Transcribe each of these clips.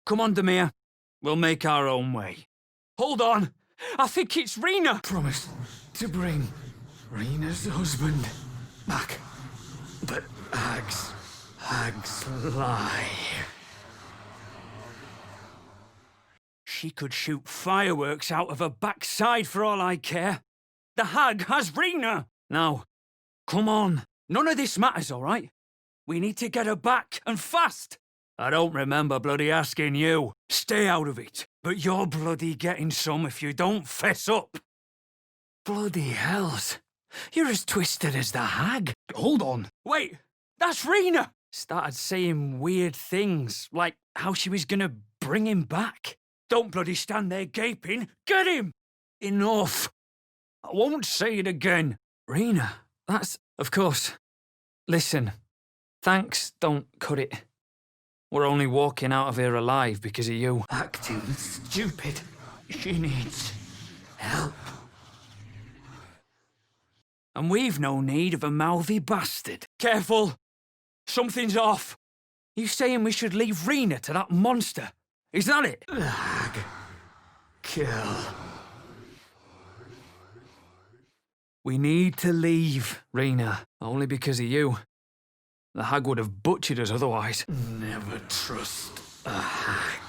Come on, Demir. We'll make our own way. Hold on! I think it's Rena! Promise to bring Rena's husband back. But hags lie. She could shoot fireworks out of her backside for all I care. The hag has Rena! Now, come on. None of this matters, all right? We need to get her back, and fast! I don't remember bloody asking you. Stay out of it. But you're bloody getting some if you don't fess up. Bloody hells. You're as twisted as the hag. Hold on. Wait, that's Rena! Started saying weird things, like how she was gonna bring him back. Don't bloody stand there gaping. Get him! Enough. I won't say it again. Rena, that's... Of course. Listen, thanks, don't cut it. We're only walking out of here alive because of you. Acting stupid. She needs help. And we've no need of a mouthy bastard. Careful! Something's off. You saying we should leave Rena to that monster? Is that it? The hag. Kill. We need to leave. Rena, only because of you. The hag would have butchered us otherwise. Never trust a hag.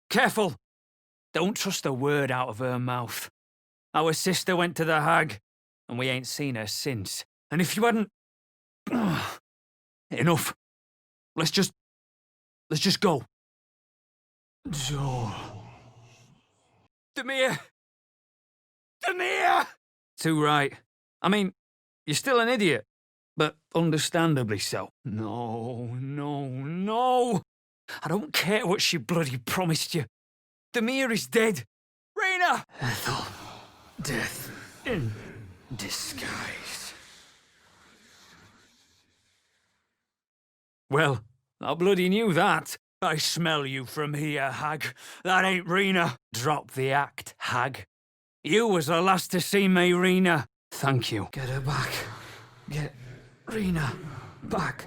Careful! Don't trust a word out of her mouth. Our sister went to the hag, and we ain't seen her since. And if you hadn't... Enough. Let's just go. Joel. Demir! Demir! Too right. I mean, you're still an idiot, but understandably so. No, no, no! I don't care what she bloody promised you. Demir is dead. Rena! Ethel. Death in disguise. Well, I bloody knew that. I smell you from here, hag. That ain't Rena. Drop the act, hag. You was the last to see Mayrina. Thank you. Get her back. Get Rena back.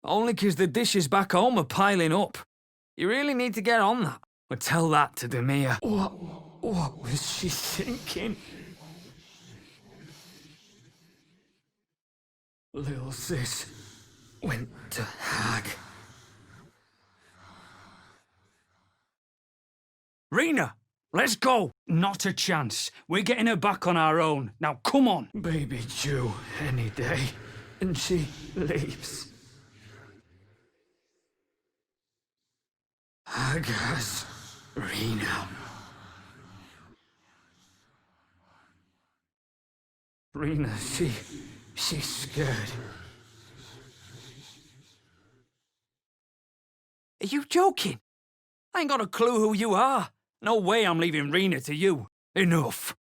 Only 'cause the dishes back home are piling up. You really need to get on that. But tell that to Demir. What was she thinking? Little sis went to hag. Rena, let's go. Not a chance. We're getting her back on our own. Now, come on. Baby Jew any day. And she leaves. Hag has Rena. Rena, she's scared. Are you joking? I ain't got a clue who you are. No way I'm leaving Rena to you. Enough.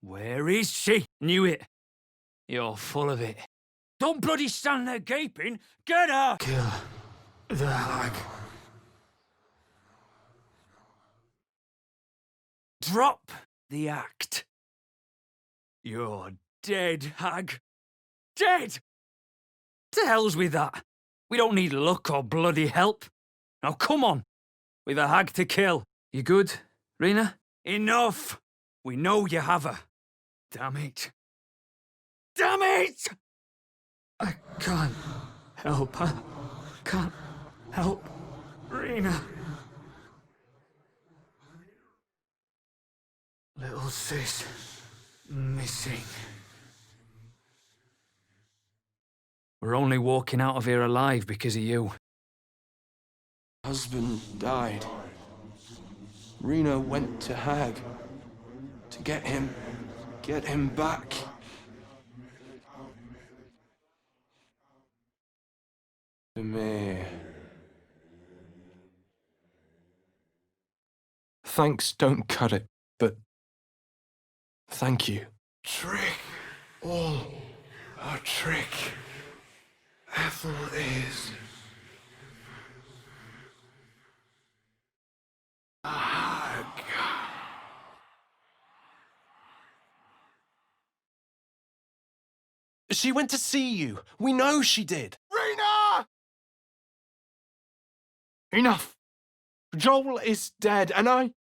Where is she? Knew it. You're full of it. Don't bloody stand there gaping. Get her! Kill the hag. Drop the act. You're dead, hag. Dead! To hell's with that. We don't need luck or bloody help. Now come on. We've a hag to kill. You good, Rena? Enough! We know you have her. Damn it. Damn it! I can't help her. Can't help Rena. Little sis missing. We're only walking out of here alive because of you. Husband died. Rena went to hag to get him back. Demir. Thanks, don't cut it, but thank you. Trick. All a trick. Ethel is... She went to see you. We know she did. Rena! Enough. Joel is dead, and I...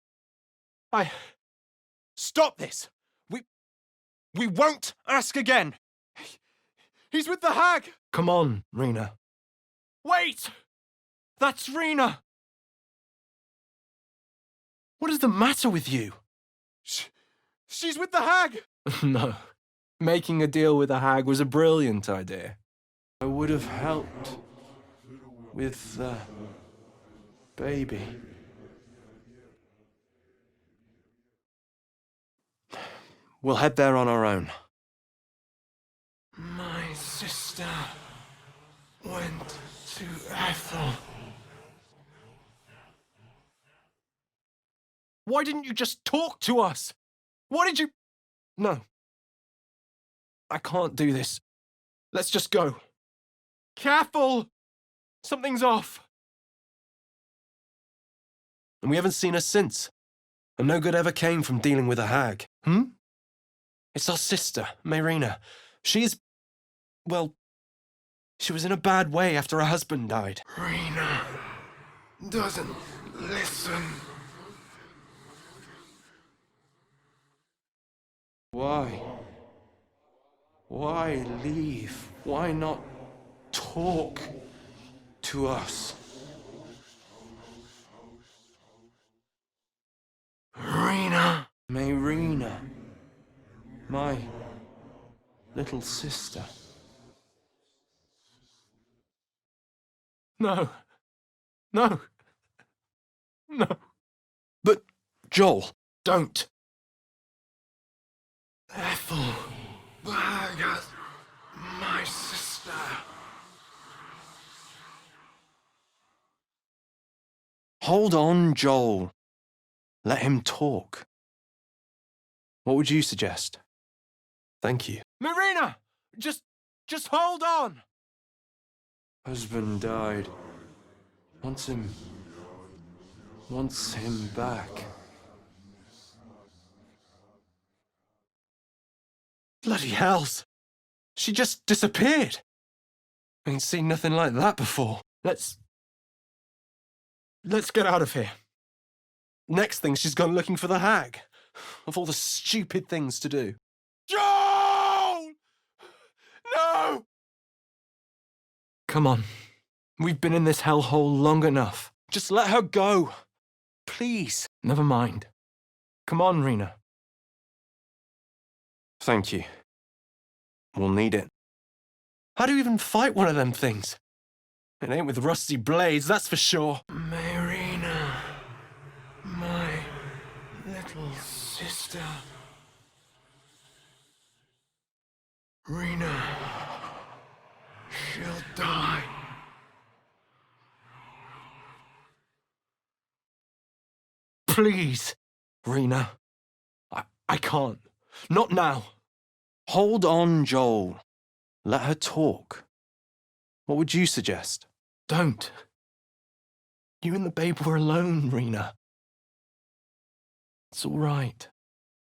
Stop this. We won't ask again. He's with the hag. Come on, Rena. Wait! That's Rena. What is the matter with you? She's with the hag. No. Making a deal with the hag was a brilliant idea. I would have helped with the baby. We'll head there on our own. My sister went to Ethel. Why didn't you just talk to us? Why did you... No. I can't do this. Let's just go. Careful! Something's off. And we haven't seen her since. And no good ever came from dealing with a hag. It's our sister, Mayrina. Well, she was in a bad way after her husband died. Rena doesn't listen. Why? Why leave? Why not talk to us? Rena. Mayrina. My little sister. No. No. No. But, Joel, don't. Ethel. Baldur. My sister. Hold on, Joel. Let him talk. What would you suggest? Thank you. Mayrina! Just hold on! Husband died. Wants him back. Bloody hells! She just disappeared. I ain't seen nothing like that before. Let's get out of here. Next thing, she's gone looking for the hag. Of all the stupid things to do. Joel! No! Come on. We've been in this hellhole long enough. Just let her go. Please. Never mind. Come on, Rena. Thank you. We'll need it. How do you even fight one of them things? It ain't with rusty blades, that's for sure. Mayrina. My little sister. Rena. She'll die. Please, Rena. I can't. Not now. Hold on, Joel. Let her talk. What would you suggest? Don't. You and the babe were alone, Rena. It's all right.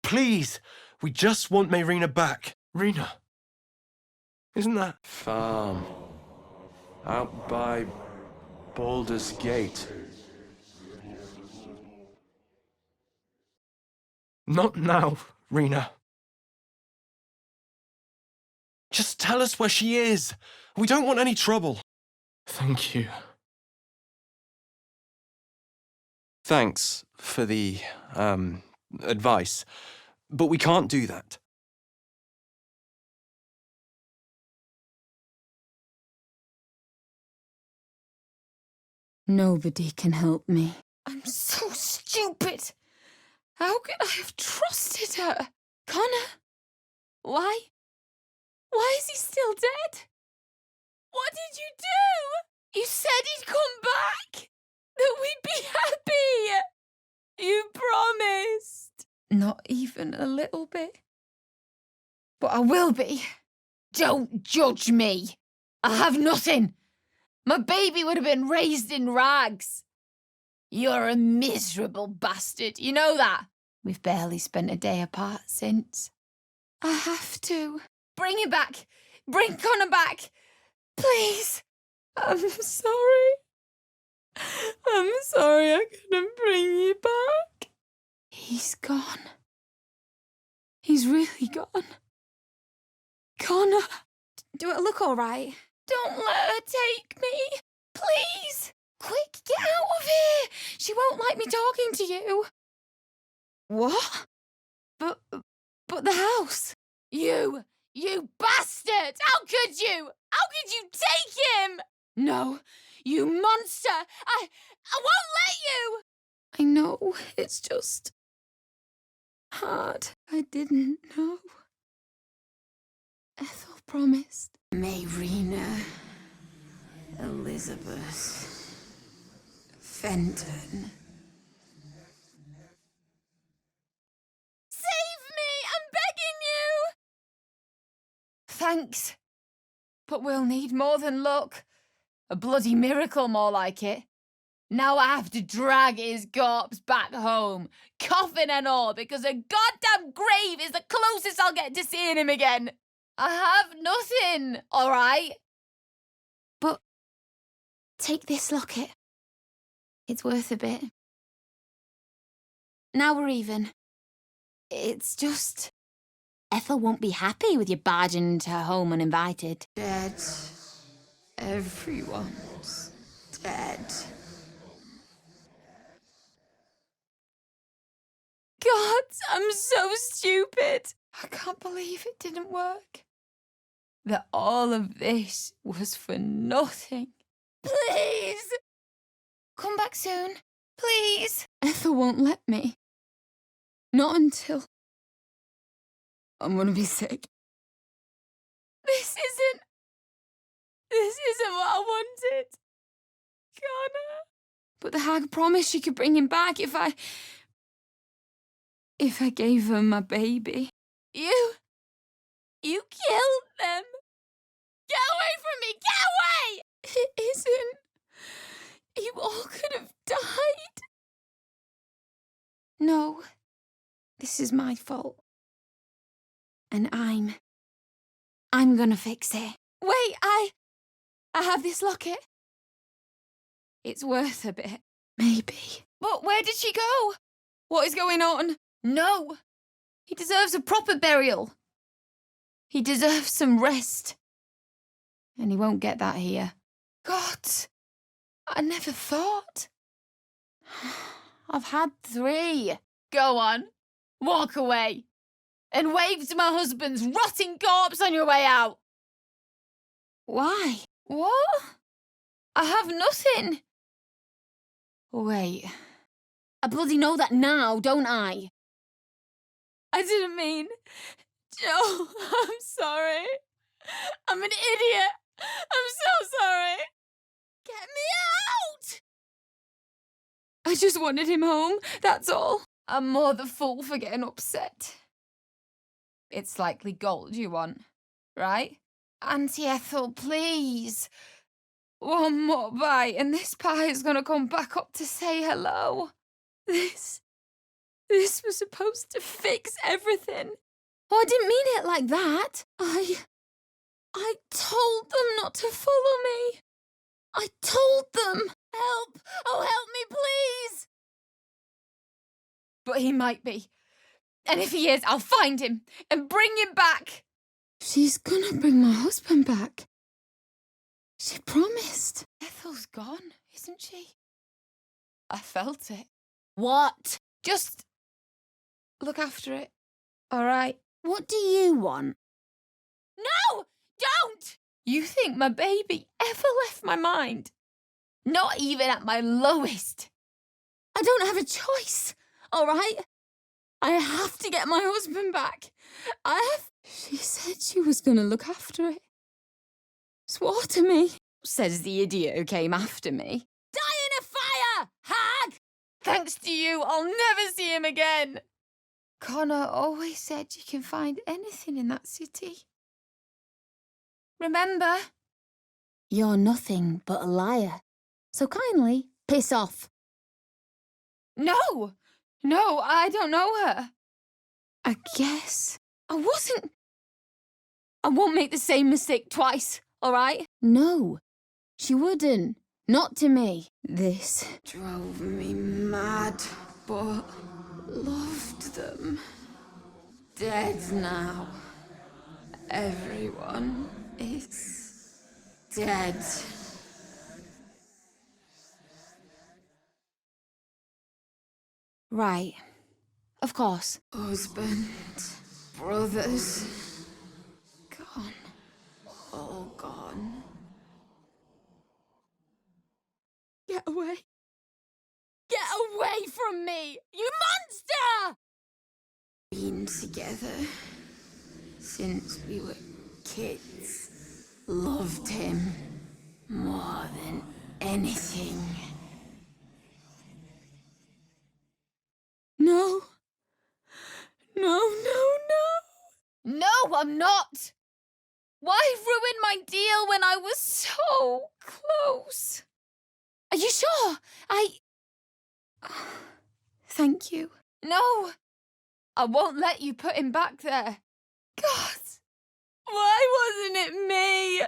Please, we just want Mayrina back. Rena. Isn't that... Farm. Out by Baldur's Gate. Not now, Rena. Just tell us where she is. We don't want any trouble. Thank you. Thanks for the, advice. But we can't do that. Nobody can help me. I'm so stupid. How could I have trusted her? Connor? Why? Why is he still dead? What did you do? You said he'd come back. That we'd be happy. You promised. Not even a little bit. But I will be. Don't judge me. I have nothing. My baby would have been raised in rags. You're a miserable bastard, you know that? We've barely spent a day apart since. I have to. Bring him back. bring Connor back. Please. I'm sorry. I'm sorry I couldn't bring you back. He's gone. He's really gone. Connor. Do it look all right? Don't let her take me. Please. Quick, get out of here. She won't like me talking to you. What? But the house. You bastard! How could you? How could you take him? No, you monster! I won't let you! I know, it's just hard. I didn't know. Ethel promised. Mayrina, Elizabeth, Fenton. Save me! I'm begging you! Thanks. But we'll need more than luck. A bloody miracle, more like it. Now I have to drag his corpse back home, coffin and all, because a goddamn grave is the closest I'll get to seeing him again. I have nothing, all right? But take this locket. It's worth a bit. Now we're even. It's just Ethel won't be happy with you barging into her home uninvited. Dead. Everyone's dead. God, I'm so stupid. I can't believe it didn't work. That all of this was for nothing. Please! Come back soon. Please. Ethel won't let me. Not until I'm gonna be sick. This isn't what I wanted. Connor. But the hag promised she could bring him back if I gave her my baby. You killed them. Get away from me, get away! It isn't. You all could have died. No, this is my fault. And I'm gonna fix it. Wait, I have this locket. It's worth a bit, maybe. But where did she go? What is going on? No, he deserves a proper burial. He deserves some rest. And he won't get that here. God, I never thought. I've had 3. Go on, walk away. And wave to my husband's rotting corpse on your way out. Why? What? I have nothing. Wait. I bloody know that now, don't I? I didn't mean... Joe, I'm sorry. I'm an idiot. I'm so sorry. Get me out! I just wanted him home, that's all. I'm more the fool for getting upset. It's likely gold you want, right? Auntie Ethel, please. One more bite and this pie is gonna come back up to say hello. This was supposed to fix everything. Oh, I didn't mean it like that. I told them not to follow me. I told them. Help! Oh, help me, please! But he might be. And if he is, I'll find him and bring him back. She's gonna bring my husband back. She promised. Ethel's gone, isn't she? I felt it. What? Just look after it. All right. What do you want? No! Don't! You think my baby ever left my mind? Not even at my lowest. I don't have a choice, all right? I have to get my husband back. She said she was going to look after it. Swore to me. Says the idiot who came after me. Die in a fire, hag! Thanks to you, I'll never see him again. Connor always said you can find anything in that city. Remember? You're nothing but a liar. So kindly, piss off. No, I don't know her. I guess I wasn't I won't make the same mistake twice, all right? No, she wouldn't. Not to me. This drove me mad, but loved them. Dead now. Everyone is dead. Right. Of course. Husband, brothers, gone. All gone. Get away. Get away from me, you monster! Been together since we were kids. Loved him more than anything. No. No, no, no. No, I'm not. Why ruin my deal when I was so close? Are you sure? Thank you. No, I won't let you put him back there. God, why wasn't it me?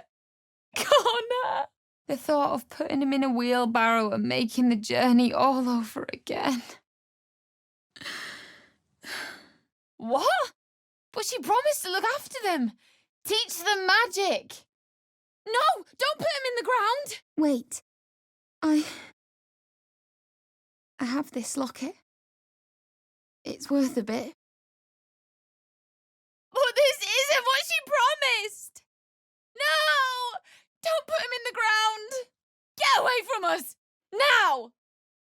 Connor! The thought of putting him in a wheelbarrow and making the journey all over again. What? But she promised to look after them. Teach them magic. No, don't put him in the ground. Wait. I have this locket. It's worth a bit. But this isn't what she promised! No! Don't put him in the ground! Get away from us! Now!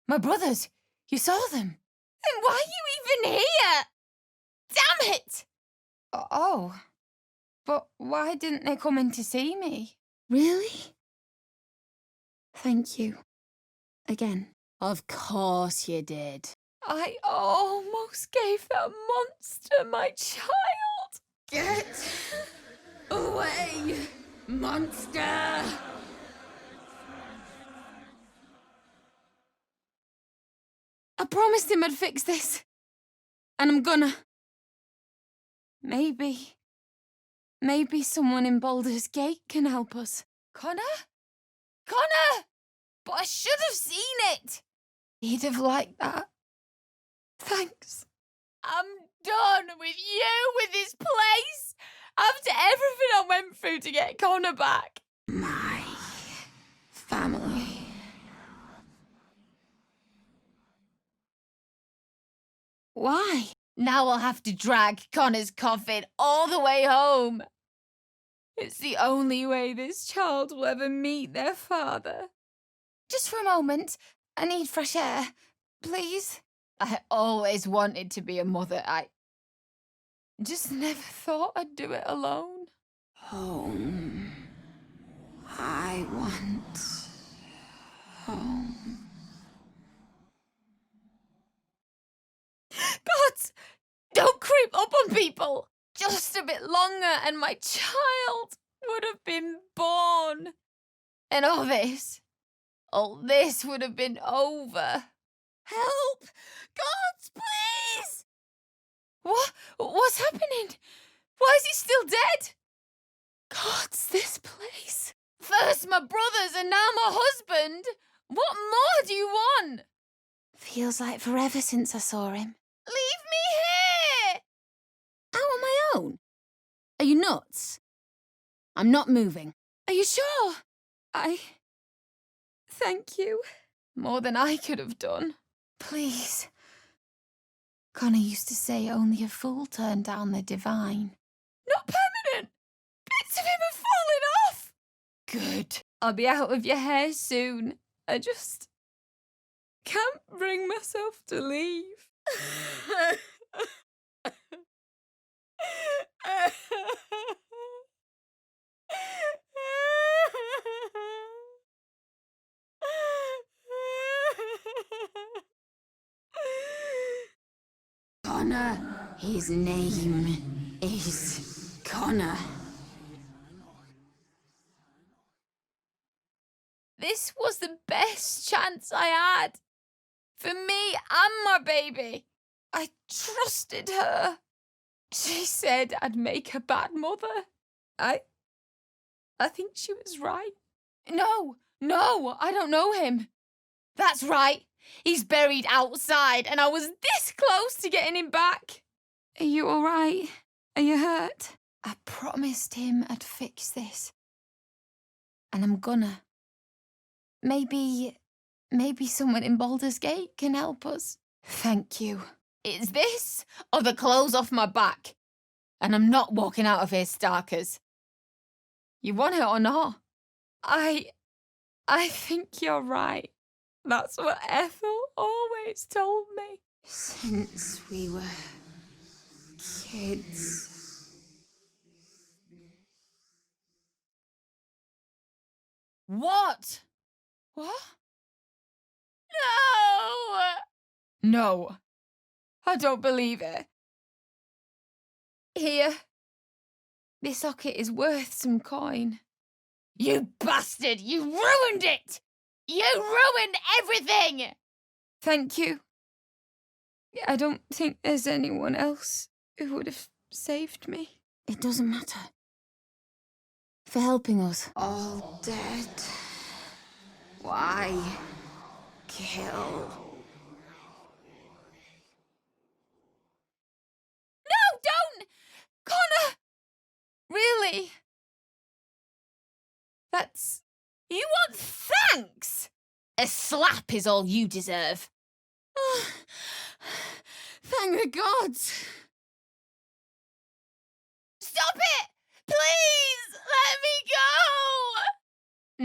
My brothers, you saw them. Then why are you even here? Damn it! Oh. But why didn't they come in to see me? Really? Thank you. Again. Of course you did. I almost gave that monster my child. Get away, monster! I promised him I'd fix this. And I'm gonna. Maybe someone in Baldur's Gate can help us. Connor? Connor! But I should have seen it! He'd have liked that. Thanks. I'm done with you, with this place. After everything I went through to get Connor back. My family. Why? Now I'll have to drag Connor's coffin all the way home. It's the only way this child will ever meet their father. Just for a moment, I need fresh air, please. I always wanted to be a mother. I just never thought I'd do it alone. Home. I want home. God! Don't creep up on people! Just a bit longer and my child would have been born. And all this would have been over. Help! God, please! What's happening? Why is he still dead? God's this place. First my brothers and now my husband. What more do you want? Feels like forever since I saw him. Leave me here! Out on my own? Are you nuts? I'm not moving. Are you sure? Thank you. More than I could have done. Please. Connor used to say only a fool turned down the divine. Not permanent! Bits of him have fallen off! Good. I'll be out of your hair soon. I just can't bring myself to leave. Connor, his name is Connor. This was the best chance I had. For me and my baby. I trusted her. She said I'd make a bad mother. I think she was right. No, I don't know him. That's right. He's buried outside, and I was this close to getting him back. Are you all right? Are you hurt? I promised him I'd fix this. And I'm gonna. Maybe someone in Baldur's Gate can help us. Thank you. It's this or the clothes off my back. And I'm not walking out of here, Starkers. You want it or not? I think you're right. That's what Ethel always told me. Since we were kids. What? What? No! No. I don't believe it. Here. This socket is worth some coin. You bastard! You ruined it! You ruined everything! Thank you. I don't think there's anyone else who would have saved me. It doesn't matter. For helping us. All dead. Why kill? No, don't! Connor! Really? That's... You want thanks? A slap is all you deserve. Thank the gods. Stop it! Please, let me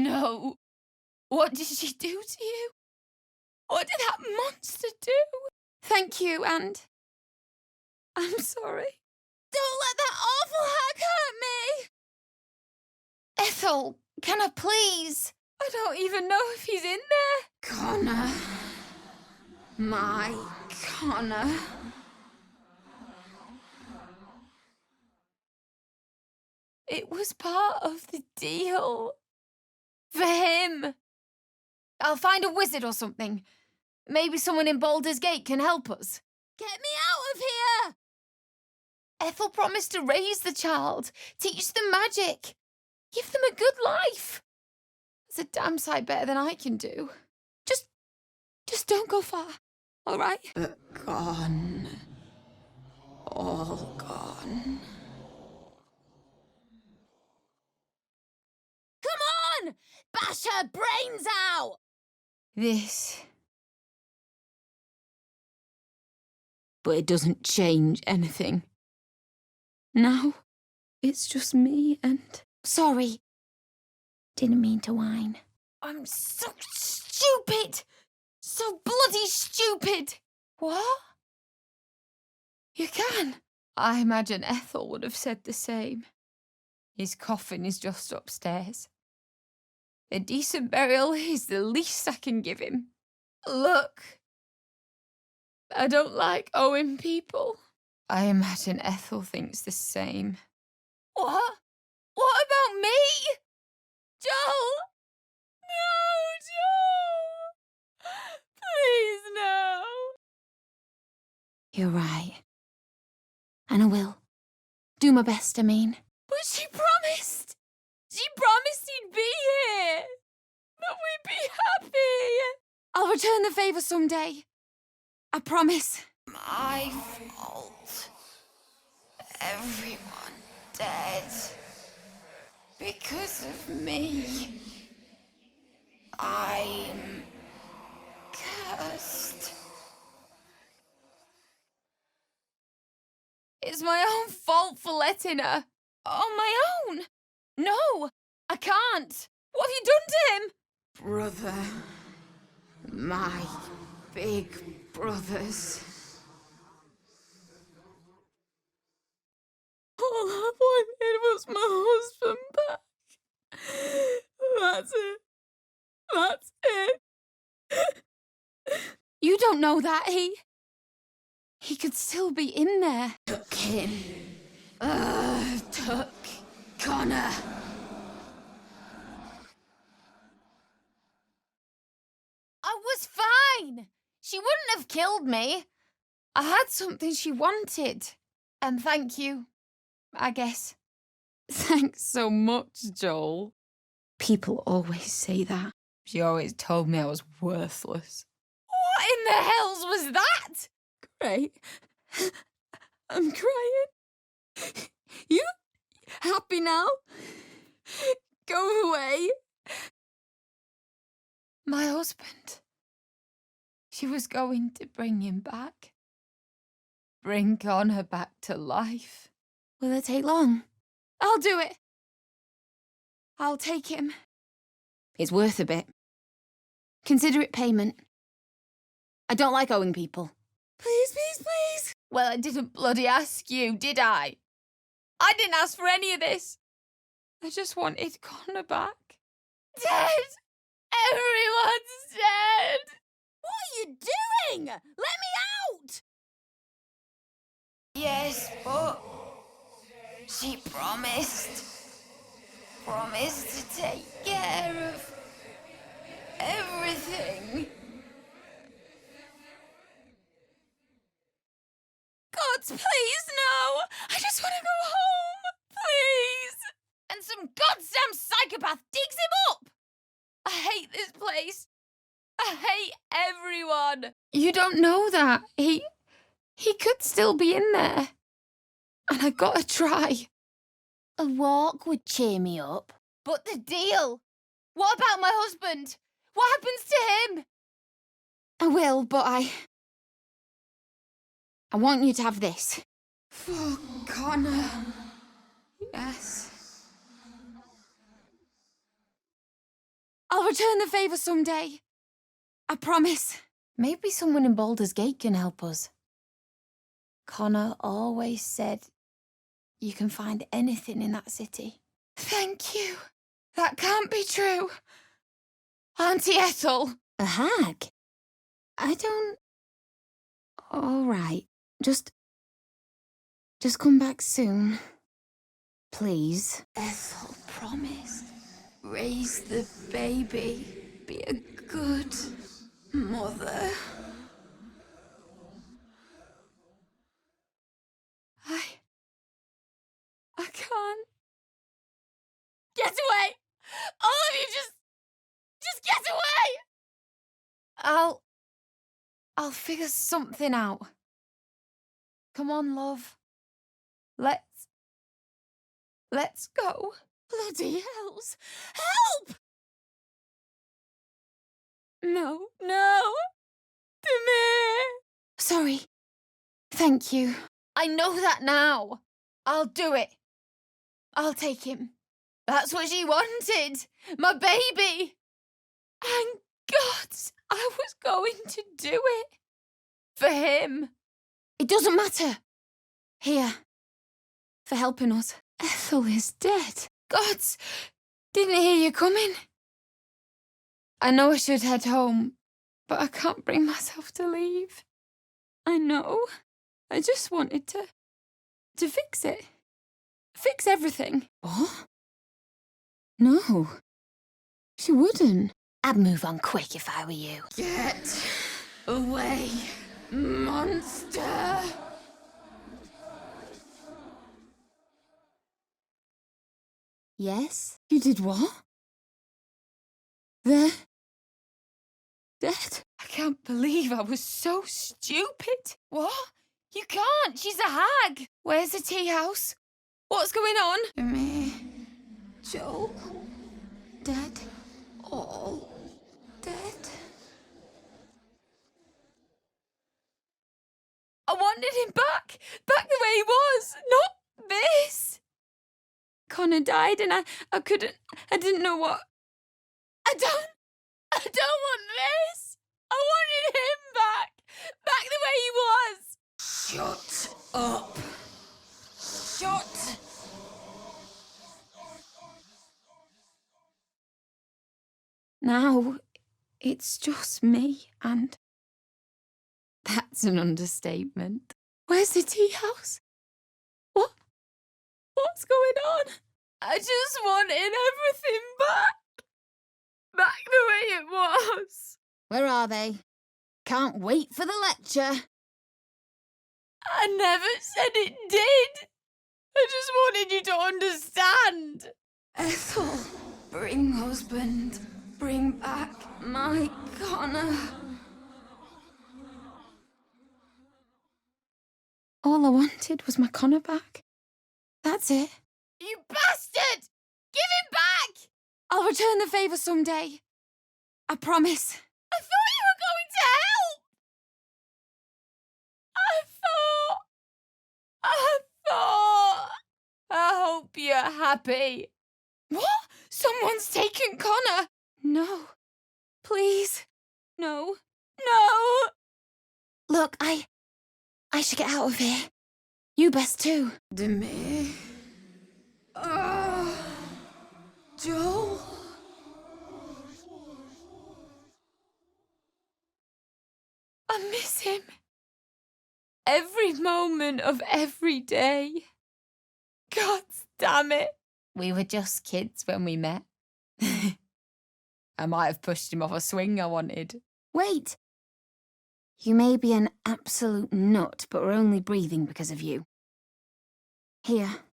go! No. What did she do to you? What did that monster do? Thank you, and... I'm sorry. Don't let that awful hag hurt me! Ethel, can I please? I don't even know if he's in there. Connor. My Connor. It was part of the deal. For him. I'll find a wizard or something. Maybe someone in Baldur's Gate can help us. Get me out of here! Ethel promised to raise the child, teach them magic, give them a good life. It's a damn sight better than I can do. Just don't go far, all right? But gone. All gone. Come on! Bash her brains out! This. But it doesn't change anything. Now, it's just me and... Sorry. Didn't mean to whine. I'm so stupid! So bloody stupid! What? You can? I imagine Ethel would have said the same. His coffin is just upstairs. A decent burial is the least I can give him. Look. I don't like owing people. I imagine Ethel thinks the same. What? What about me? Joel! No, Joel! Please, no! You're right. And I will. Do my best, I mean. But she promised! She promised he'd be here! That we'd be happy! I'll return the favour someday. I promise. My fault. Everyone dead. Because of me. I'm cursed. It's my own fault for letting her. On my own. No, I can't. What have you done to him? Brother. My big brothers. All I wanted was my husband back. That's it. That's it. You don't know that, he could still be in there. Took him. Took Connor. I was fine. She wouldn't have killed me. I had something she wanted. And thank you, I guess. Thanks so much, Joel. People always say that. She always told me I was worthless. What in the hells was that? Great. I'm crying. You happy now? Go away. My husband. She was going to bring him back. Bring Connor back to life. Will it take long? I'll do it. I'll take him. It's worth a bit. Consider it payment. I don't like owing people. Please, please, please. Well, I didn't bloody ask you, did I? I didn't ask for any of this. I just wanted Connor back. Dead! Everyone's dead! What are you doing? Let me out! Yes, but she promised to take care of everything. God, please, no! I just want to go home, please! And some goddamn psychopath digs him up! I hate this place. I hate everyone. You don't know that. He could still be in there. And I gotta try. A walk would cheer me up. But the deal? What about my husband? What happens to him? I will, but I want you to have this. For Connor. Yes. I'll return the favour someday. I promise. Maybe someone in Baldur's Gate can help us. Connor always said you can find anything in that city. Thank you. That can't be true. Auntie Ethel. A hag? I don't... All right. Just come back soon. Please. Ethel promised. Raise the baby. Be a good mother. I can't. Get away! All of you just get away! I'll figure something out. Come on, love. Let's go. Bloody hells! Help! No. Demir! Sorry. Thank you. I know that now. I'll do it. I'll take him. That's what she wanted. My baby. Thank God I was going to do it. For him. It doesn't matter. Here. For helping us. Ethel is dead. Gods, didn't hear you coming. I know I should head home, but I can't bring myself to leave. I know. I just wanted to fix it. Fix everything. What? No. She wouldn't. I'd move on quick if I were you. Get away, monster! Yes? You did what? They're dead? I can't believe I was so stupid. What? You can't. She's a hag. Where's the tea house? What's going on? Me, Joel, dead. All dead. I wanted him back. Back the way he was. Not this. Connor died and I didn't know what. I don't want this. I wanted him back. Back the way he was. Shut up. Shut. Now, it's just me and... That's an understatement. Where's the tea house? What's going on? I just wanted everything back. Back the way it was. Where are they? Can't wait for the lecture. I never said it did. I just wanted you to understand. Ethel, bring husband. Bring back my Connor. All I wanted was my Connor back. That's it. You bastard! Give him back! I'll return the favour someday. I promise. I thought you were going to help! I hope you're happy. What? Someone's taken Connor? No. Please. No. No! Look, I should get out of here. You best too. Demir. Joel. I miss him. Every moment of every day. God damn it. We were just kids when we met. I might have pushed him off a swing I wanted. Wait. You may be an absolute nut, but we're only breathing because of you. Here.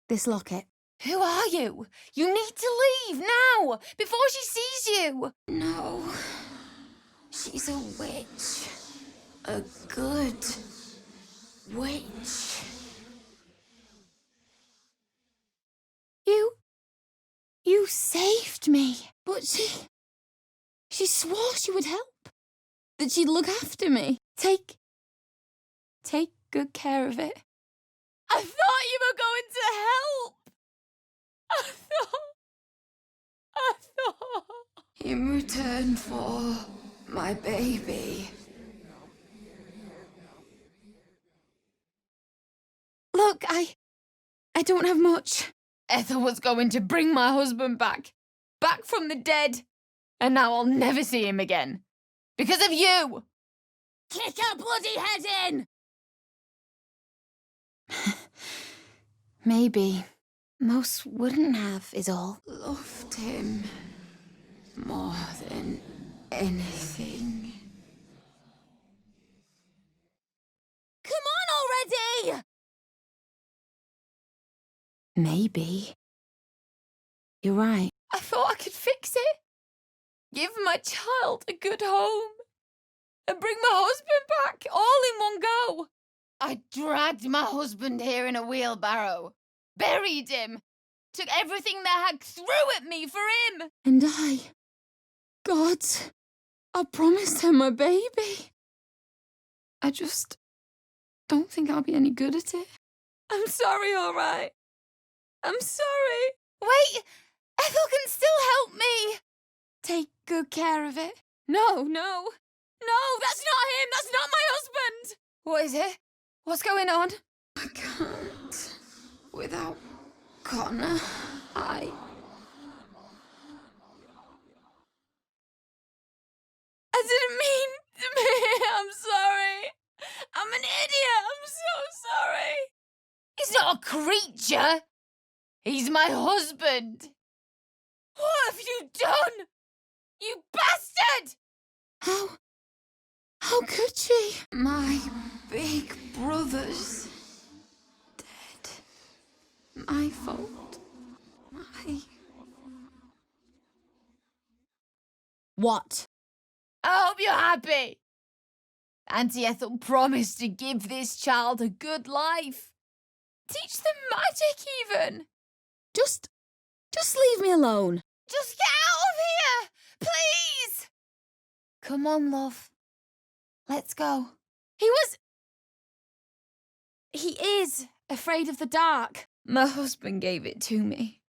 This locket. Who are you? You need to leave now, before she sees you. No. She's a witch. A good witch. You saved me. But she swore she would help. That she'd look after me. Take good care of it. I thought you were going to help. I thought. In return for my baby. Look, I don't have much. Ethel was going to bring my husband back from the dead, and now I'll never see him again. Because of you! Kick her bloody head in! Maybe. Most wouldn't have, is all. Loved him more than anything. Come on already! Maybe. You're right. I thought I could fix it. Give my child a good home. And bring my husband back, all in one go. I dragged my husband here in a wheelbarrow. Buried him. Took everything the hag threw at me for him. And I promised her my baby. I just don't think I'll be any good at it. I'm sorry, all right. I'm sorry. Wait, Ethel can still help me. Take good care of it. No, that's not him. That's not my husband. What is it? What's going on? I can't. Without Connor, I didn't mean to be. I'm sorry. I'm an idiot. I'm so sorry. He's not a creature. He's my husband. What have you done? You bastard! How could she? My big brother's dead. My fault. What? I hope you're happy. Auntie Ethel promised to give this child a good life. Teach them magic, even. Just leave me alone. Just get out of here, please. Come on, love. Let's go. He is afraid of the dark. My husband gave it to me.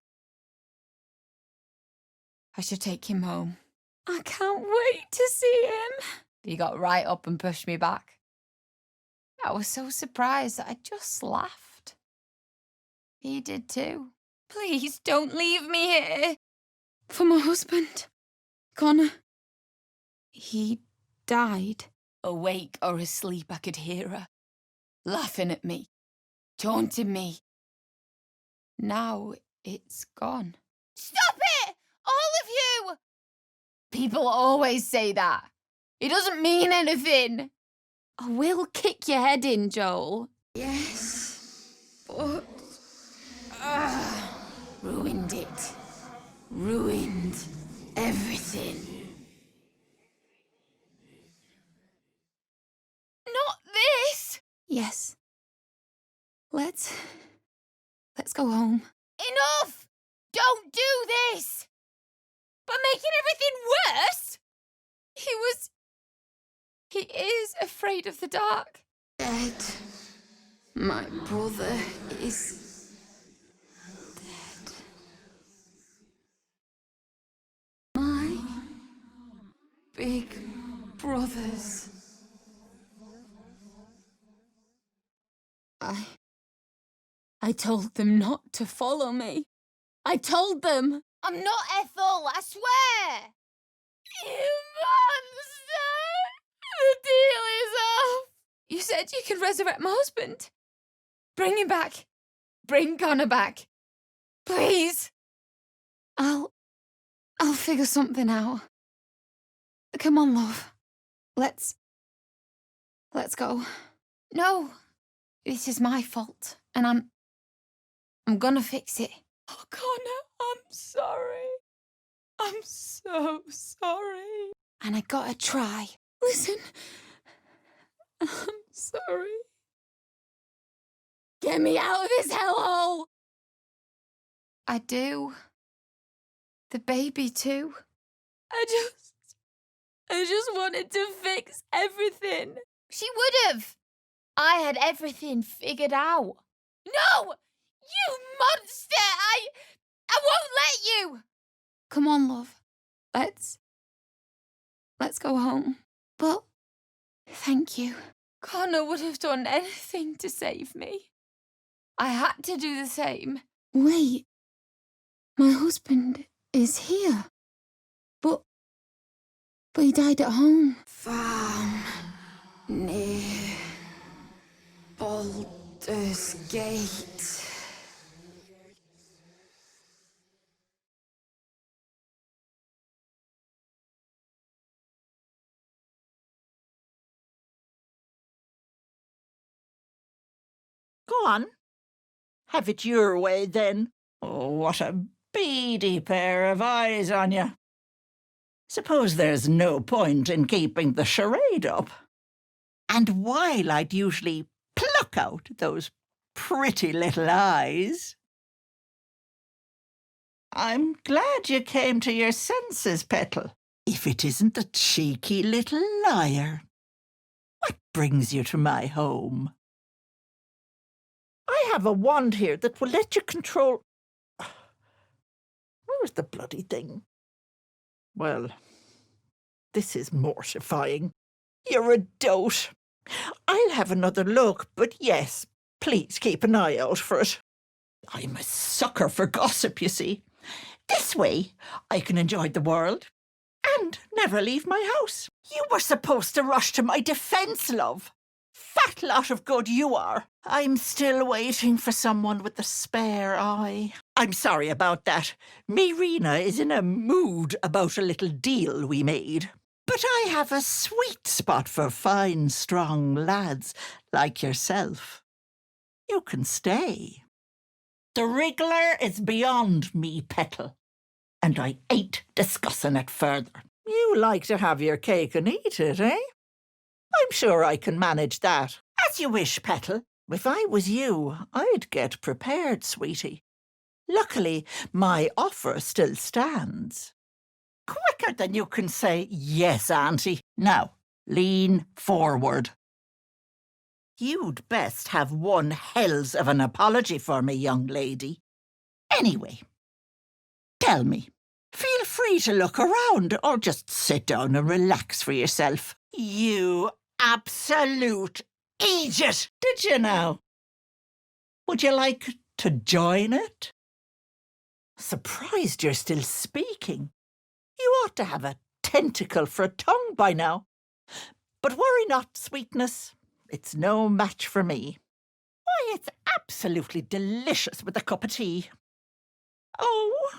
I should take him home. I can't wait to see him. He got right up and pushed me back. I was so surprised that I just laughed. He did too. Please don't leave me here. For my husband, Connor. He died. Awake or asleep, I could hear her. Laughing at me. Taunting me. Now it's gone. Stop it! All of you! People always say that. It doesn't mean anything. I will kick your head in, Joel. Yes, but... ruin Let's go home. Enough! Don't do this! But making everything worse? He is afraid of the dark. Dead. My brother is dead. My big brothers. I told them not to follow me. I told them. I'm not Ethel, I swear. You monster! The deal is off. You said you could resurrect my husband. Bring him back. Bring Connor back. Please. I'll figure something out. Come on, love. Let's go. No, this is my fault, and I'm gonna fix it. Oh, Connor, I'm sorry. I'm so sorry. And I gotta try. Listen, I'm sorry. Get me out of this hellhole. I do. The baby, too. I just wanted to fix everything. She would have. I had everything figured out. No! You monster! I won't let you! Come on, love. Let's go home. But thank you. Connor would have done anything to save me. I had to do the same. Wait. My husband is here. But he died at home. Farm near Baldur's Gate. Go on. Have it your way, then. Oh, what a beady pair of eyes on you. Suppose there's no point in keeping the charade up. And while I'd usually pluck out those pretty little eyes, I'm glad you came to your senses, Petal. If it isn't the cheeky little liar. What brings you to my home? I have a wand here that will let you control... Where's the bloody thing? Well, this is mortifying. You're a dote. I'll have another look, but yes, please keep an eye out for it. I'm a sucker for gossip, you see. This way, I can enjoy the world and never leave my house. You were supposed to rush to my defence, love. Fat lot of good you are. I'm still waiting for someone with the spare eye. I'm sorry about that. Mayrina is in a mood about a little deal we made. But I have a sweet spot for fine, strong lads like yourself. You can stay. The wriggler is beyond me, Petal, and I ain't discussing it further. You like to have your cake and eat it, eh? I'm sure I can manage that. As you wish, Petal. If I was you, I'd get prepared, sweetie. Luckily, my offer still stands. Quicker than you can say, yes, Auntie. Now, lean forward. You'd best have one hells of an apology for me, young lady. Anyway, tell me, feel free to look around or just sit down and relax for yourself. You absolute idiot, did you now? Would you like to join it? Surprised you're still speaking. You ought to have a tentacle for a tongue by now. But worry not, sweetness. It's no match for me. Why, it's absolutely delicious with a cup of tea. Oh,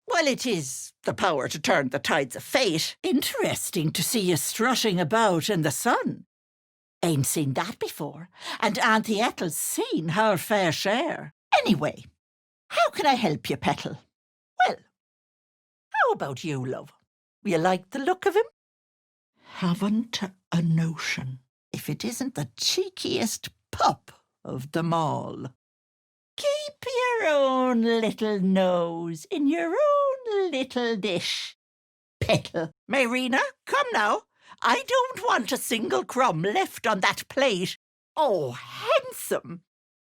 well, it is the power to turn the tides of fate. Interesting to see you strutting about in the sun. Ain't seen that before, and Auntie Ethel's seen her fair share. Anyway, how can I help you, Petal? Well, how about you, love? You like the look of him? Haven't a notion if it isn't the cheekiest pup of them all. your own little nose in your own little dish. Petal. Mayrina, come now. I don't want a single crumb left on that plate. Oh, handsome.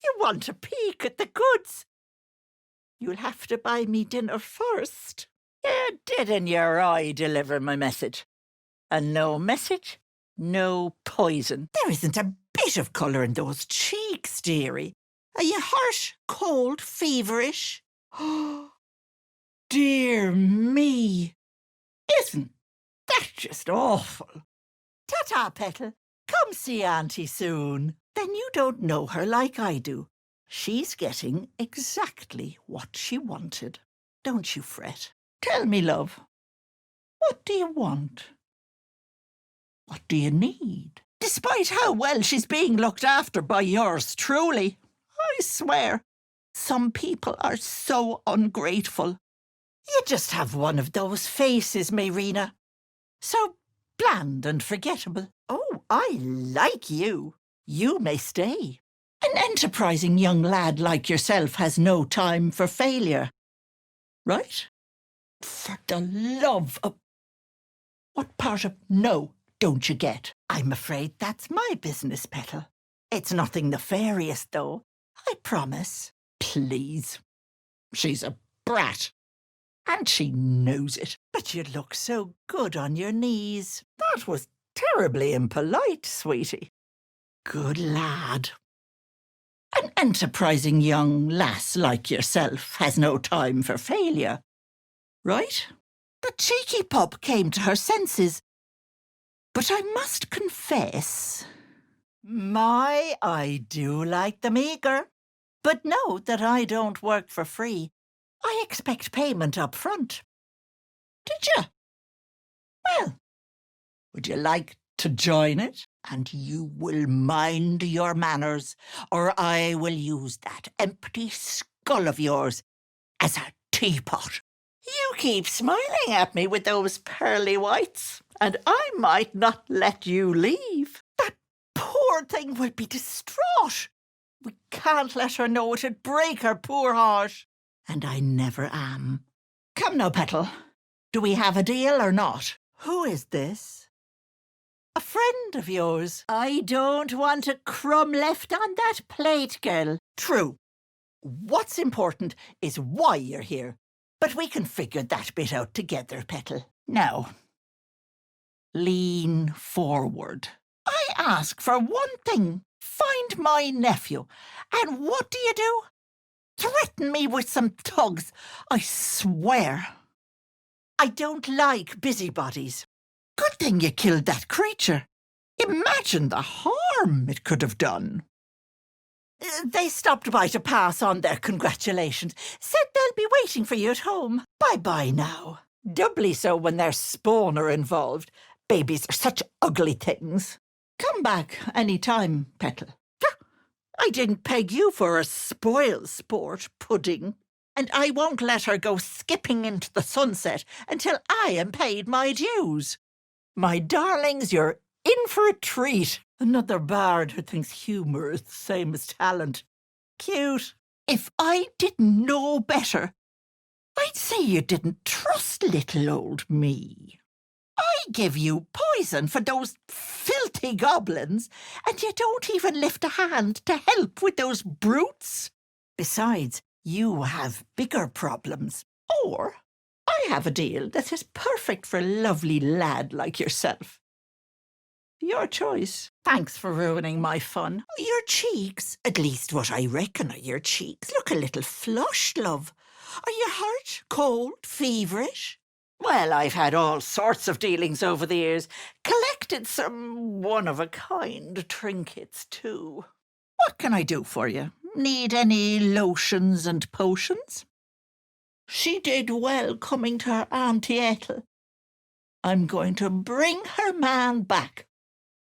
You want a peek at the goods. You'll have to buy me dinner first. You did in your eye deliver my message. And no message, no poison. There isn't a bit of colour in those cheeks, dearie. Are you hurt, cold, feverish? Oh, dear me. Isn't that just awful? Ta-ta, Petal. Come see Auntie soon. Then you don't know her like I do. She's getting exactly what she wanted. Don't you fret. Tell me, love, what do you want? What do you need? Despite how well she's being looked after by yours truly, I swear, some people are so ungrateful. You just have one of those faces, Mayrina. So bland and forgettable. Oh, I like you. You may stay. An enterprising young lad like yourself has no time for failure. Right? For the love of... What part of no don't you get? I'm afraid that's my business, Petal. It's nothing nefarious, though. I promise. Please. She's a brat. And she knows it. But you look so good on your knees. That was terribly impolite, sweetie. Good lad. An enterprising young lass like yourself has no time for failure. Right? The cheeky pup came to her senses. But I must confess, I do like them eager. But know that I don't work for free. I expect payment up front. Did you? Well, would you like to join it? And you will mind your manners, or I will use that empty skull of yours as a teapot. You keep smiling at me with those pearly whites, and I might not let you leave. That poor thing will be distraught. We can't let her know it'd break her poor heart. And I never am. Come now, Petal. Do we have a deal or not? Who is this? A friend of yours. I don't want a crumb left on that plate, girl. True. What's important is why you're here. But we can figure that bit out together, Petal. Now, lean forward. I ask for one thing. Find my nephew. And what do? Threaten me with some thugs, I swear. I don't like busybodies. Good thing you killed that creature. Imagine the harm it could have done. They stopped by to pass on their congratulations. Said they'll be waiting for you at home. Bye-bye now. Doubly so when their spawn are involved. Babies are such ugly things. Come back any time, Petal. I didn't peg you for a spoil sport, Pudding. And I won't let her go skipping into the sunset until I am paid my dues. My darlings, you're in for a treat. Another bard who thinks humour is the same as talent. Cute. If I didn't know better, I'd say you didn't trust little old me. I give you poison for those filthy goblins, and you don't even lift a hand to help with those brutes. Besides, you have bigger problems. Or I have a deal that is perfect for a lovely lad like yourself. Your choice. Thanks for ruining my fun. Your cheeks, at least what I reckon are your cheeks, look a little flushed, love. Are you hurt, cold, feverish? Well, I've had all sorts of dealings over the years. Collected some one-of-a-kind trinkets, too. What can I do for you? Need any lotions and potions? She did well coming to her Auntie Ethel. I'm going to bring her man back.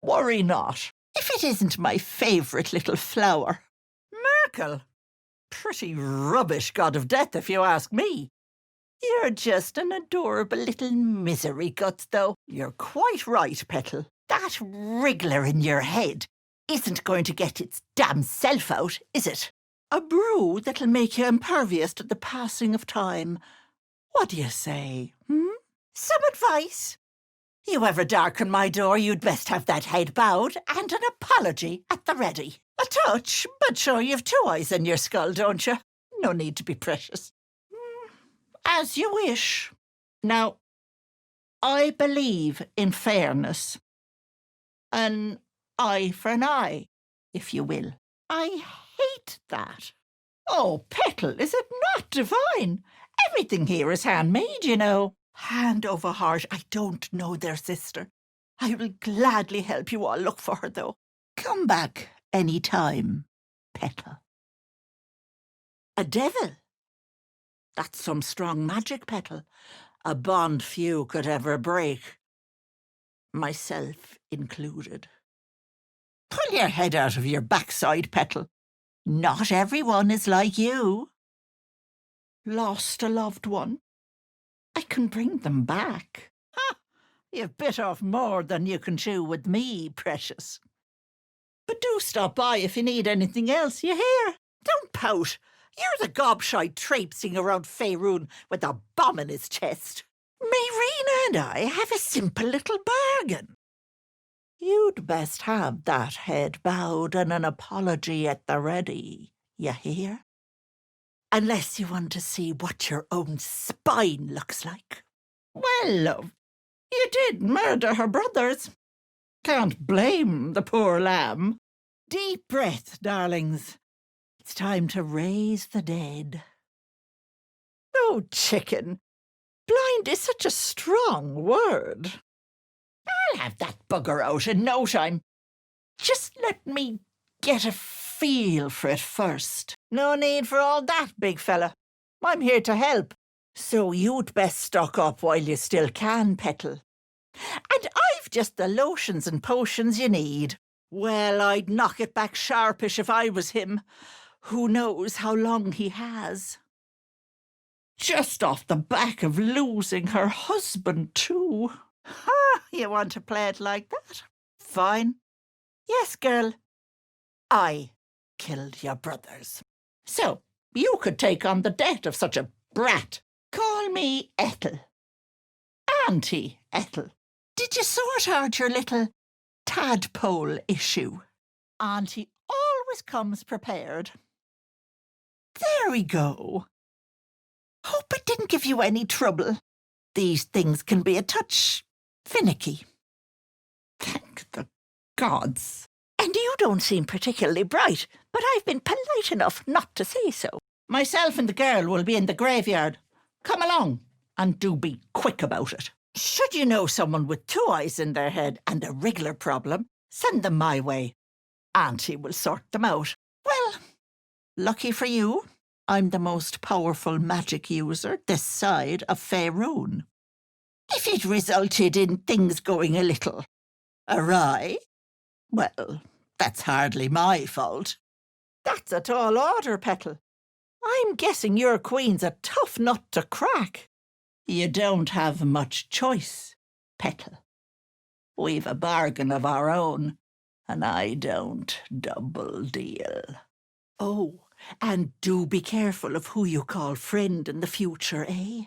Worry not, if it isn't my favourite little flower. Merkel? Pretty rubbish god of death, if you ask me. You're just an adorable little misery guts, though. You're quite right, Petal. That wriggler in your head isn't going to get its damn self out, is it? A brew that'll make you impervious to the passing of time. What do you say, Some advice? You ever darken my door, you'd best have that head bowed and an apology at the ready. A touch, but sure you've 2 eyes in your skull, don't you? No need to be precious. As you wish. Now, I believe in fairness. An eye for an eye, if you will. I hate that. Oh, Petal, is it not divine? Everything here is handmade, you know. Hand over heart, I don't know their sister. I will gladly help you all look for her, though. Come back any time, Petal. A devil? That's some strong magic, Petal. A bond few could ever break. Myself included. Pull your head out of your backside, Petal. Not everyone is like you. Lost a loved one? I can bring them back. Ha! You've bit off more than you can chew with me, precious. But do stop by if you need anything else, you hear? Don't pout. You're the gobshite traipsing around Faerun with a bomb in his chest. Mayrina and I have a simple little bargain. You'd best have that head bowed and an apology at the ready, you hear? Unless you want to see what your own spine looks like. Well, love, you did murder her brothers. Can't blame the poor lamb. Deep breath, darlings. It's time to raise the dead. Oh, chicken. Blind is such a strong word. I'll have that bugger out in no time. Just let me get a feel for it first. No need for all that, big fella. I'm here to help. So you'd best stock up while you still can, Petal. And I've just the lotions and potions you need. Well, I'd knock it back sharpish if I was him. Who knows how long he has? Just off the back of losing her husband, too. Ha! You want to play it like that? Fine. Yes, girl. I killed your brothers. So, you could take on the debt of such a brat. Call me Ethel. Auntie Ethel. Did you sort out your little tadpole issue? Auntie always comes prepared. There we go. Hope it didn't give you any trouble. These things can be a touch finicky. Thank the gods. And you don't seem particularly bright, but I've been polite enough not to say so. Myself and the girl will be in the graveyard. Come along, and do be quick about it. Should you know someone with 2 eyes in their head and a wriggler problem, send them my way. Auntie will sort them out. Well, lucky for you, I'm the most powerful magic user this side of Faerun. If it resulted in things going a little awry, well, that's hardly my fault. That's a tall order, Petal. I'm guessing your queen's a tough nut to crack. You don't have much choice, Petal. We've a bargain of our own, and I don't double deal. Oh, and do be careful of who you call friend in the future, eh?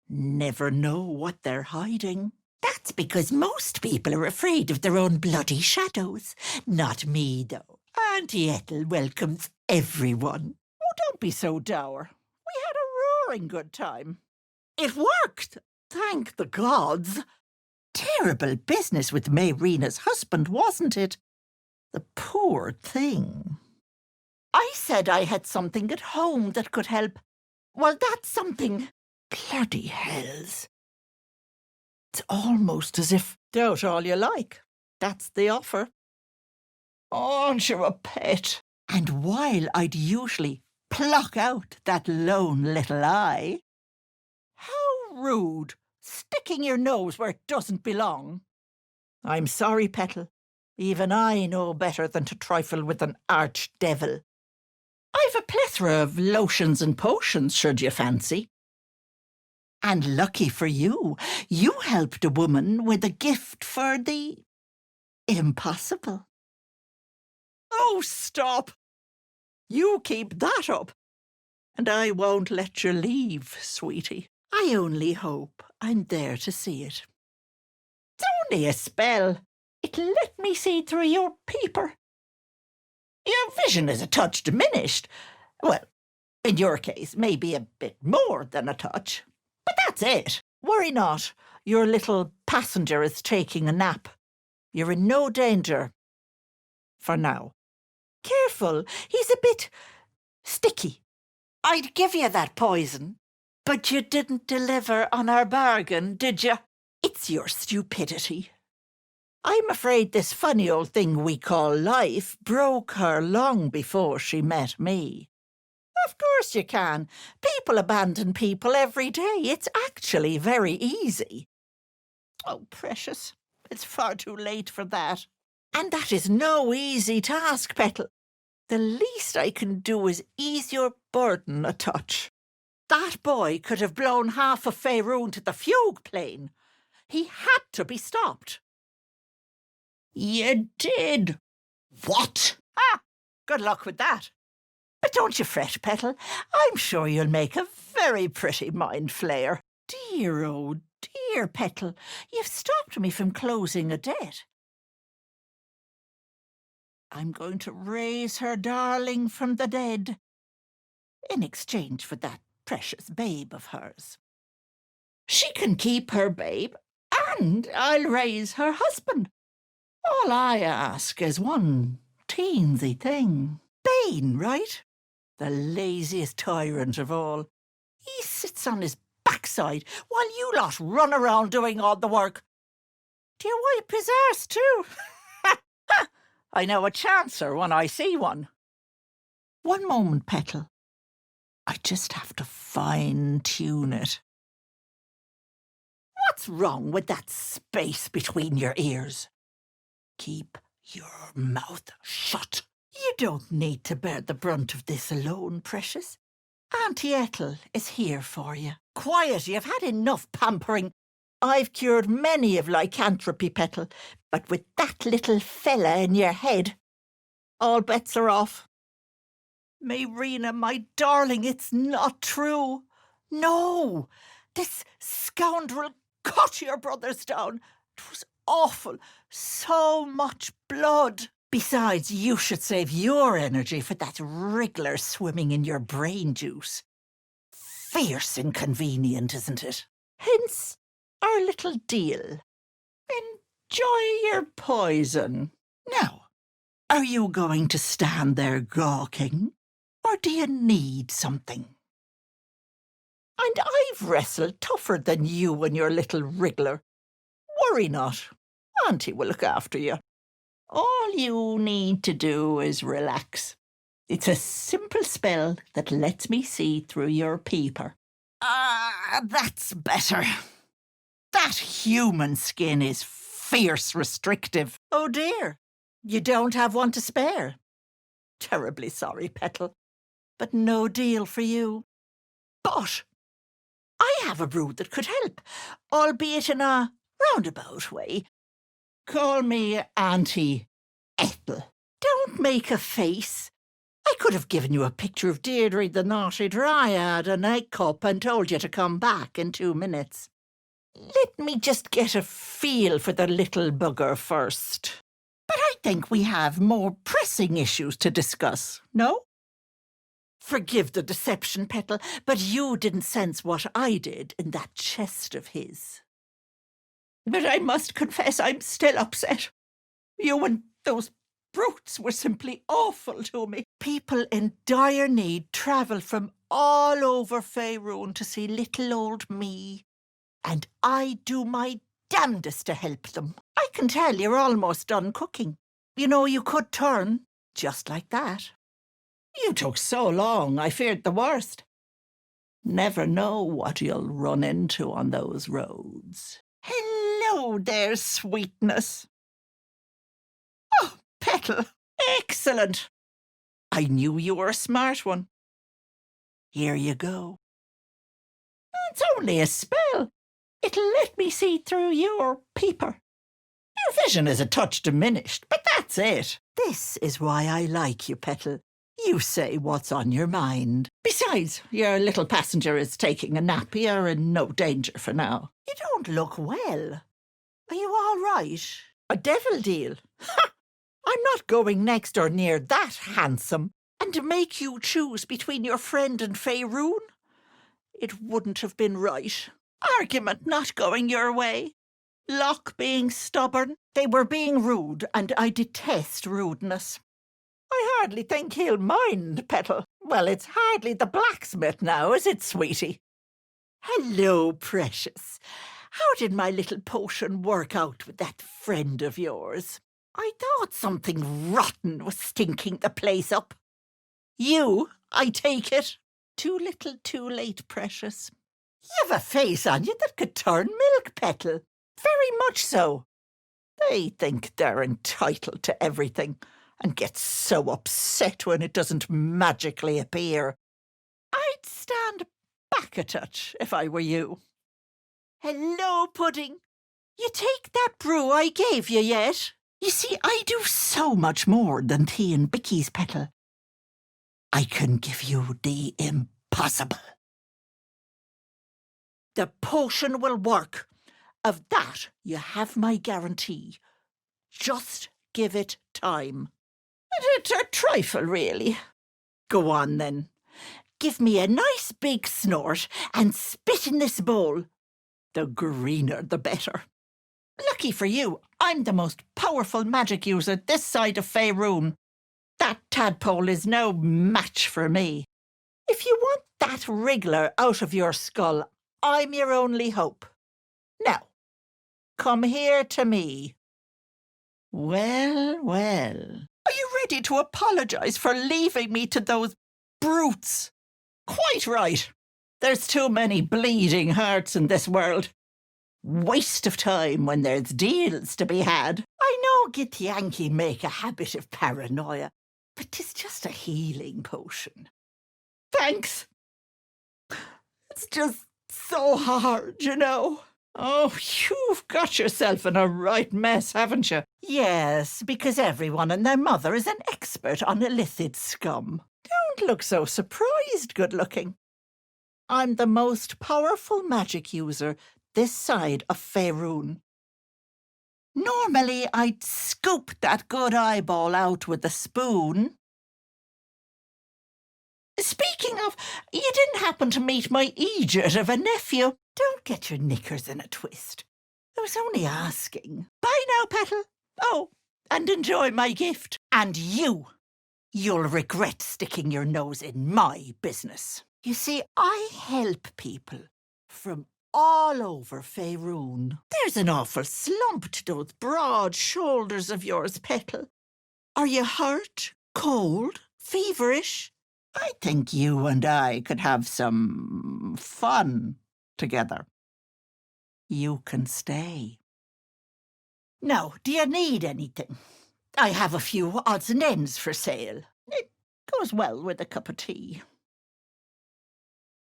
Never know what they're hiding. That's because most people are afraid of their own bloody shadows. Not me, though. Auntie Ethel welcomes everyone. Oh, don't be so dour. We had a roaring good time. It worked, thank the gods. Terrible business with Mayrina's husband, wasn't it? The poor thing. I said I had something at home that could help. Well, that's something. Bloody hells. It's almost as if doubt all you like. That's the offer. Aren't you a pet? And while I'd usually pluck out that lone little eye, how rude, sticking your nose where it doesn't belong. I'm sorry, Petal. Even I know better than to trifle with an archdevil. I've a plethora of lotions and potions, should you fancy. And lucky for you, you helped a woman with a gift for the impossible. Oh, stop! You keep that up, and I won't let you leave, sweetie. I only hope I'm there to see it. It's only a spell. It'll let me see through your peeper. Your vision is a touch diminished. Well, in your case, maybe a bit more than a touch. But that's it. Worry not. Your little passenger is taking a nap. You're in no danger. For now. Careful, he's a bit sticky. I'd give you that poison, but you didn't deliver on our bargain, did you? It's your stupidity. I'm afraid this funny old thing we call life broke her long before she met me. Of course you can. People abandon people every day. It's actually very easy. Oh, precious. It's far too late for that. And that is no easy task, Petal. The least I can do is ease your burden a touch. That boy could have blown half of Faerun to the fugue plane. He had to be stopped. You did. What? Ah, good luck with that. But don't you fret, Petal. I'm sure you'll make a very pretty mind flayer. Dear, oh dear, Petal, you've stopped me from closing a debt. I'm going to raise her darling from the dead in exchange for that precious babe of hers. She can keep her babe, and I'll raise her husband. All I ask is one teensy thing. Bane, right? The laziest tyrant of all. He sits on his backside while you lot run around doing all the work. Do you wipe his arse too? I know a chancer when I see one. One moment, Petal. I just have to fine-tune it. What's wrong with that space between your ears? Keep your mouth shut. You don't need to bear the brunt of this alone, precious. Auntie Ethel is here for you. Quiet, you've had enough pampering. I've cured many of lycanthropy, Petal, but with that little fella in your head, all bets are off. Mayrina, my darling, it's not true. No, this scoundrel cut your brothers down. It was awful. So much blood. Besides, you should save your energy for that wriggler swimming in your brain juice. Fierce inconvenient, isn't it? Hence our little deal. Enjoy your poison. Now, are you going to stand there gawking, or do you need something? And I've wrestled tougher than you and your little wriggler. Worry not. Auntie will look after you. All you need to do is relax. It's a simple spell that lets me see through your peeper. Ah, that's better. That human skin is fierce restrictive. Oh dear, you don't have one to spare. Terribly sorry, Petal, but no deal for you. But I have a brew that could help, albeit in a roundabout way. Call me Auntie Ethel. Don't make a face. I could have given you a picture of Deirdre the Naughty Dryad, an egg cup, and told you to come back in 2 minutes. Let me just get a feel for the little bugger first. But I think we have more pressing issues to discuss, no? Forgive the deception, Petal, but you didn't sense what I did in that chest of his. But I must confess I'm still upset. You and those brutes were simply awful to me. People in dire need travel from all over Faerun to see little old me, and I do my damnedest to help them. I can tell you're almost done cooking. You know, you could turn, just like that. You took so long, I feared the worst. Never know what you'll run into on those roads. Hello there, sweetness. Oh, Petal, excellent. I knew you were a smart one. Here you go. It's only a spell. It'll let me see through your peeper. Your vision is a touch diminished, but that's it. This is why I like you, Petal. You say what's on your mind. Besides, your little passenger is taking a nap. You're in no danger for now. You don't look well. Are you all right? A devil deal? Ha! I'm not going next or near that handsome. And to make you choose between your friend and Faerun? It wouldn't have been right. Argument not going your way. Locke being stubborn. They were being rude, and I detest rudeness. I hardly think he'll mind, Petal. Well, it's hardly the blacksmith now, is it, sweetie? Hello, precious. How did my little potion work out with that friend of yours? I thought something rotten was stinking the place up. You, I take it. Too little, too late, precious. You have a face on you that could turn milk, Petal. Very much so. They think they're entitled to everything and get so upset when it doesn't magically appear. I'd stand back a touch if I were you. Hello, Pudding. You take that brew I gave you yet? You see, I do so much more than tea and bickies, Petal. I can give you the impossible. The potion will work. Of that, you have my guarantee. Just give it time. It's a trifle, really. Go on, then. Give me a nice big snort and spit in this bowl. The greener, the better. Lucky for you, I'm the most powerful magic user this side of Faerun. That tadpole is no match for me. If you want that wriggler out of your skull, I'm your only hope. Now, come here to me. Well, well. Are you ready to apologise for leaving me to those brutes? Quite right. There's too many bleeding hearts in this world. Waste of time when there's deals to be had. I know Githyanki make a habit of paranoia, but 'tis just a healing potion. Thanks. It's just so hard, you know. Oh, you've got yourself in a right mess, haven't you? Yes, because everyone and their mother is an expert on illithid scum. Don't look so surprised, good-looking. I'm the most powerful magic user this side of Faerun. Normally, I'd scoop that good eyeball out with a spoon. Speaking of, you didn't happen to meet my idiot of a nephew. Don't get your knickers in a twist. I was only asking. Bye now, Petal. Oh, and enjoy my gift. And you'll regret sticking your nose in my business. You see, I help people from all over Faerun. There's an awful slump to those broad shoulders of yours, Petal. Are you hurt, cold, feverish? I think you and I could have some fun together. You can stay. Now, do you need anything? I have a few odds and ends for sale. It goes well with a cup of tea.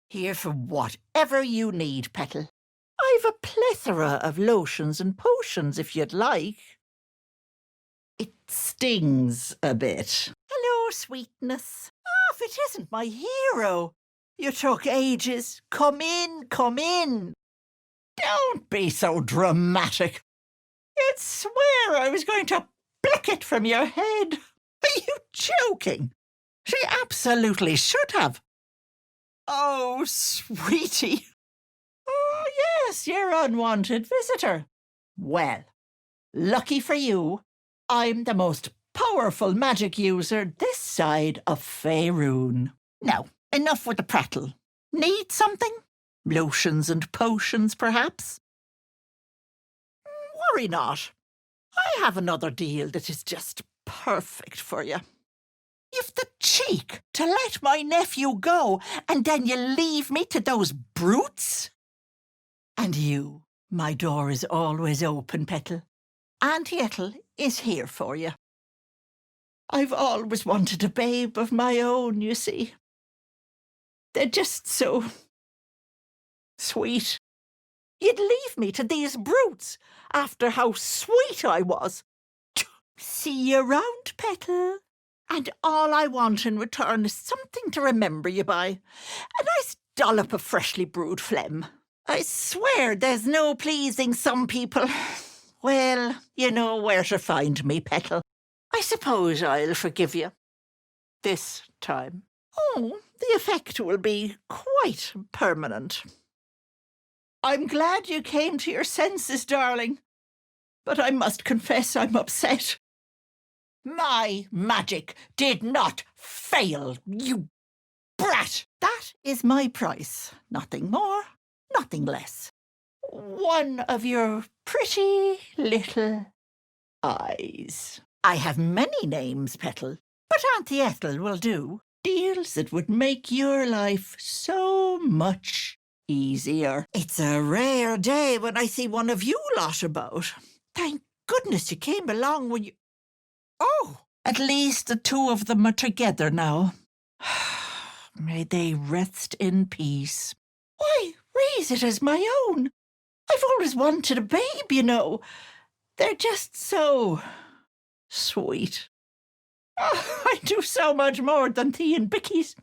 Here for whatever you need, Petal. I've a plethora of lotions and potions if you'd like. It stings a bit. Hello, sweetness. Oh, if it isn't my hero. You took ages. Come in, come in. Don't be so dramatic. You'd swear I was going to pluck it from your head. Are you joking? She absolutely should have. Oh, sweetie. Oh, yes, your unwanted visitor. Well, lucky for you, I'm the most powerful magic user this side of Faerun. Now, enough with the prattle. Need something? Lotions and potions, perhaps? Worry not. I have another deal that is just perfect for you. You've the cheek to let my nephew go, and then you leave me to those brutes? And you, my door is always open, Petal. Auntie Ethel is here for you. I've always wanted a babe of my own, you see. They're just so sweet. You'd leave me to these brutes after how sweet I was. See you round, Petal. And all I want in return is something to remember you by. A nice dollop of freshly brewed phlegm. I swear there's no pleasing some people. Well, you know where to find me, Petal. I suppose I'll forgive you. This time. Oh, the effect will be quite permanent. I'm glad you came to your senses, darling. But I must confess I'm upset. My magic did not fail, you brat! That is my price. Nothing more, nothing less. One of your pretty little eyes. I have many names, Petal, but Auntie Ethel will do. Deals that would make your life so much easier. It's a rare day when I see one of you lot about. Thank goodness you came along when you... Oh, at least the two of them are together now. May they rest in peace. Why, raise it as my own. I've always wanted a babe, you know. They're just so sweet. Oh, I do so much more than tea and bickies.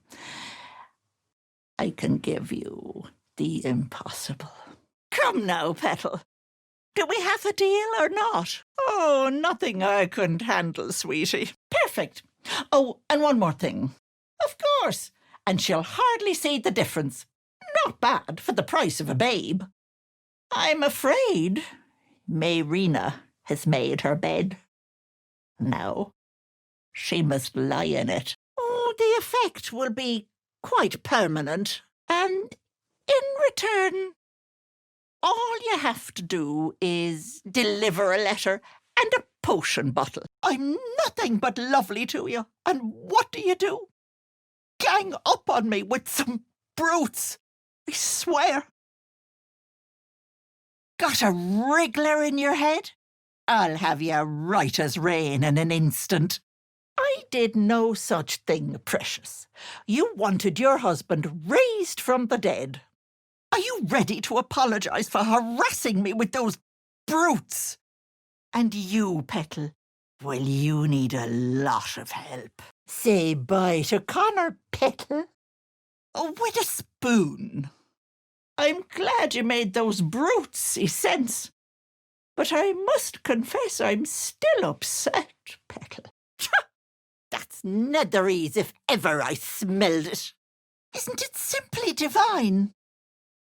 I can give you the impossible. Come now, Petal. Do we have a deal or not? Oh, nothing I couldn't handle, sweetie. Perfect. Oh, and one more thing. Of course. And she'll hardly see the difference. Not bad for the price of a babe. I'm afraid Mayrina has made her bed. Now, she must lie in it. Oh, the effect will be quite permanent. And in return, all you have to do is deliver a letter and a potion bottle. I'm nothing but lovely to you. And what do? Gang up on me with some brutes. I swear. Got a wriggler in your head? I'll have you right as rain in an instant. I did no such thing, precious. You wanted your husband raised from the dead. Are you ready to apologise for harassing me with those brutes? And you, Petal, well, you need a lot of help. Say bye to Connor, Petal. Oh, with a spoon. I'm glad you made those brutes see sense. But I must confess I'm still upset, Petal. That's netherese if ever I smelled it. Isn't it simply divine?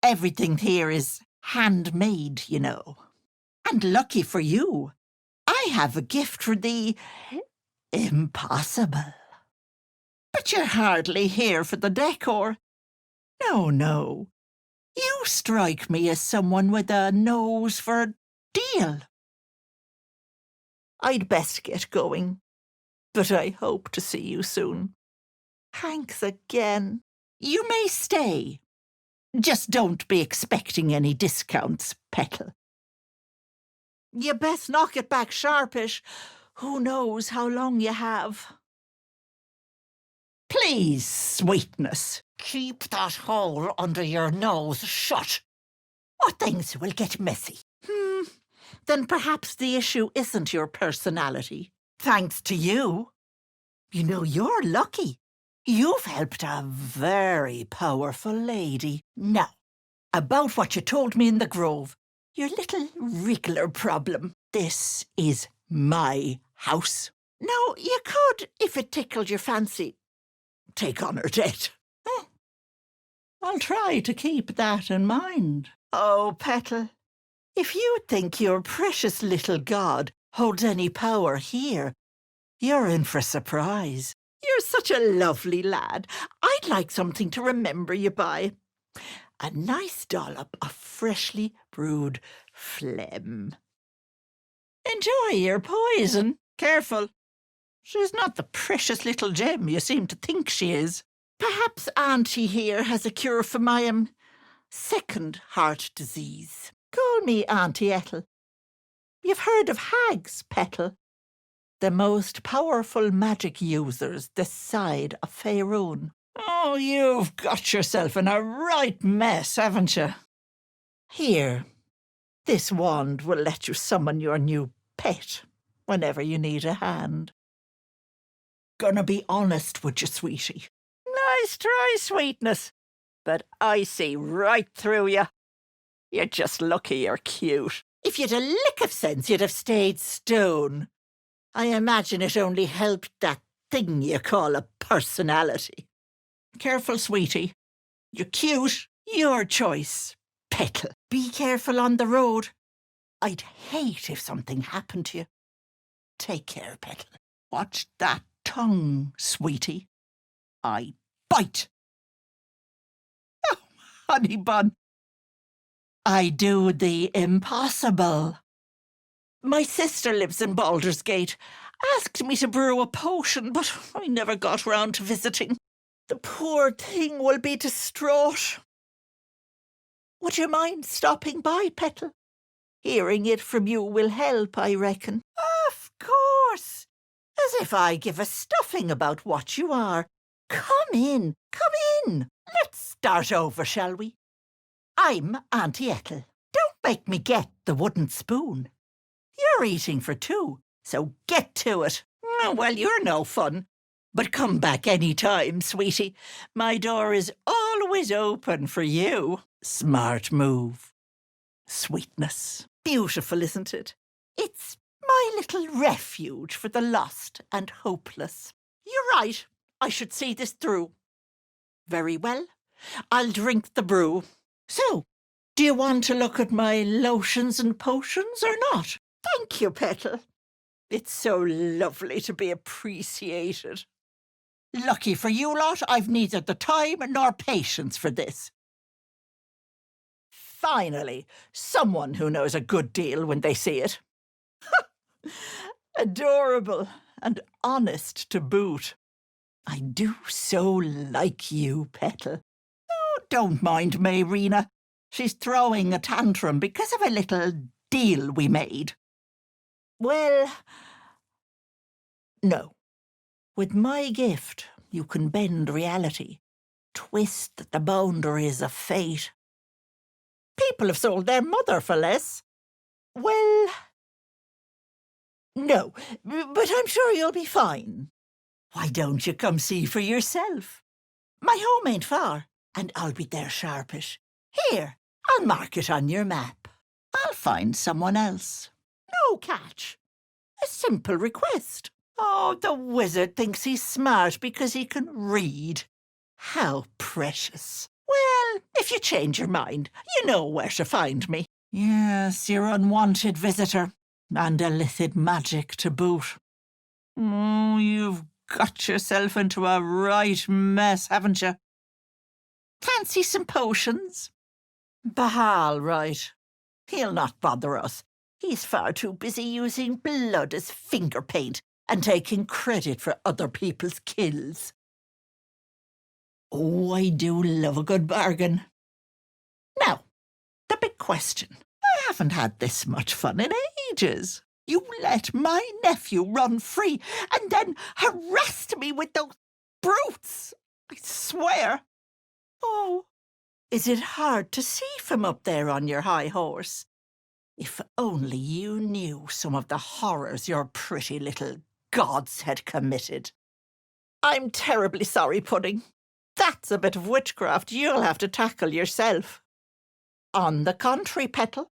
Everything here is handmade, you know. And lucky for you, I have a gift for the impossible. But you're hardly here for the decor. No. You strike me as someone with a nose for a deal. I'd best get going, but I hope to see you soon. Thanks again. You may stay. Just don't be expecting any discounts, Petal. You best knock it back sharpish. Who knows how long you have? Please, sweetness, keep that hole under your nose shut, or things will get messy. Then perhaps the issue isn't your personality. Thanks to you. You know, you're lucky. You've helped a very powerful lady. Now, about what you told me in the grove, your little wriggler problem. This is my house. Now, you could, if it tickled your fancy, take on her debt. I'll try to keep that in mind. Oh, Petal, if you think your precious little god holds any power here, you're in for a surprise. You're such a lovely lad. I'd like something to remember you by. A nice dollop of freshly brewed phlegm. Enjoy your poison. Careful. She's not the precious little gem you seem to think she is. Perhaps Auntie here has a cure for my second heart disease. Call me Auntie Ethel. You've heard of hags, Petal? The most powerful magic users this side of Faerun. Oh, you've got yourself in a right mess, haven't you? Here, this wand will let you summon your new pet whenever you need a hand. gonna be honest with you, sweetie. Nice try, sweetness. But I see right through you. You're just lucky you're cute. If you'd a lick of sense, you'd have stayed stone. I imagine it only helped that thing you call a personality. Careful, sweetie. You're cute. Your choice. Petal. Be careful on the road. I'd hate if something happened to you. Take care, Petal. Watch that tongue, sweetie. I bite. Oh, honey bun. I do the impossible. My sister lives in Baldur's Gate. Asked me to brew a potion, but I never got round to visiting. The poor thing will be distraught. Would you mind stopping by, Petal? Hearing it from you will help, I reckon. Of course. As if I give a stuffing about what you are. Come in, come in. Let's start over, shall we? I'm Auntie Ethel. Don't make me get the wooden spoon. You're eating for two, so get to it. Well, you're no fun. But come back any time, sweetie. My door is always open for you. Smart move. Sweetness. Beautiful, isn't it? It's my little refuge for the lost and hopeless. You're right. I should see this through. Very well. I'll drink the brew. So, do you want to look at my lotions and potions or not? Thank you, Petal. It's so lovely to be appreciated. Lucky for you lot, I've neither the time nor patience for this. Finally, someone who knows a good deal when they see it. Adorable and honest to boot. I do so like you, Petal. Oh, don't mind Mayrina. She's throwing a tantrum because of a little deal we made. Well, no. With my gift, you can bend reality, twist the boundaries of fate. People have sold their mother for less. Well, no, but I'm sure you'll be fine. Why don't you come see for yourself? My home ain't far, and I'll be there sharpish. Here, I'll mark it on your map. I'll find someone else. No catch. A simple request. Oh, the wizard thinks he's smart because he can read. How precious. Well, if you change your mind, you know where to find me. Yes, your unwanted visitor. And illicit magic to boot. Oh, you've got yourself into a right mess, haven't you? Fancy some potions? Bahal, right. He'll not bother us. He's far too busy using blood as finger paint and taking credit for other people's kills. Oh, I do love a good bargain. Now, the big question. I haven't had this much fun in ages. You let my nephew run free and then harassed me with those brutes. I swear. Oh, is it hard to see from up there on your high horse? If only you knew some of the horrors your pretty little gods had committed. I'm terribly sorry, Pudding. That's a bit of witchcraft you'll have to tackle yourself. On the contrary, Petal,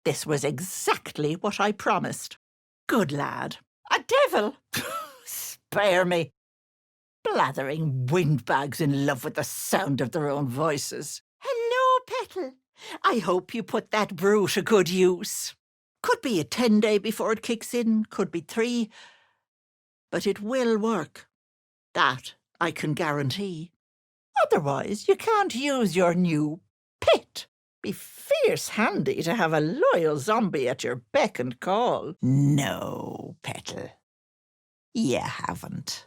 this was exactly what I promised. Good lad. A devil? Spare me. Blathering windbags in love with the sound of their own voices. Hello, Petal. I hope you put that brew to good use. Could be a 10-day before it kicks in, could be 3. But it will work. That I can guarantee. Otherwise, you can't use your new pit. Be fierce handy to have a loyal zombie at your beck and call. No, Petal. You haven't.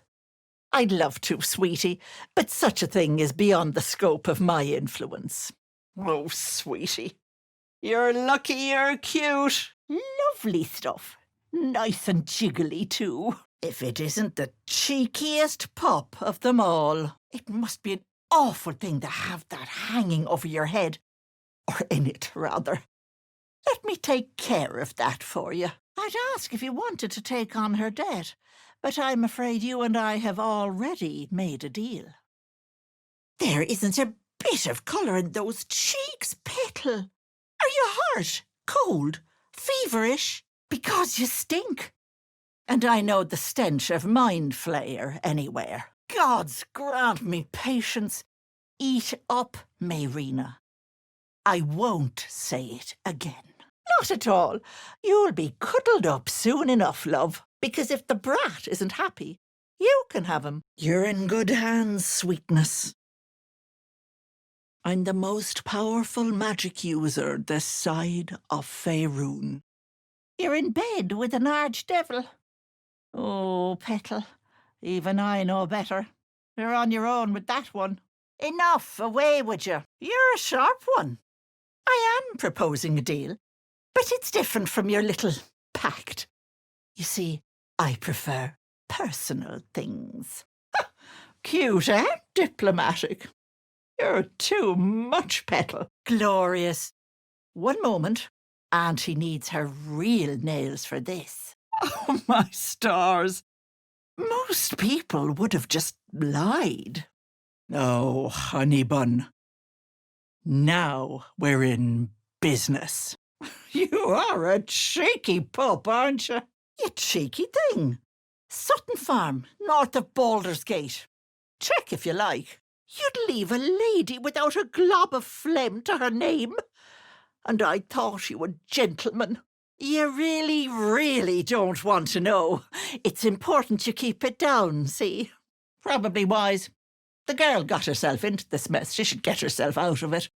I'd love to, sweetie, but such a thing is beyond the scope of my influence. Oh, sweetie, you're lucky you're cute. Lovely stuff. Nice and jiggly, too. If it isn't the cheekiest pup of them all. It must be an awful thing to have that hanging over your head. Or in it, rather. Let me take care of that for you. I'd ask if you wanted to take on her debt, but I'm afraid you and I have already made a deal. There isn't a bit of colour in those cheeks, Petal. Are you hurt, cold, feverish? Because you stink. And I know the stench of mind flayer anywhere. Gods grant me patience. Eat up, Mayrina. I won't say it again. Not at all. You'll be cuddled up soon enough, love, because if the brat isn't happy, you can have him. You're in good hands, sweetness. I'm the most powerful magic user this side of Faerun. You're in bed with an archdevil. Oh, Petal, even I know better. You're on your own with that one. Enough, away with you. You're a sharp one. I am proposing a deal, but it's different from your little pact. You see, I prefer personal things. Cute, eh? Diplomatic. You're too much, Petal. Glorious. One moment. Auntie needs her real nails for this. Oh, my stars. Most people would have just lied. Oh, honey bun. Now we're in business. You are a cheeky pup, aren't you? You cheeky thing. Sutton Farm, north of Baldur's Gate. Check if you like. You'd leave a lady without a glob of phlegm to her name. And I thought you a gentleman. You really, really don't want to know. It's important you keep it down, see? Probably wise. The girl got herself into this mess. She should get herself out of it.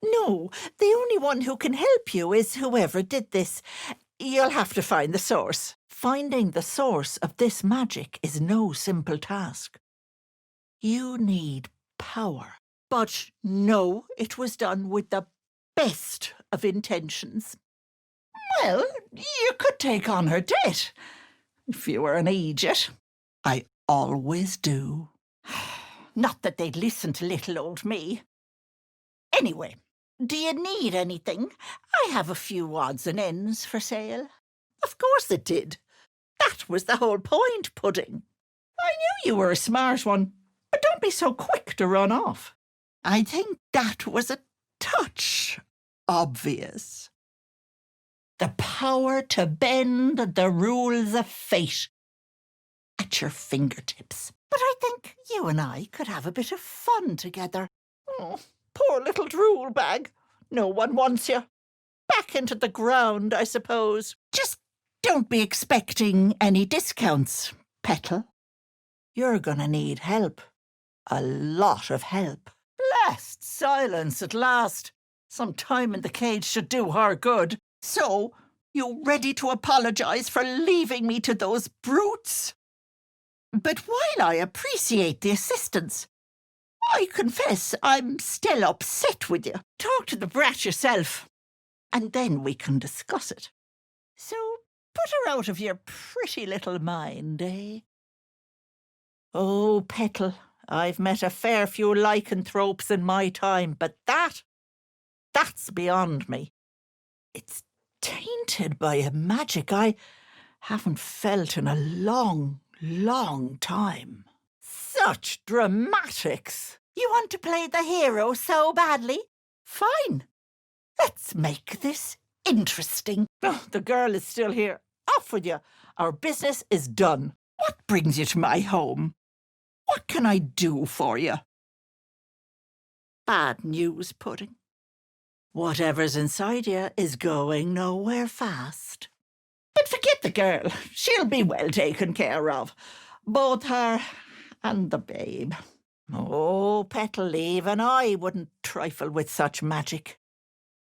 No, the only one who can help you is whoever did this. You'll have to find the source. Finding the source of this magic is no simple task. You need power. But no, it was done with the best of intentions. Well, you could take on her debt, if you were an idiot. I always do. Not that they'd listen to little old me. Anyway, do you need anything? I have a few odds and ends for sale. Of course it did. That was the whole point, Pudding. I knew you were a smart one, but don't be so quick to run off. I think that was a touch obvious. The power to bend the rules of fate at your fingertips. But I think you and I could have a bit of fun together. Oh, poor little drool bag. No one wants you. Back into the ground, I suppose. Just don't be expecting any discounts, Petal. You're gonna need help. A lot of help. Blessed silence at last. Some time in the cage should do her good. So, you ready to apologise for leaving me to those brutes? But while I appreciate the assistance, I confess I'm still upset with you. Talk to the brat yourself, and then we can discuss it. So, put her out of your pretty little mind, eh? Oh, Petal, I've met a fair few lycanthropes in my time, but that's beyond me. It's tainted by a magic I haven't felt in a long, long time. Such dramatics! You want to play the hero so badly? Fine. Let's make this interesting. Oh, the girl is still here. Off with you. Our business is done. What brings you to my home? What can I do for you? Bad news, Pudding. Whatever's inside you is going nowhere fast. But forget the girl. She'll be well taken care of. Both her and the babe. Oh, Petal, even I wouldn't trifle with such magic.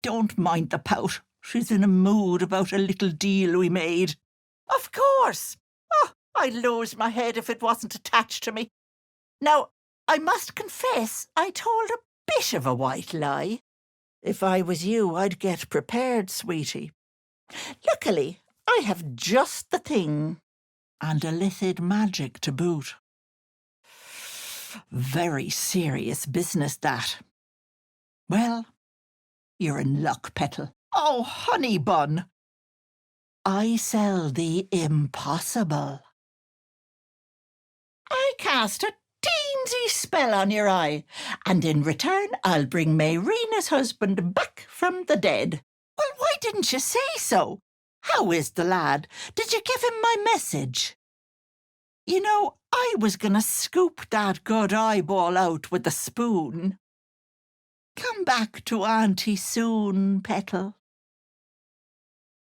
Don't mind the pout. She's in a mood about a little deal we made. Of course. Oh, I'd lose my head if it wasn't attached to me. Now, I must confess I told a bit of a white lie. If I was you, I'd get prepared, sweetie. Luckily, I have just the thing, and illicit magic to boot. Very serious business, that. Well, you're in luck, Petal. Oh, honey bun! I sell the impossible. I cast a teensy spell on your eye, and in return I'll bring Mayrina's husband back from the dead. Well, why didn't you say so? How is the lad? Did you give him my message? You know, I was going to scoop that good eyeball out with a spoon. Come back to Auntie soon, Petal.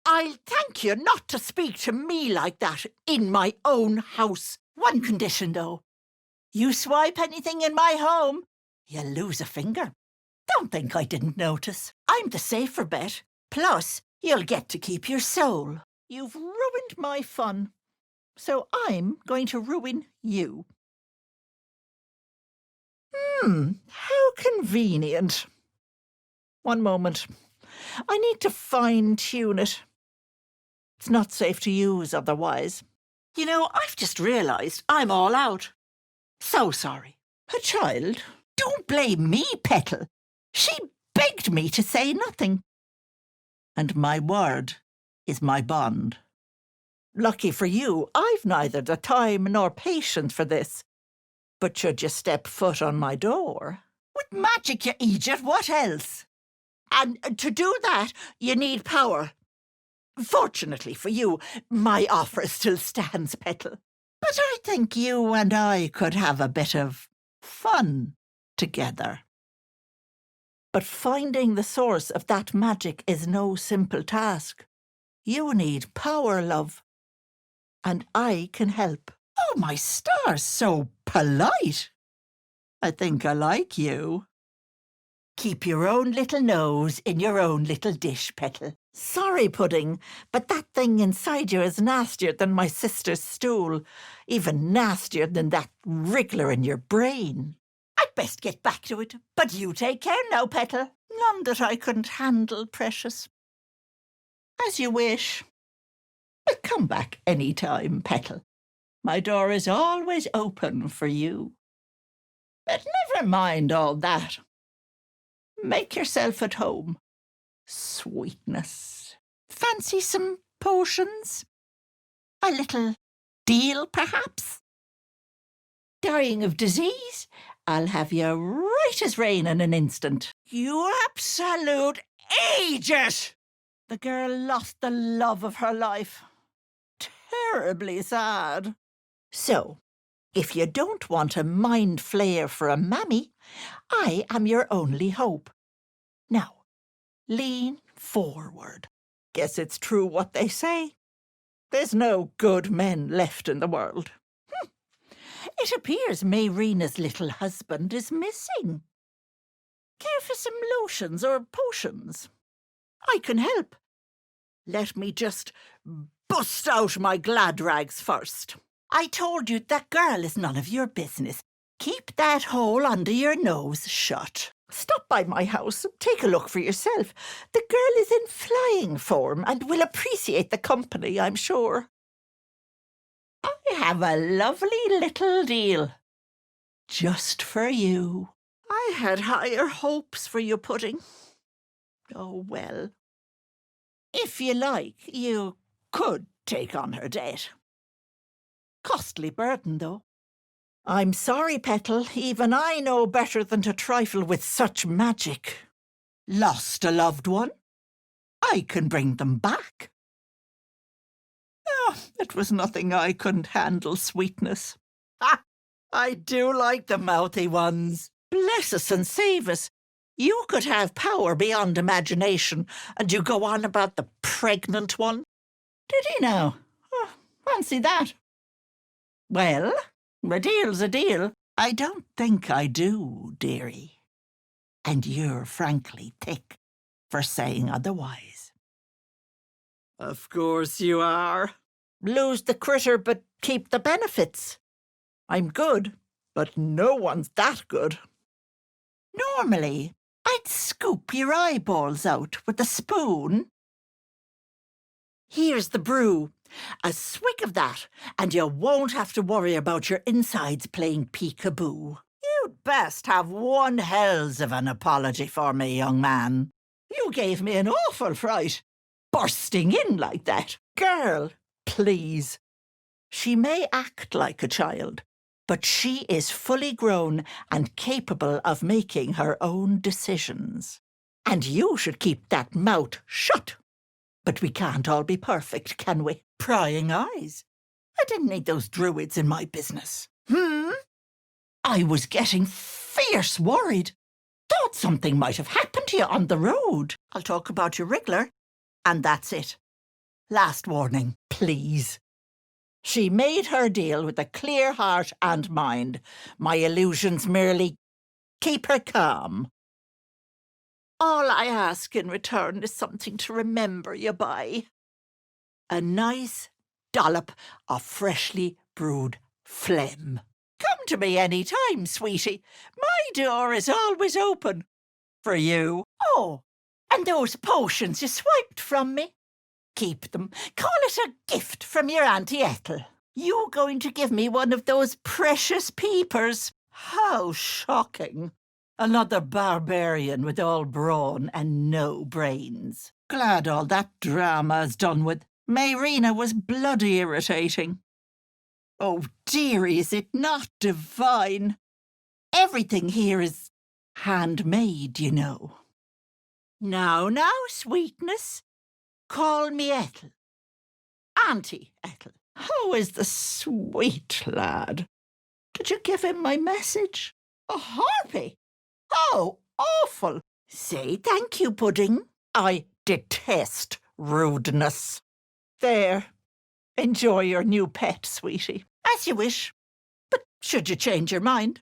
I'll thank you not to speak to me like that in my own house. One condition, though. You swipe anything in my home, you'll lose a finger. Don't think I didn't notice. I'm the safer bet. Plus, you'll get to keep your soul. You've ruined my fun. So I'm going to ruin you. How convenient. One moment. I need to fine-tune it. It's not safe to use otherwise. You know, I've just realised I'm all out. So sorry. A child? Don't blame me, Petal. She begged me to say nothing. And my word is my bond. Lucky for you, I've neither the time nor patience for this. But should you step foot on my door? With magic, you idiot, what else? And to do that, you need power. Fortunately for you, my offer still stands, Petal. But I think you and I could have a bit of fun together. But finding the source of that magic is no simple task. You need power, love. And I can help. Oh, my stars, so polite. I think I like you. Keep your own little nose in your own little dish, Petal. Sorry, Pudding, but that thing inside you is nastier than my sister's stool, even nastier than that wriggler in your brain. I'd best get back to it, but you take care now, Petal. None that I couldn't handle, precious. As you wish. But come back any time, Petal. My door is always open for you. But never mind all that. Make yourself at home. Sweetness. Fancy some potions? A little deal, perhaps? Dying of disease? I'll have you right as rain in an instant. You absolute idiot! The girl lost the love of her life. Terribly sad. So, if you don't want a mind flayer for a mammy, I am your only hope. Now, lean forward. Guess it's true what they say. There's no good men left in the world. It appears Mayrina's little husband is missing. Care for some lotions or potions? I can help. Let me just bust out my glad rags first. I told you that girl is none of your business. Keep that hole under your nose shut. Stop by my house, take a look for yourself. The girl is in flying form and will appreciate the company, I'm sure. I have a lovely little deal. Just for you. I had higher hopes for you, Pudding. Oh, well. If you like, you could take on her debt. Costly burden, though. I'm sorry, Petal. Even I know better than to trifle with such magic. Lost a loved one? I can bring them back. Oh, it was nothing I couldn't handle, Sweetness. Ah, I do like the mouthy ones. Bless us and save us. You could have power beyond imagination, and you go on about the pregnant one. Did he now? Oh, fancy that. Well, a deal's a deal. I don't think I do, dearie. And you're frankly thick for saying otherwise. Of course you are. Lose the critter, but keep the benefits. I'm good, but no one's that good. Normally, I'd scoop your eyeballs out with a spoon. Here's the brew. A swig of that, and you won't have to worry about your insides playing peekaboo. You'd best have one hells of an apology for me, young man. You gave me an awful fright, bursting in like that. girl, please. She may act like a child, but she is fully grown and capable of making her own decisions. And you should keep that mouth shut. But we can't all be perfect, can we? Prying eyes. I didn't need those druids in my business. I was getting fierce worried. Thought something might have happened to you on the road. I'll talk about your wriggler, and that's it. Last warning, please. She made her deal with a clear heart and mind. My illusions merely keep her calm. All I ask in return is something to remember you by. A nice dollop of freshly brewed phlegm. Come to me any time, sweetie. My door is always open. For you. Oh, and those potions you swiped from me. Keep them. Call it a gift from your Auntie Ethel. You going to give me one of those precious peepers? How shocking. Another barbarian with all brawn and no brains. Glad all that drama's done with. Mayrina was bloody irritating. Oh dearie, is it not divine? Everything here is handmade, you know. Now, sweetness. Call me Ethel. Auntie Ethel. How is the sweet lad? Did you give him my message? A harpy? How awful. Say thank you, Pudding. I detest rudeness. There. Enjoy your new pet, sweetie. As you wish. But should you change your mind,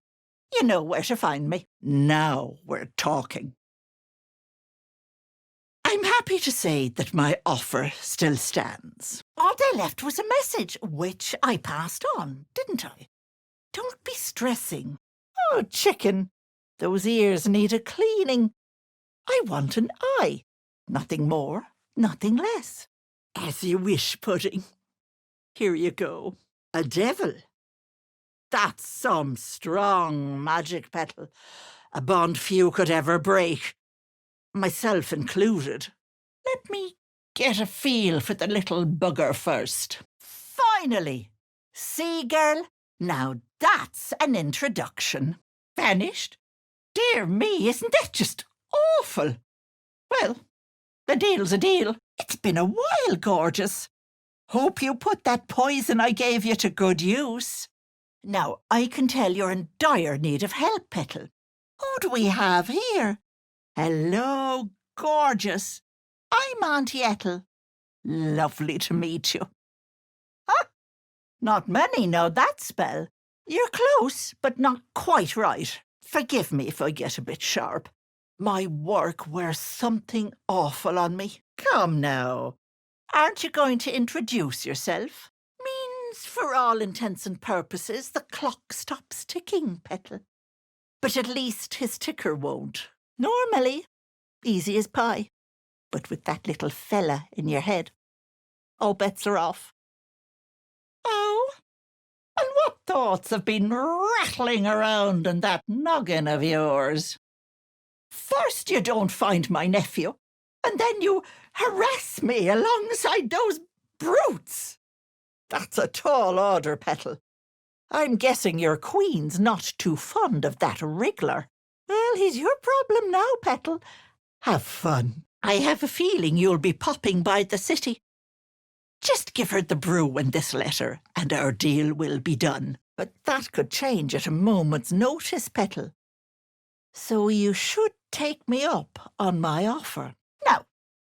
you know where to find me. Now we're talking. I'm happy to say that my offer still stands. All they left was a message, which I passed on, didn't I? Don't be stressing. Oh, chicken, those ears need a cleaning. I want an eye. Nothing more, nothing less. As you wish, Pudding. Here you go. A devil. That's some strong magic, Petal. A bond few could ever break. Myself included. Let me get a feel for the little bugger first. Finally! See, girl? Now that's an introduction. Vanished? Dear me, isn't that just awful? Well, the deal's a deal. It's been a while, gorgeous. Hope you put that poison I gave you to good use. Now, I can tell you're in dire need of help, Petal. Who do we have here? Hello, gorgeous. I'm Auntie Ethel. Lovely to meet you. Ah, not many know that spell. You're close, but not quite right. Forgive me if I get a bit sharp. My work wears something awful on me. Come now. Aren't you going to introduce yourself? Means, for all intents and purposes, the clock stops ticking, Petal. But at least his ticker won't. Normally, easy as pie. But with that little fella in your head, all bets are off. Oh, and what thoughts have been rattling around in that noggin of yours? First you don't find my nephew, and then you harass me alongside those brutes. That's a tall order, Petal. I'm guessing your queen's not too fond of that wriggler. Well, he's your problem now, Petal. Have fun. I have a feeling you'll be popping by the city. Just give her the brew and this letter, and our deal will be done. But that could change at a moment's notice, Petal. So you should take me up on my offer. Now,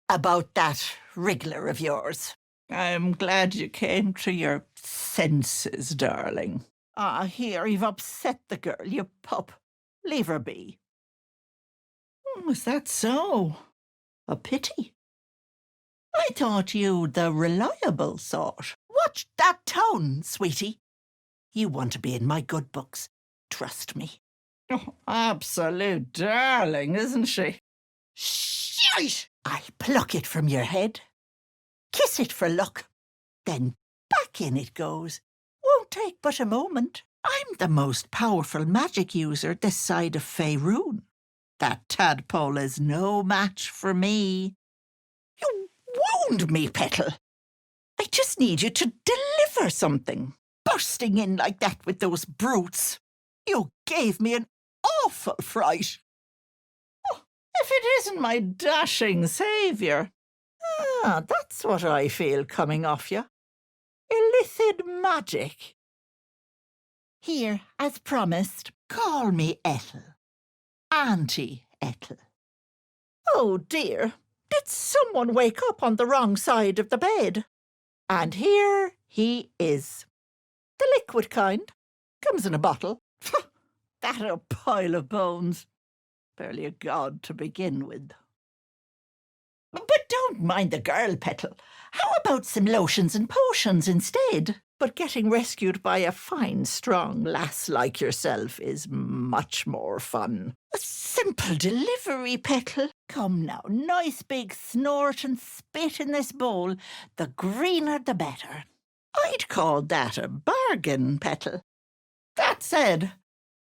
about that wriggler of yours. I'm glad you came to your senses, darling. Here, you've upset the girl, you pup. Leave her be. Is that so? A pity. I thought you the reliable sort. Watch that tone, sweetie. You want to be in my good books. Trust me. Oh, absolute darling, isn't she? Shite! I'll pluck it from your head. Kiss it for luck. Then back in it goes. Won't take but a moment. I'm the most powerful magic user this side of Faerun. That tadpole is no match for me. You wound me, Petal. just need you to deliver something. Bursting in like that with those brutes. You gave me an awful fright. Oh, if it isn't my dashing saviour. Ah, that's what I feel coming off you. Illithid magic. Here, as promised, call me Ethel. Auntie Ethel. Oh dear, did someone wake up on the wrong side of the bed? And here he is. The liquid kind. Comes in a bottle. That a pile of bones. Barely a god to begin with. But don't mind the girl, Petal. How about some lotions and potions instead? But getting rescued by a fine, strong lass like yourself is much more fun. A simple delivery, Petal. Come now, nice big snort and spit in this bowl. The greener the better. I'd call that a bargain, Petal. That said,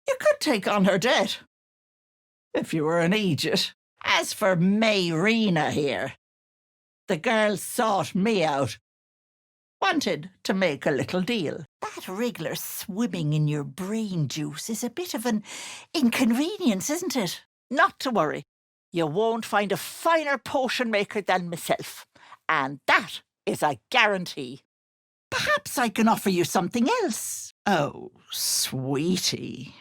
you could take on her debt. If you were an idiot. As for Mayrina here, the girl sought me out. Wanted to make a little deal. That wriggler swimming in your brain juice is a bit of an inconvenience, isn't it? Not to worry. You won't find a finer potion maker than myself. And that is a guarantee. Perhaps I can offer you something else. Oh, sweetie.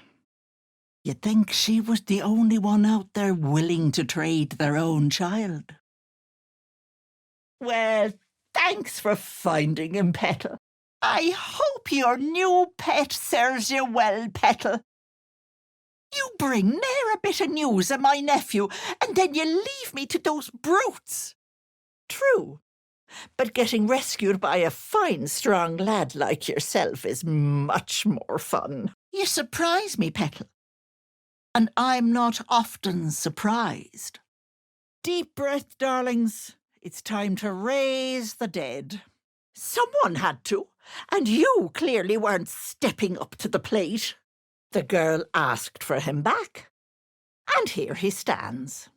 You'd think she was the only one out there willing to trade their own child. Well, thanks for finding him, Petal. I hope your new pet serves you well, Petal. You bring ne'er a bit of news of my nephew, and then you leave me to those brutes. True, but getting rescued by a fine, strong lad like yourself is much more fun. You surprise me, Petal. And I'm not often surprised. Deep breath, darlings. It's time to raise the dead. Someone had to, and you clearly weren't stepping up to the plate. The girl asked for him back, and here he stands.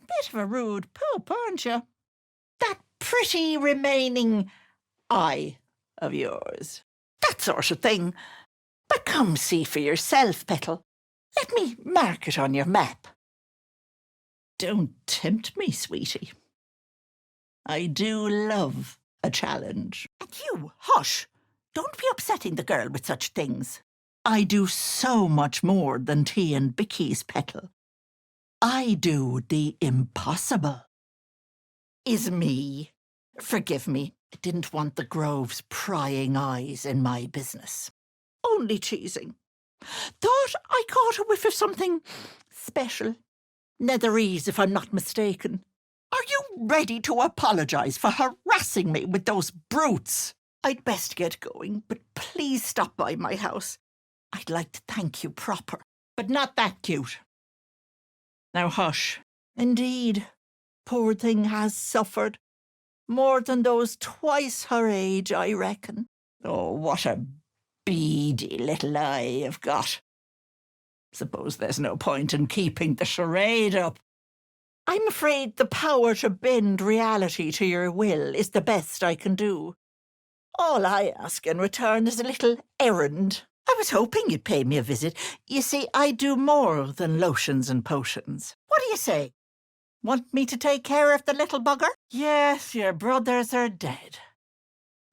Bit of a rude pope, aren't you? That pretty remaining eye of yours. That sort of thing. But come see for yourself, Petal. Let me mark it on your map. Don't tempt me, sweetie. I do love a challenge. And you, hush! Don't be upsetting the girl with such things. I do so much more than tea and bickies, Petal. I do the impossible. Is me. Forgive me. I didn't want the Grove's prying eyes in my business. Only teasing. Thought I caught a whiff of something special. Netherese, if I'm not mistaken. Are you ready to apologise for harassing me with those brutes? I'd best get going, but please stop by my house. I'd like to thank you proper, but not that cute. Now hush. Indeed, poor thing has suffered. More than those twice her age, I reckon. Oh, what a beady little eye you've got. Suppose there's no point in keeping the charade up. I'm afraid the power to bend reality to your will is the best I can do. All I ask in return is a little errand. I was hoping you'd pay me a visit. You see, I do more than lotions and potions. What do you say? Want me to take care of the little bugger? Yes, your brothers are dead.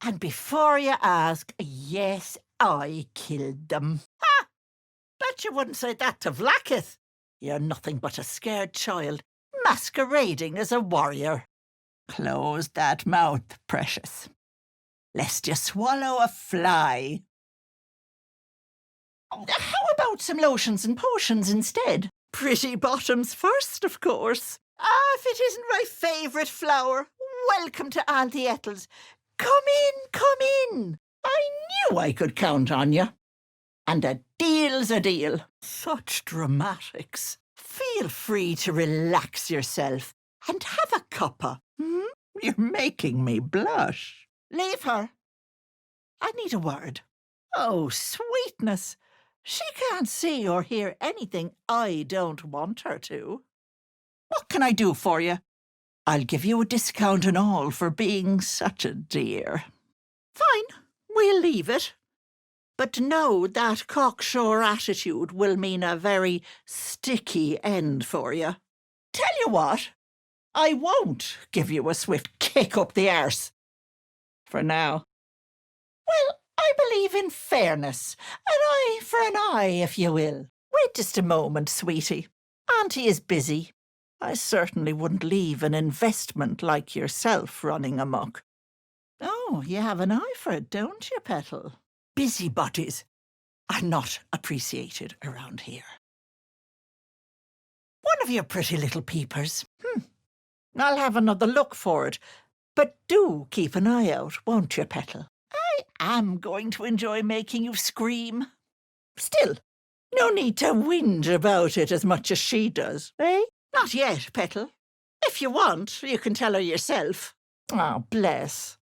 And before you ask, yes, I killed them. Ha! Bet you wouldn't say that to Vlaakith. You're nothing but a scared child, masquerading as a warrior. Close that mouth, precious, lest you swallow a fly. How about some lotions and potions instead? Pretty bottoms first, of course. Ah, if it isn't my favourite flower. Welcome to Auntie Ethel's. Come in, come in. I knew I could count on you. And a deal's a deal. Such dramatics. Feel free to relax yourself and have a cuppa. You're making me blush. Leave her. I need a word. Oh, sweetness. She can't see or hear anything I don't want her to. What can I do for you? I'll give you a discount and all for being such a dear. Fine, we'll leave it. But know that cocksure attitude will mean a very sticky end for you. Tell you what, I won't give you a swift kick up the arse. For now. Well, I believe in fairness. An eye for an eye, if you will. Wait just a moment, sweetie. Auntie is busy. I certainly wouldn't leave an investment like yourself running amok. Oh, you have an eye for it, don't you, Petal? Busybodies are not appreciated around here. One of your pretty little peepers. I'll have another look for it. But do keep an eye out, won't you, Petal? I am going to enjoy making you scream. Still, no need to whinge about it as much as she does, eh? Not yet, Petal. If you want, you can tell her yourself. Oh, bless.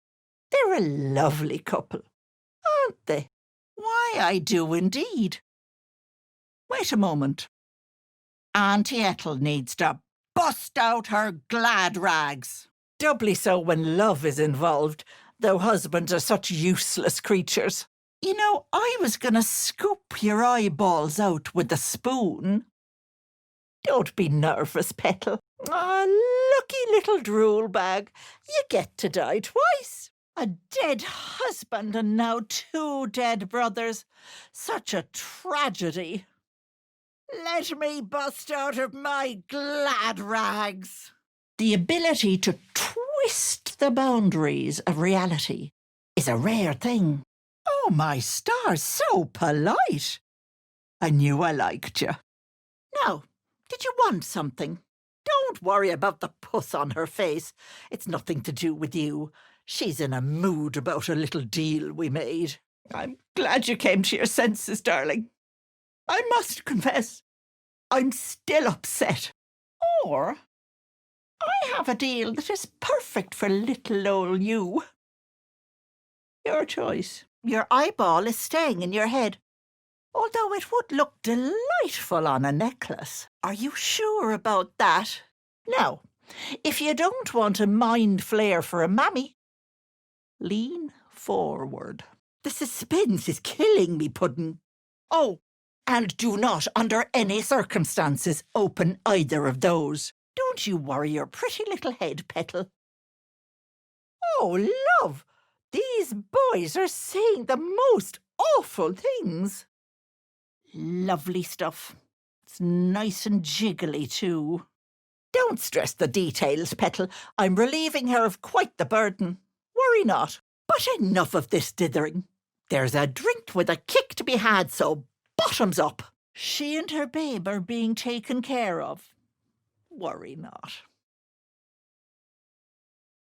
They're a lovely couple, aren't they? Why, I do indeed. Wait a moment. Auntie Ethel needs to bust out her glad rags. Doubly so when love is involved, though husbands are such useless creatures. You know, I was going to scoop your eyeballs out with a spoon. Don't be nervous, Petal. Ah, lucky little drool bag. You get to die twice. A dead husband and now 2 dead brothers. Such a tragedy. Let me bust out of my glad rags. The ability to twist the boundaries of reality is a rare thing. Oh, my stars, so polite. I knew I liked you. Now, did you want something? Don't worry about the pus on her face. It's nothing to do with you. She's in a mood about a little deal we made. I'm glad you came to your senses, darling. I must confess, I'm still upset. Or I have a deal that is perfect for little old you. Your choice. Your eyeball is staying in your head, although it would look delightful on a necklace. Are you sure about that? Now, if you don't want a mind flare for a mammy, lean forward. The suspense is killing me, Puddin'. Oh, and do not, under any circumstances, open either of those. Don't you worry your pretty little head, Petal. Oh, love, these boys are saying the most awful things. Lovely stuff. It's nice and jiggly, too. Don't stress the details, Petal. I'm relieving her of quite the burden. Worry not. But enough of this dithering. There's a drink with a kick to be had, so bottoms up. She and her babe are being taken care of. Worry not.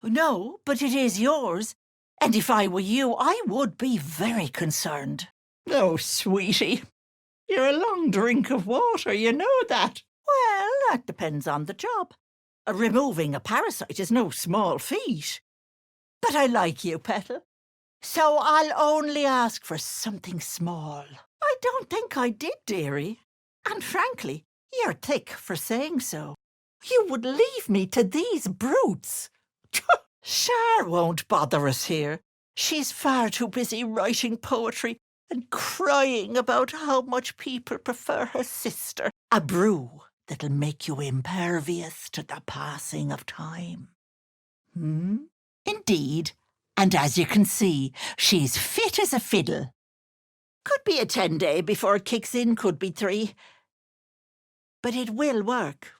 No, but it is yours. And if I were you, I would be very concerned. Oh, sweetie, you're a long drink of water, you know that. Well, that depends on the job. Removing a parasite is no small feat. But I like you, Petal. So I'll only ask for something small. I don't think I did, dearie. And frankly, you're thick for saying so. You would leave me to these brutes. Char won't bother us here. She's far too busy writing poetry and crying about how much people prefer her sister. A brew that'll make you impervious to the passing of time. Indeed, and as you can see, she's fit as a fiddle. Could be a 10-day before it kicks in, could be 3. But it will work.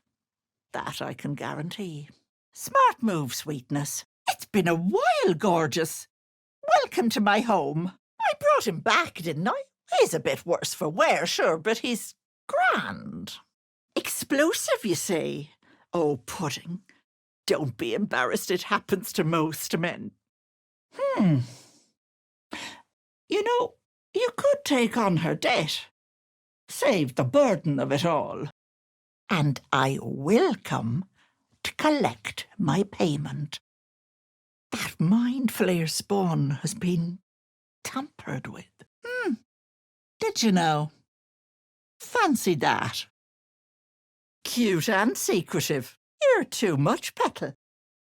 That I can guarantee. Smart move, sweetness. It's been a while, gorgeous. Welcome to my home. I brought him back, didn't I? He's a bit worse for wear, sure, but he's grand. Explosive, you say? Oh, Pudding. Don't be embarrassed, it happens to most men. You know, you could take on her debt. Save the burden of it all. And I will come to collect my payment. That mind flayer spawn has been tampered with. Did you know? Fancy that. Cute and secretive. You're too much, Petal.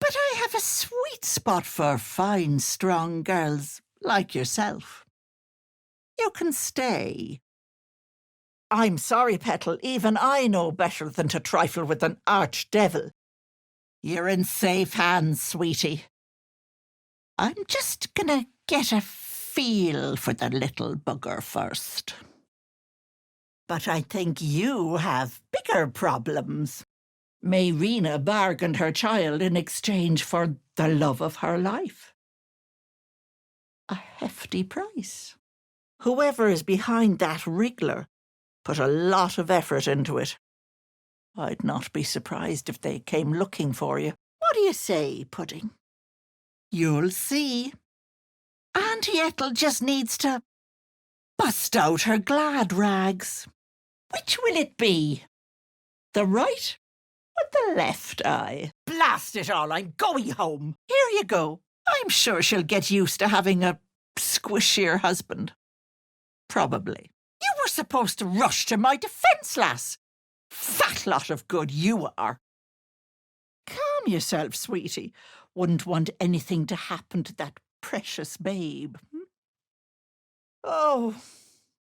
But I have a sweet spot for fine, strong girls like yourself. You can stay. I'm sorry, Petal. Even I know better than to trifle with an archdevil. You're in safe hands, sweetie. I'm just gonna get a feel for the little bugger first. But I think you have bigger problems. Mayrina bargained her child in exchange for the love of her life. A hefty price. Whoever is behind that wriggler put a lot of effort into it. I'd not be surprised if they came looking for you. What do you say, Pudding? You'll see. Auntie Ethel just needs to bust out her glad rags. Which will it be? The right or the left eye? Blast it all, I'm going home. Here you go. I'm sure she'll get used to having a squishier husband. Probably. You were supposed to rush to my defence, lass. Fat lot of good you are. Calm yourself, sweetie. Wouldn't want anything to happen to that precious babe. Oh,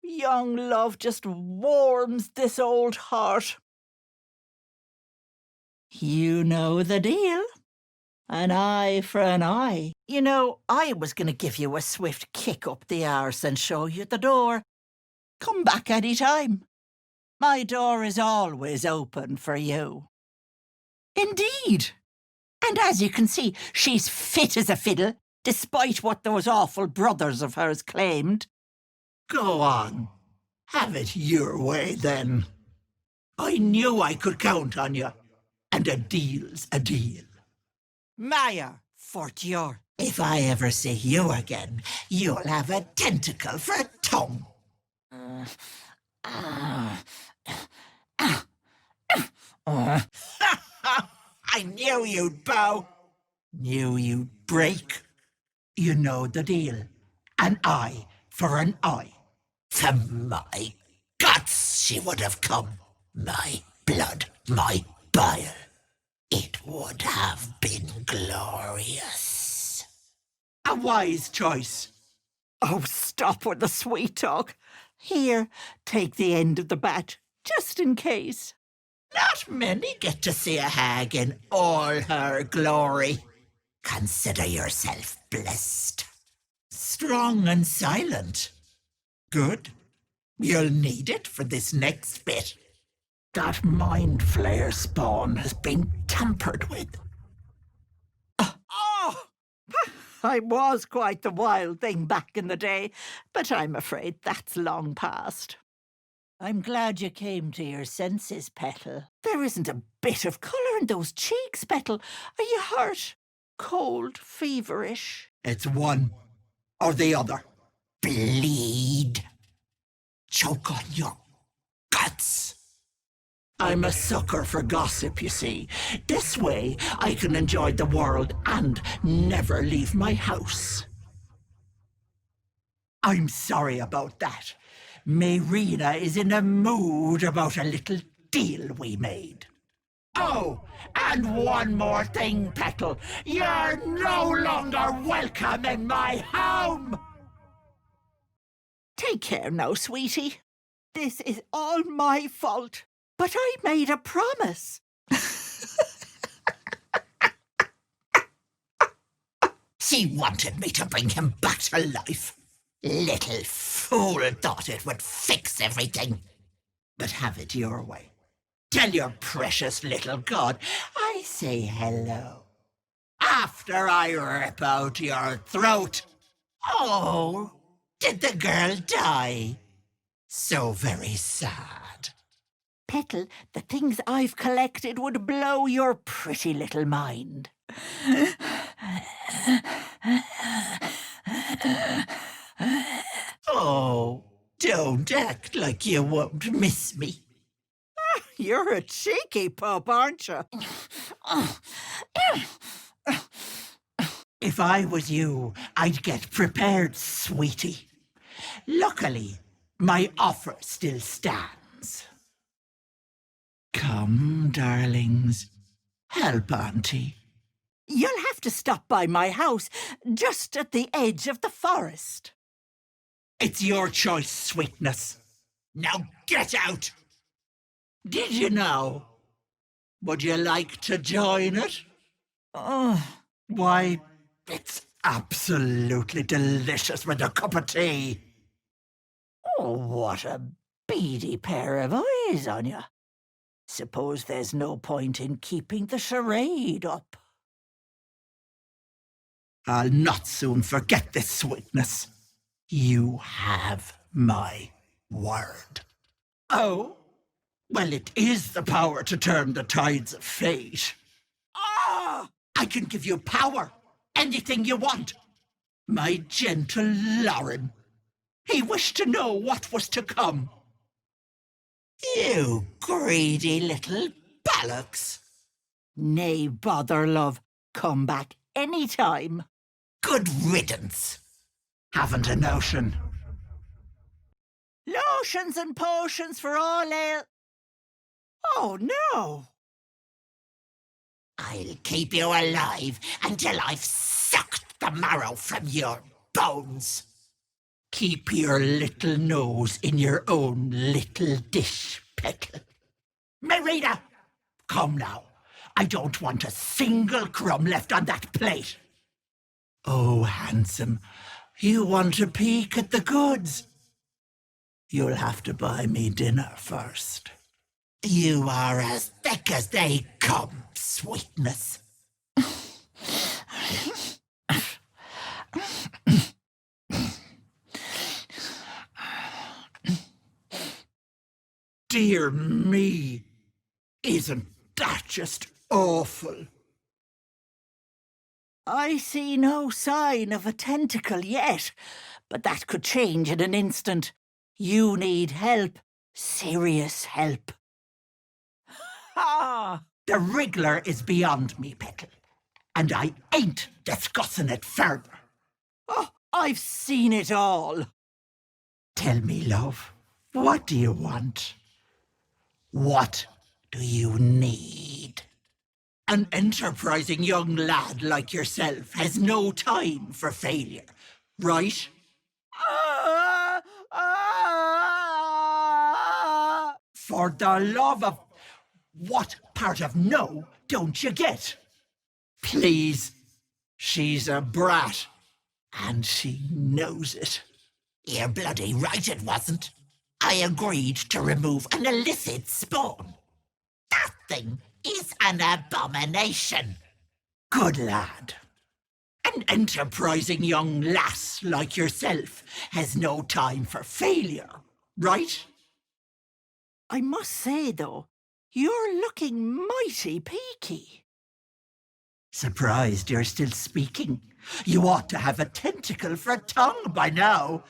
young love just warms this old heart. You know the deal. An eye for an eye. You know, I was going to give you a swift kick up the arse and show you the door. Come back any time. My door is always open for you. Indeed. And as you can see, she's fit as a fiddle, despite what those awful brothers of hers claimed. Go on. Have it your way, then. I knew I could count on you. And a deal's a deal. Maya, Fortior, if I ever see you again, you'll have a tentacle for a tongue. I knew you'd bow. Knew you'd break. You know the deal. An eye for an eye. For my guts she would have come. My blood, my bile. It would have been glorious. A wise choice. Oh, stop with the sweet talk. Here, take the end of the bat, just in case. Not many get to see a hag in all her glory. Consider yourself blessed. Strong and silent. Good. You'll need it for this next bit. That mind flare spawn has been tampered with. Oh! I was quite the wild thing back in the day, but I'm afraid that's long past. I'm glad you came to your senses, Petal. There isn't a bit of colour in those cheeks, Petal. Are you hurt? Cold, feverish? It's one or the other. Bleed. Choke on your guts. I'm a sucker for gossip, you see. This way I can enjoy the world and never leave my house. I'm sorry about that. Mayrina is in a mood about a little deal we made. Oh, and one more thing, Petal. You're no longer welcome in my home! Take care now, sweetie. This is all my fault. But I made a promise. She wanted me to bring him back to life. Little fool thought it would fix everything. But have it your way. Tell your precious little god I say hello. After I rip out your throat. Oh, did the girl die? So very sad. Petal, the things I've collected would blow your pretty little mind. Oh, don't act like you won't miss me. You're a cheeky pup, aren't you? If I was you, I'd get prepared, sweetie. Luckily, my offer still stands. Come, darlings, help Auntie. You'll have to stop by my house, just at the edge of the forest. It's your choice, Sweetness. Now get out! Did you know? Would you like to join it? Why, it's absolutely delicious with a cup of tea. Oh, what a beady pair of eyes on you. Suppose there's no point in keeping the charade up. I'll not soon forget this, Sweetness. You have my word. Oh? Well, it is the power to turn the tides of fate. Ah! I can give you power. Anything you want. My gentle Lauren. He wished to know what was to come. You greedy little bollocks. Nay, bother, love. Come back any time. Good riddance. Haven't a notion. Lotions and potions for all ale. Oh, no. I'll keep you alive until I've sucked the marrow from your bones. Keep your little nose in your own little dish, Petal. Mayrina, come now. I don't want a single crumb left on that plate. Oh, handsome, you want a peek at the goods? You'll have to buy me dinner first. You are as thick as they come, Sweetness. Dear me, isn't that just awful? I see no sign of a tentacle yet, but that could change in an instant. You need help. Serious help. Ah! The wriggler is beyond me, Petal, and I ain't discussing it further. Oh, I've seen it all. Tell me, love, what do you want? What do you need? An enterprising young lad like yourself has no time for failure, right? For the love of... What part of no don't you get? Please, she's a brat, and she knows it. You're bloody right it wasn't. I agreed to remove an illicit spawn. That thing is an abomination. Good lad. An enterprising young lass like yourself has no time for failure, right? I must say, though, you're looking mighty peaky. Surprised you're still speaking. You ought to have a tentacle for a tongue by now.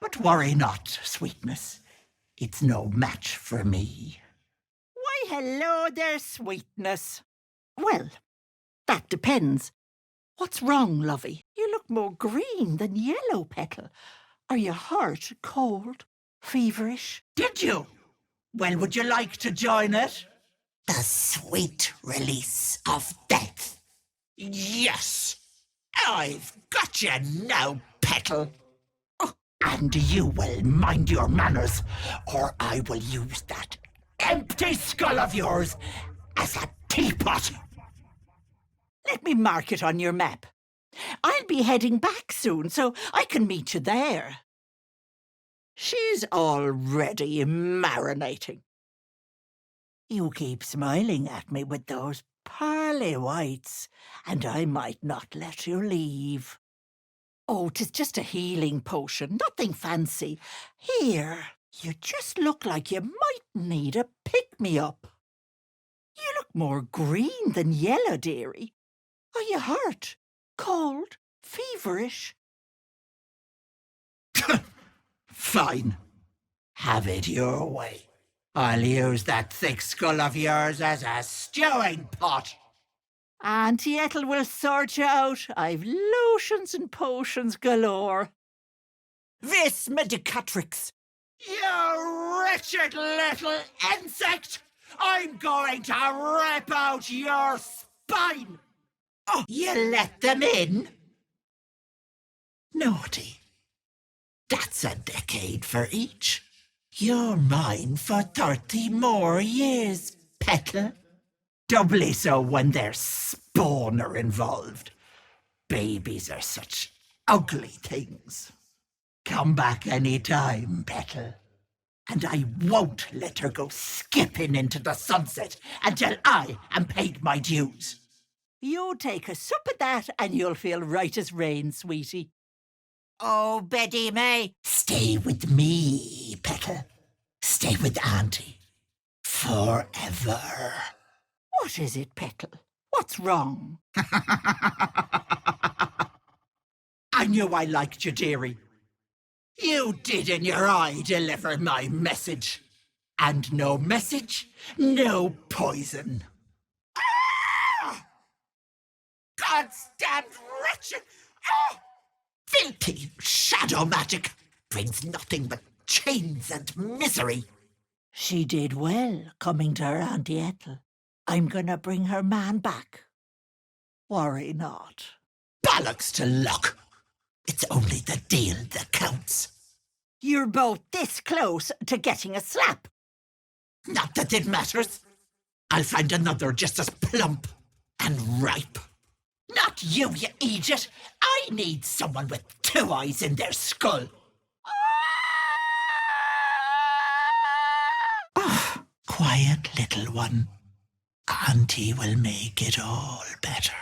But worry not, Sweetness. It's no match for me. Why, hello there, Sweetness. Well, that depends. What's wrong, lovey? You look more green than yellow, Petal. Are you hurt, cold, feverish? Did you? Well, would you like to join it? The sweet release of death. Yes! I've got you now, Petal. Oh, and you will mind your manners, or I will use that empty skull of yours as a teapot. Let me mark it on your map. I'll be heading back soon, so I can meet you there. She's already marinating. You keep smiling at me with those pearly whites, and I might not let you leave. Oh, 'tis just a healing potion, nothing fancy. Here, you just look like you might need a pick-me-up. You look more green than yellow, dearie. Are you hurt? Cold? Feverish? Fine. Have it your way. I'll use that thick skull of yours as a stewing pot. Auntie Ethel will sort you out. I've lotions and potions galore. Vis medicatrix. You wretched little insect! I'm going to rip out your spine! Oh, you let them in? Naughty. That's a decade for each. You're mine for 30 more years, Petal. Doubly so when there's spawn are involved. Babies are such ugly things. Come back any time, Petal. And I won't let her go skipping into the sunset until I am paid my dues. You take a sup at that and you'll feel right as rain, sweetie. Oh, Betty May. Stay with me, Petal. Stay with Auntie. Forever. What is it, Petal? What's wrong? I knew I liked you, dearie. You did in your eye deliver my message. And no message, no poison. Ah! Goddamn wretched! Ah! Filthy shadow magic brings nothing but chains and misery. She did well coming to her Auntie Ethel. I'm gonna bring her man back. Worry not. Bollocks to luck. It's only the deal that counts. You're both this close to getting a slap. Not that it matters. I'll find another just as plump and ripe. Not you, you idiot. I need someone with 2 eyes in their skull. Quiet, little one. Auntie will make it all better.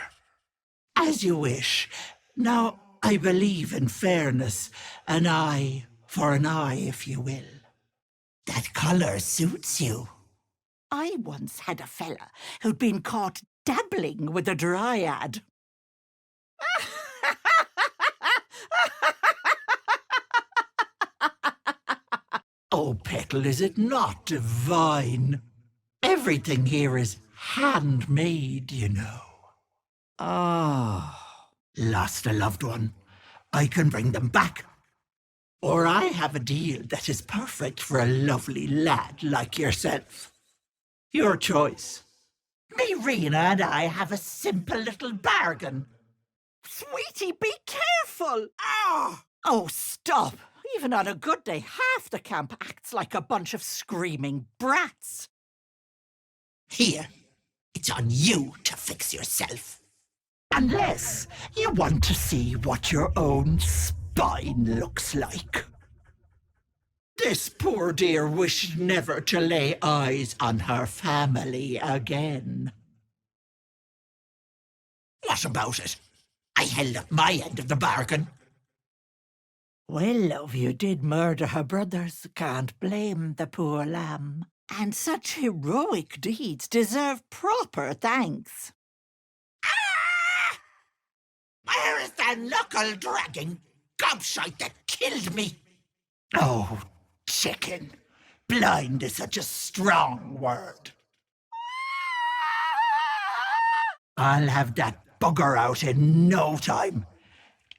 As you wish. Now, I believe in fairness. An eye for an eye, if you will. That colour suits you. I once had a fella who'd been caught dabbling with a dryad. Oh, Petal, is it not divine? Everything here is handmade, you know. Ah. Lost a loved one. I can bring them back. Or I have a deal that is perfect for a lovely lad like yourself. Your choice. Mayrina and I have a simple little bargain. Sweetie, be careful! Ah! Oh, stop! Even on a good day, half the camp acts like a bunch of screaming brats. Here, it's on you to fix yourself. Unless you want to see what your own spine looks like. This poor dear wished never to lay eyes on her family again. What about it? I held up my end of the bargain. Well, love, you did murder her brothers. Can't blame the poor lamb. And such heroic deeds deserve proper thanks. Ah! Where is the knuckle-dragging gobshite that killed me? Oh, chicken. Blind is such a strong word. I'll have that bugger out in no time.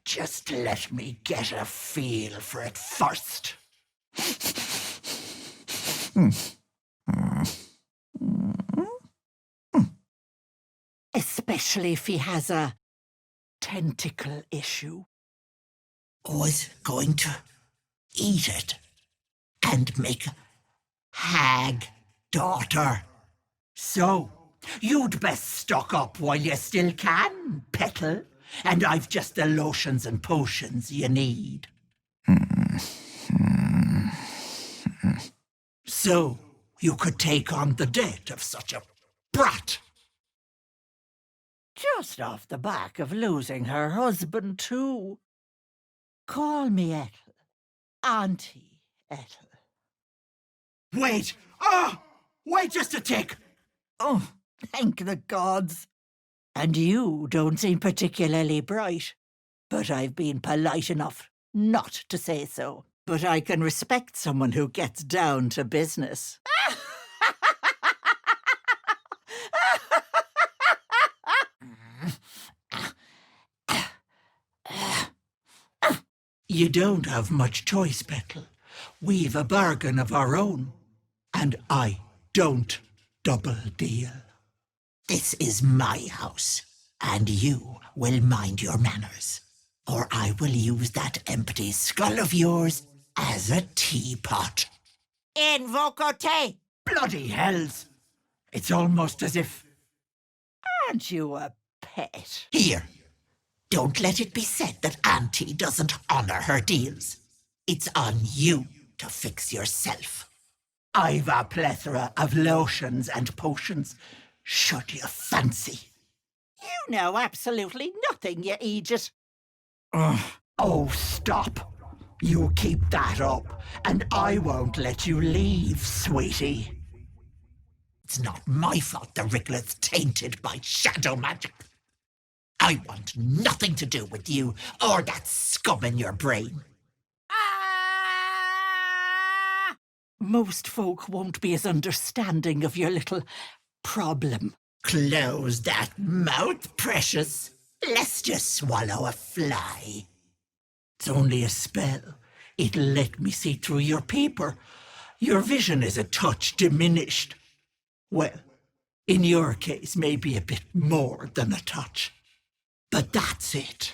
Just let me get a feel for it first. Especially if he has a tentacle issue. Was going to eat it and make a hag daughter. So, you'd best stock up while you still can, Petal. And I've just the lotions and potions you need. So, you could take on the debt of such a brat. Just off the back of losing her husband, too. Call me Ethel. Auntie Ethel. Wait! Ah! Wait just a tick! Oh, thank the gods. And you don't seem particularly bright. But I've been polite enough not to say so. But I can respect someone who gets down to business. You don't have much choice, Petal. We've a bargain of our own. And I don't double deal. This is my house. And you will mind your manners, or I will use that empty skull of yours as a teapot. Invoco te! Bloody hells! It's almost as if... Aren't you a pet? Here, don't let it be said that Auntie doesn't honor her deals. It's on you to fix yourself. I've a plethora of lotions and potions, should you fancy. You know absolutely nothing, you idiot. Oh, stop. You keep that up, and I won't let you leave, sweetie. It's not my fault the Wriggler's tainted by shadow magic. I want nothing to do with you or that scum in your brain. Most folk won't be as understanding of your little problem. Close that mouth, precious, lest you swallow a fly. It's only a spell. It'll let me see through your paper. Your vision is a touch diminished. Well, in your case, maybe a bit more than a touch. But that's it.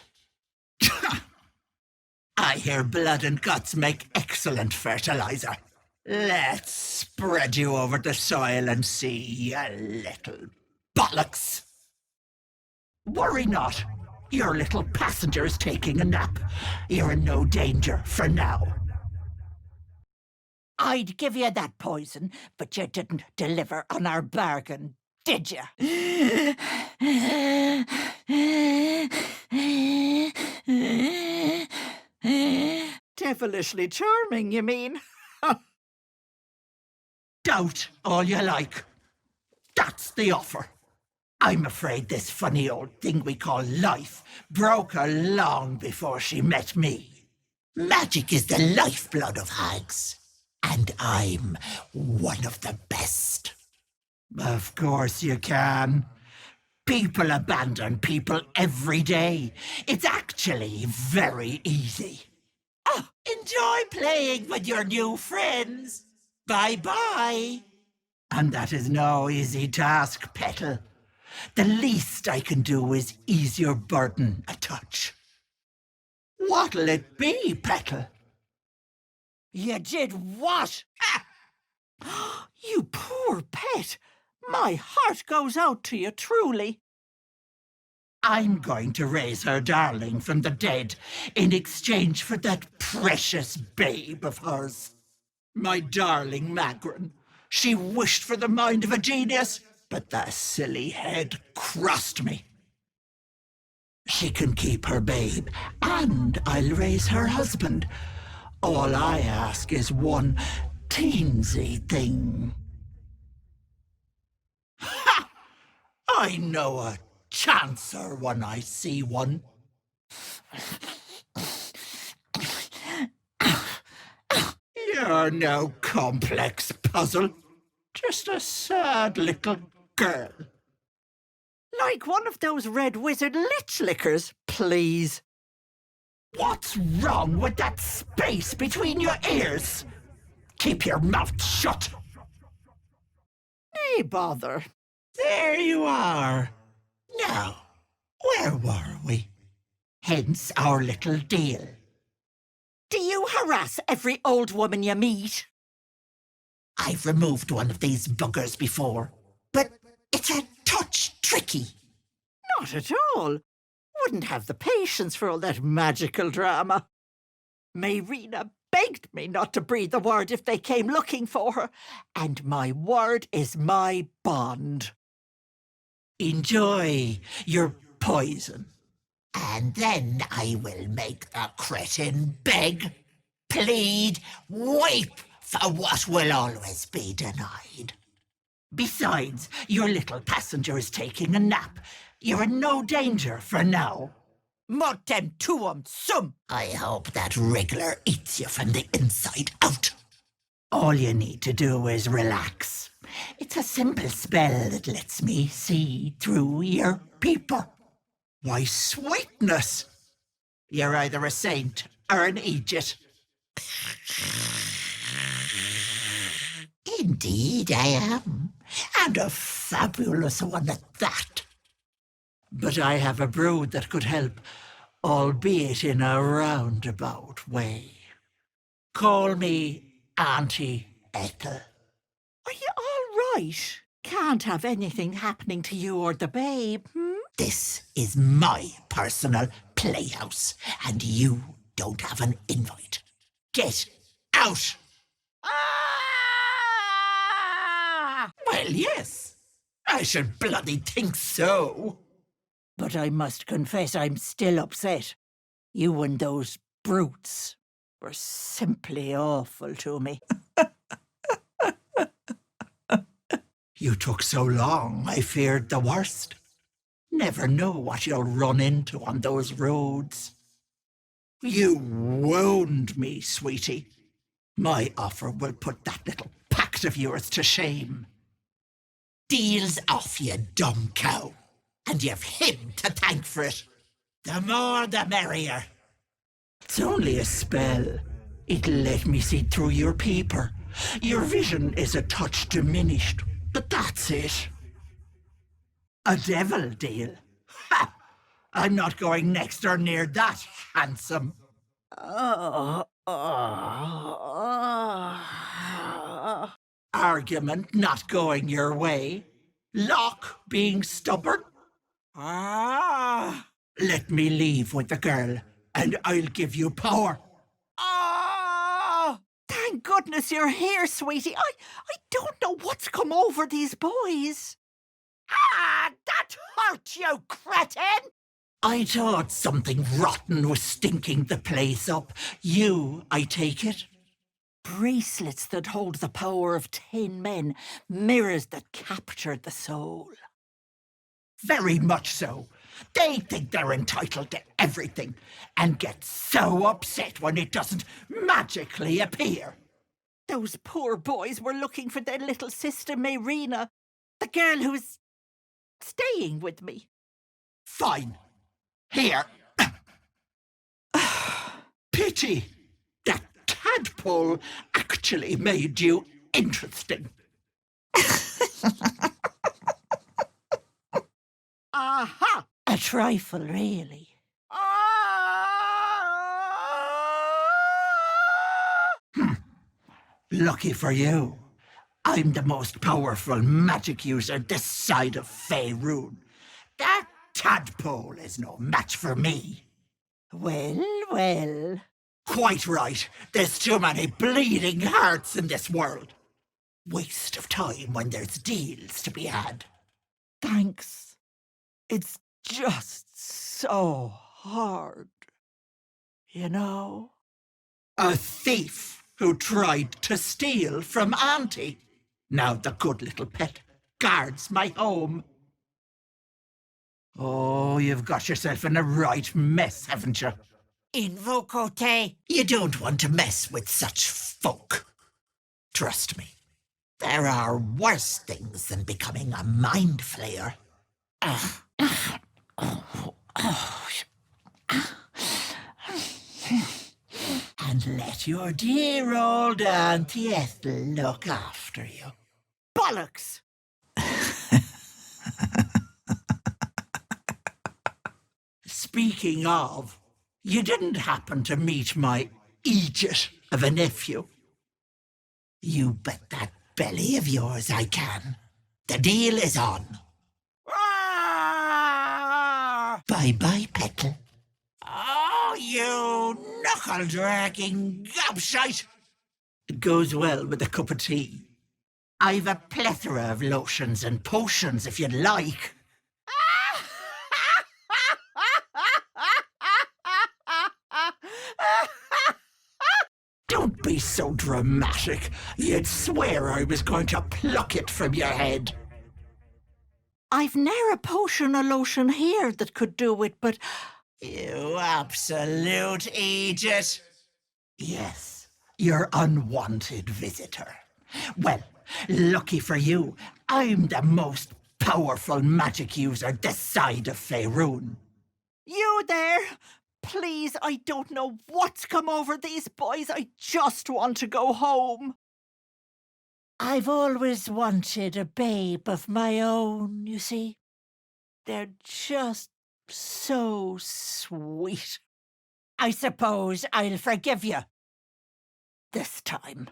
I hear blood and guts make excellent fertilizer. Let's spread you over the soil and see, you little bollocks. Worry not. Your little passenger is taking a nap. You're in no danger for now. I'd give you that poison, but you didn't deliver on our bargain, did you? Devilishly charming, you mean? Doubt all you like. That's the offer. I'm afraid this funny old thing we call life broke her long before she met me. Magic is the lifeblood of hags, and I'm one of the best. Of course you can. People abandon people every day. It's actually very easy. Oh, enjoy playing with your new friends. Bye-bye. And that is no easy task, Petal. The least I can do is ease your burden a touch. What'll it be, Petal? You did what? You poor pet. My heart goes out to you, truly. I'm going to raise her darling from the dead in exchange for that precious babe of hers. My darling Magrin. She wished for the mind of a genius, but the silly head crossed me. She can keep her babe, and I'll raise her husband. All I ask is one teensy thing. Ha! I know a chancer when I see one. You're no complex puzzle. Just a sad little girl. Like one of those red wizard lich lickers, please. What's wrong with that space between your ears? Keep your mouth shut. Nay, bother. There you are. Now, where were we? Hence our little deal. Do you harass every old woman you meet? I've removed one of these buggers before, but it's a touch tricky. Not at all. Wouldn't have the patience for all that magical drama. Mayrina begged me not to breathe a word if they came looking for her, and my word is my bond. Enjoy your poison. And then I will make the cretin beg, plead, weep for what will always be denied. Besides, your little passenger is taking a nap. You're in no danger for now. Mortem tuum sum. I hope that Wriggler eats you from the inside out. All you need to do is relax. It's a simple spell that lets me see through your paper. Why, sweetness! You're either a saint or an idiot. Indeed I am, and a fabulous one at that. but I have a brood that could help, albeit in a roundabout way. Call me Auntie Ethel. Are you all right? Can't have anything happening to you or the babe, This is my personal playhouse, and you don't have an invite. Get out! Well, yes. I should bloody think so. But I must confess I'm still upset. You and those brutes were simply awful to me. You took so long, I feared the worst. Never know what you'll run into on those roads. You wound me, sweetie. My offer will put that little pact of yours to shame. Deal's off, you dumb cow, and you've him to thank for it. The more the merrier. It's only a spell. It'll let me see through your peeper. Your vision is a touch diminished, but that's it. A devil deal. Ha! I'm not going next or near that, handsome. Argument not going your way. Locke being stubborn. Let me leave with the girl, and I'll give you power. Thank goodness you're here, sweetie. I don't know what's come over these boys. That hurt, you cretin! I thought something rotten was stinking the place up. You, I take it? Bracelets that hold the power of 10 men, mirrors that captured the soul. Very much so. They think they're entitled to everything and get so upset when it doesn't magically appear. Those poor boys were looking for their little sister Mayrina, the girl who's staying with me. Fine. Here. Pity. That tadpole actually made you interesting. Aha! A trifle, really. Lucky for you. I'm the most powerful magic user this side of Faerun. That tadpole is no match for me. Well. Quite right. There's too many bleeding hearts in this world. Waste of time when there's deals to be had. Thanks. It's just so hard. You know? A thief who tried to steal from Auntie. Now the good little pet guards my home. Oh, you've got yourself in a right mess, haven't you? Invocote. You don't want to mess with such folk. Trust me, there are worse things than becoming a mind flayer. And let your dear old Auntie Ethel look after you. Bollocks! Speaking of, you didn't happen to meet my Egypt of a nephew? You bet that belly of yours I can. The deal is on. Bye-bye, Petal. Oh, you knuckle-dragging gobshite! It goes well with a cup of tea. I've a plethora of lotions and potions if you'd like. Don't be so dramatic. You'd swear I was going to pluck it from your head. I've ne'er a potion or lotion here that could do it, but... You absolute idiot. Yes, your unwanted visitor. Well, lucky for you, I'm the most powerful magic user this side of Faerun. You there? Please, I don't know what's come over these boys. I just want to go home. I've always wanted a babe of my own, you see. They're just so sweet. I suppose I'll forgive you. This time.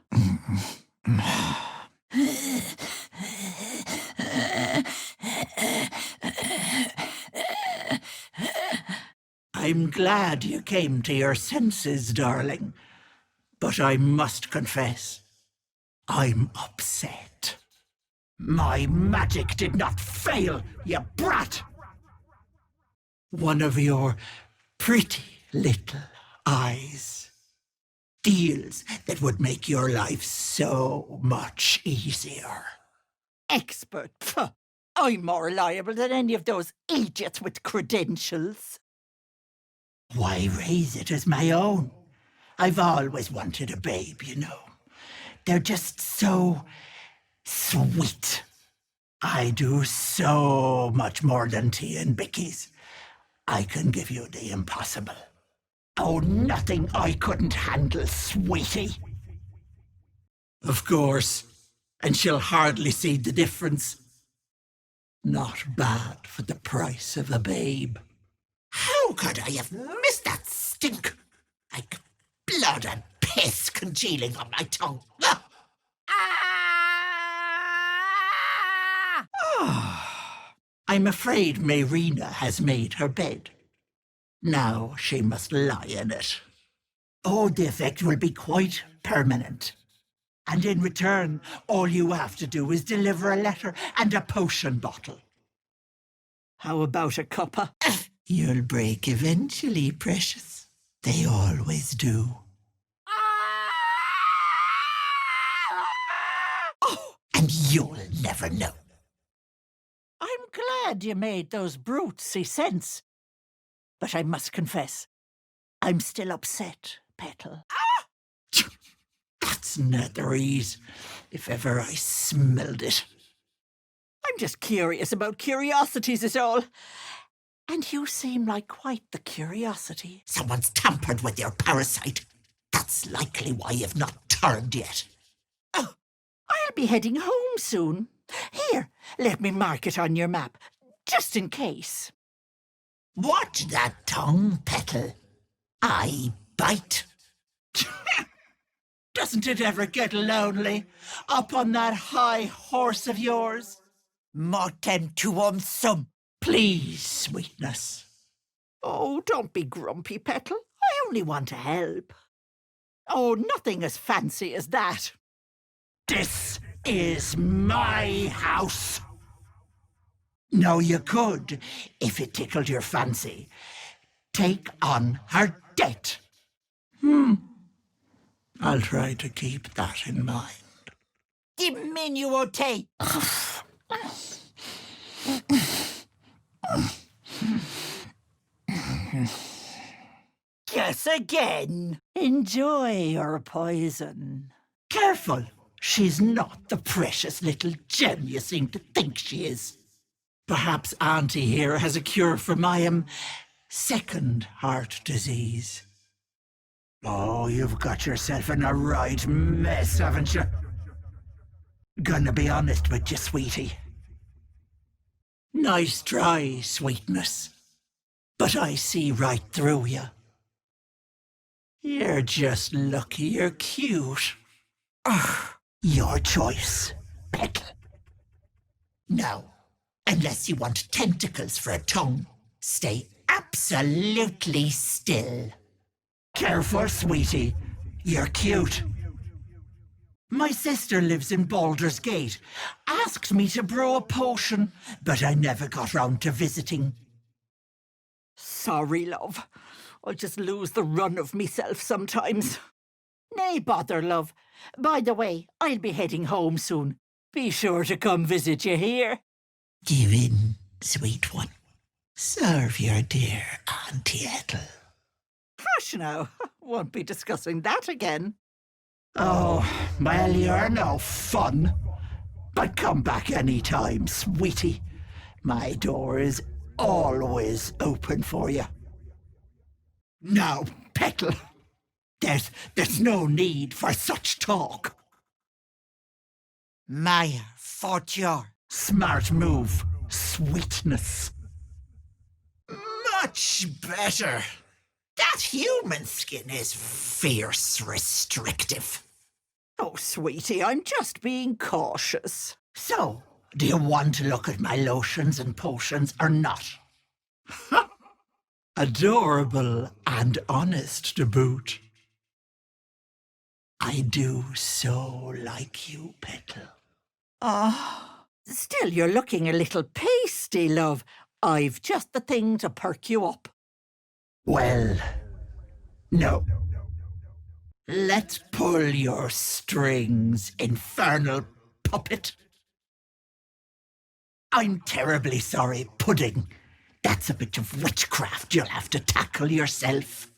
I'm glad you came to your senses, darling. But I must confess, I'm upset. My magic did not fail, you brat! One of your pretty little eyes. Deals that would make your life so much easier. Expert? Pfft. I'm more reliable than any of those idiots with credentials. Why raise it as my own? I've always wanted a babe, you know. They're just so sweet. I do so much more than tea and bickies. I can give you the impossible. Oh, nothing I couldn't handle, sweetie. Of course, and she'll hardly see the difference. Not bad for the price of a babe. How could I have missed that stink? Like blood and piss congealing on my tongue. I'm afraid Mayrina has made her bed. Now she must lie in it. Oh, the effect will be quite permanent. And in return, all you have to do is deliver a letter and a potion bottle. How about a cuppa? You'll break eventually, precious. They always do. Oh, and you'll never know. I'm glad you made those brutes see sense. But I must confess, I'm still upset, Petal. That's netherese, if ever I smelled it. I'm just curious about curiosities is all. And you seem like quite the curiosity. Someone's tampered with your parasite. That's likely why you've not turned yet. Oh, I'll be heading home soon. Here, let me mark it on your map, just in case. Watch that tongue, Petal. I bite. Doesn't it ever get lonely up on that high horse of yours? Mortem tuum sum. Please, sweetness. Oh, don't be grumpy, Petal. I only want to help. Oh, nothing as fancy as that. This is my house. Now you could, if it tickled your fancy, take on her debt. I'll try to keep that in mind. Diminuote. Guess again. Enjoy your poison. Careful. She's not the precious little gem you seem to think she is. Perhaps Auntie here has a cure for my, second heart disease. Oh, you've got yourself in a right mess, haven't you? Gonna be honest with you, sweetie. Nice try, sweetness. But I see right through you. You're just lucky you're cute. Ugh, your choice, Petal. No, unless you want tentacles for a tongue, stay absolutely still. Careful, sweetie. You're cute. My sister lives in Baldur's Gate. Asked me to brew a potion, but I never got round to visiting. Sorry, love. I just lose the run of myself sometimes. Nay, bother, love. By the way, I'll be heading home soon. Be sure to come visit you here. Give in, sweet one. Serve your dear Auntie Ethel. Hush now. Won't be discussing that again. Oh, well, you're no fun. But come back any time, sweetie. My door is always open for you. Now, Petal, there's no need for such talk. Maya, fortior. Smart move, sweetness. Much better. That human skin is fierce restrictive. Oh, sweetie, I'm just being cautious. So, do you want to look at my lotions and potions or not? Adorable and honest to boot. I do so like you, Petal. Still, you're looking a little pasty, love. I've just the thing to perk you up. Well, no. Let's pull your strings, infernal puppet. I'm terribly sorry, Pudding. That's a bit of witchcraft you'll have to tackle yourself.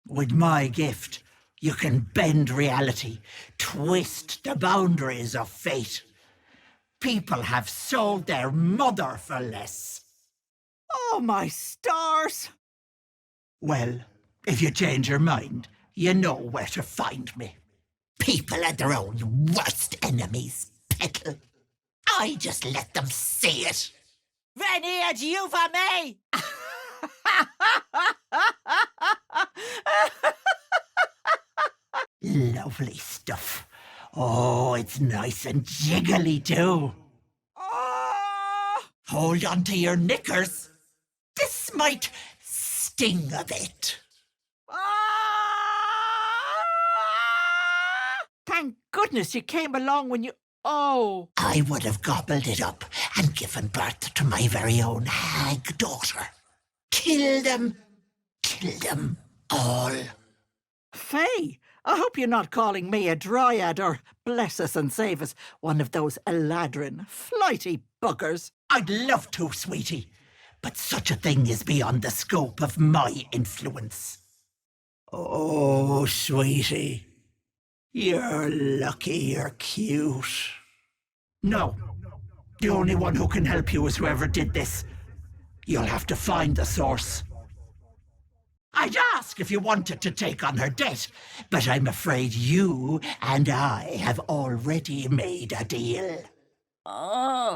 With my gift, you can bend reality, twist the boundaries of fate. People have sold their mother for less. Oh, my stars! Well, if you change your mind, you know where to find me. People are their own worst enemies, Petal. I just let them see it. Veni ad Juva me! Lovely stuff. Oh, it's nice and jiggly too. Hold on to your knickers. This might sting a bit. Thank goodness you came along when you... Oh! I would have gobbled it up and given birth to my very own hag daughter. Kill them all. Faye, I hope you're not calling me a dryad or, bless us and save us, one of those Eladrin, flighty buggers. I'd love to, sweetie, but such a thing is beyond the scope of my influence. Oh, sweetie, you're lucky you're cute. No, the only one who can help you is whoever did this. You'll have to find the source. I'd ask if you wanted to take on her debt, but I'm afraid you and I have already made a deal. Oh.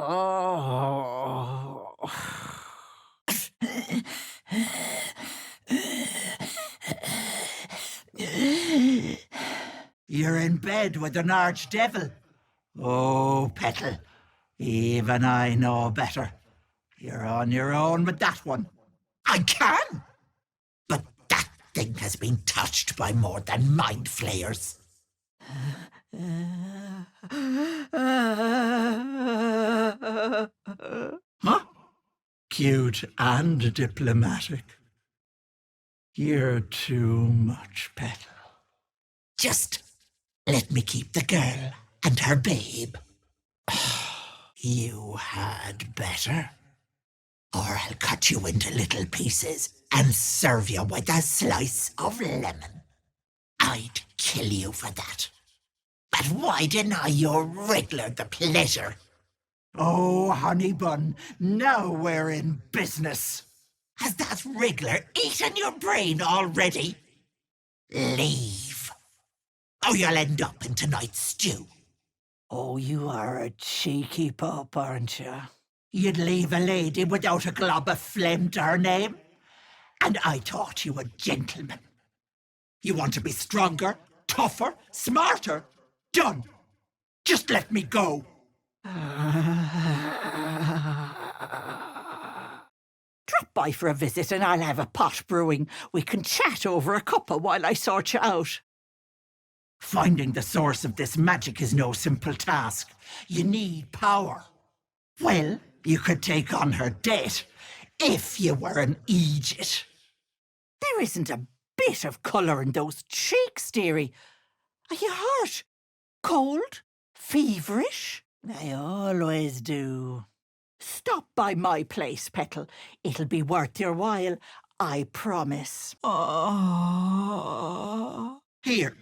You're in bed with an archdevil. Oh, Petal, even I know better. You're on your own with that one. I can! But that thing has been touched by more than mind flayers. Huh? Cute and diplomatic. You're too much, Petal. Just let me keep the girl and her babe. You had better. Or I'll cut you into little pieces and serve you with a slice of lemon. I'd kill you for that. But why deny your wriggler the pleasure? Oh, honey bun, now we're in business. Has that wriggler eaten your brain already? Leave. Or you'll end up in tonight's stew. Oh, you are a cheeky pup, aren't you? You'd leave a lady without a glob of phlegm to her name? And I thought you a gentleman. You want to be stronger, tougher, smarter? Done. Just let me go. Drop by for a visit and I'll have a pot brewing. We can chat over a cuppa while I sort you out. Finding the source of this magic is no simple task. You need power. Well, you could take on her debt if you were an Aegis. There isn't a bit of colour in those cheeks, dearie. Are you hurt? Cold? Feverish? I always do. Stop by my place, Petal. It'll be worth your while, I promise. Oh. Here.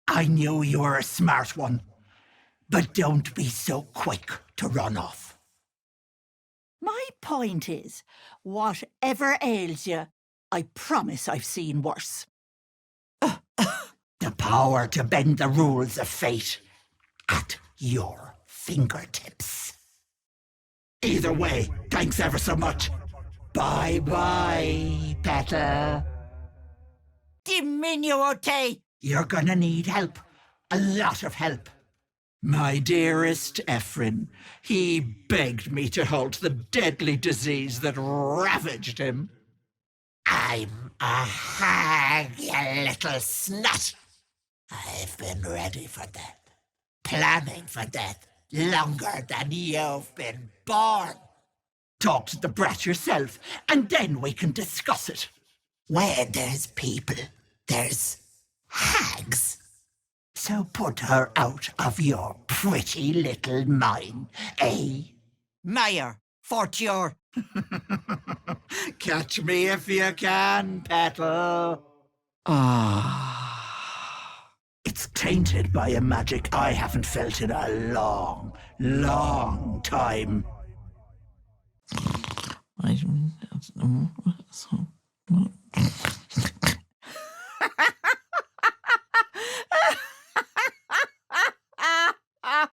I knew you were a smart one, but don't be so quick to run off. My point is, whatever ails you, I promise I've seen worse. The power to bend the rules of fate at your fingertips. Either way, thanks ever so much. Bye-bye, Petal. Diminuote! You're gonna need help. A lot of help. My dearest Ephraim, he begged me to halt the deadly disease that ravaged him. I'm a hag, you little snot. I've been ready for death, planning for death, longer than you've been born. Talk to the brat yourself, and then we can discuss it. Where there's people, there's hags. So put her out of your pretty little mind, eh? Mayor, Fortier. Catch me if you can, Petal. It's tainted by a magic I haven't felt in a long, long time.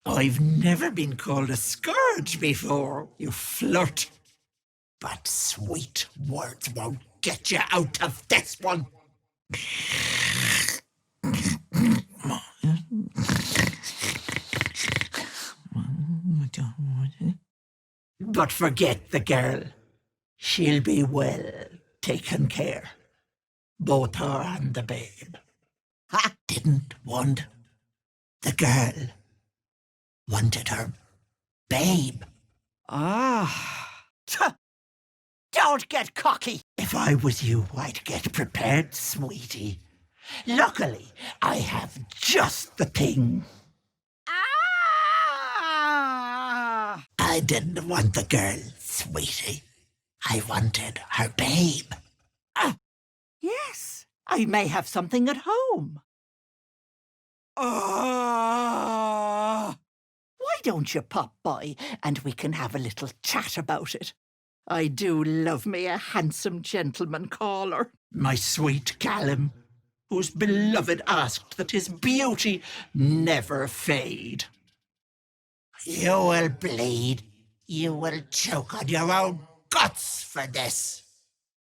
I've never been called a scourge before, you flirt. But sweet words won't get you out of this one. But forget the girl. She'll be well taken care. Both her and the babe. I didn't want the girl. Wanted her babe. Don't get cocky. If I was you, I'd get prepared, sweetie. Luckily, I have just the thing. I didn't want the girl, sweetie. I wanted her babe. Yes, I may have something at home. Why don't you pop by and we can have a little chat about it? I do love me a handsome gentleman caller. My sweet Callum, whose beloved asked that his beauty never fade. You will bleed. You will choke on your own guts for this.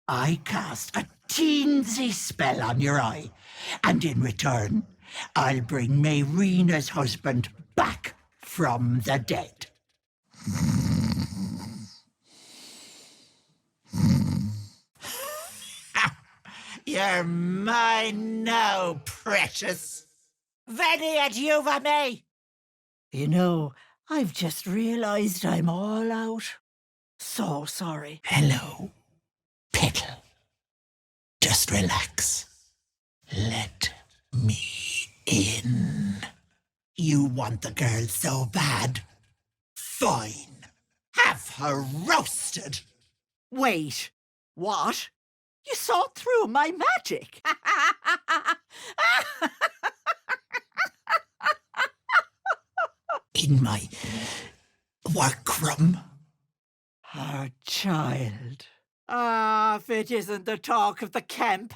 I cast a teensy spell on your eye, and in return, I'll bring Mayrina's husband back from the dead. You're mine now, precious. Veni adiuva me. You know, I've just realized I'm all out. So sorry. Hello, Petal. Just relax. Let me in. You want the girl so bad? Fine. Have her roasted. Wait, what? You saw through my magic. In my workroom. Her child. If it isn't the talk of the camp.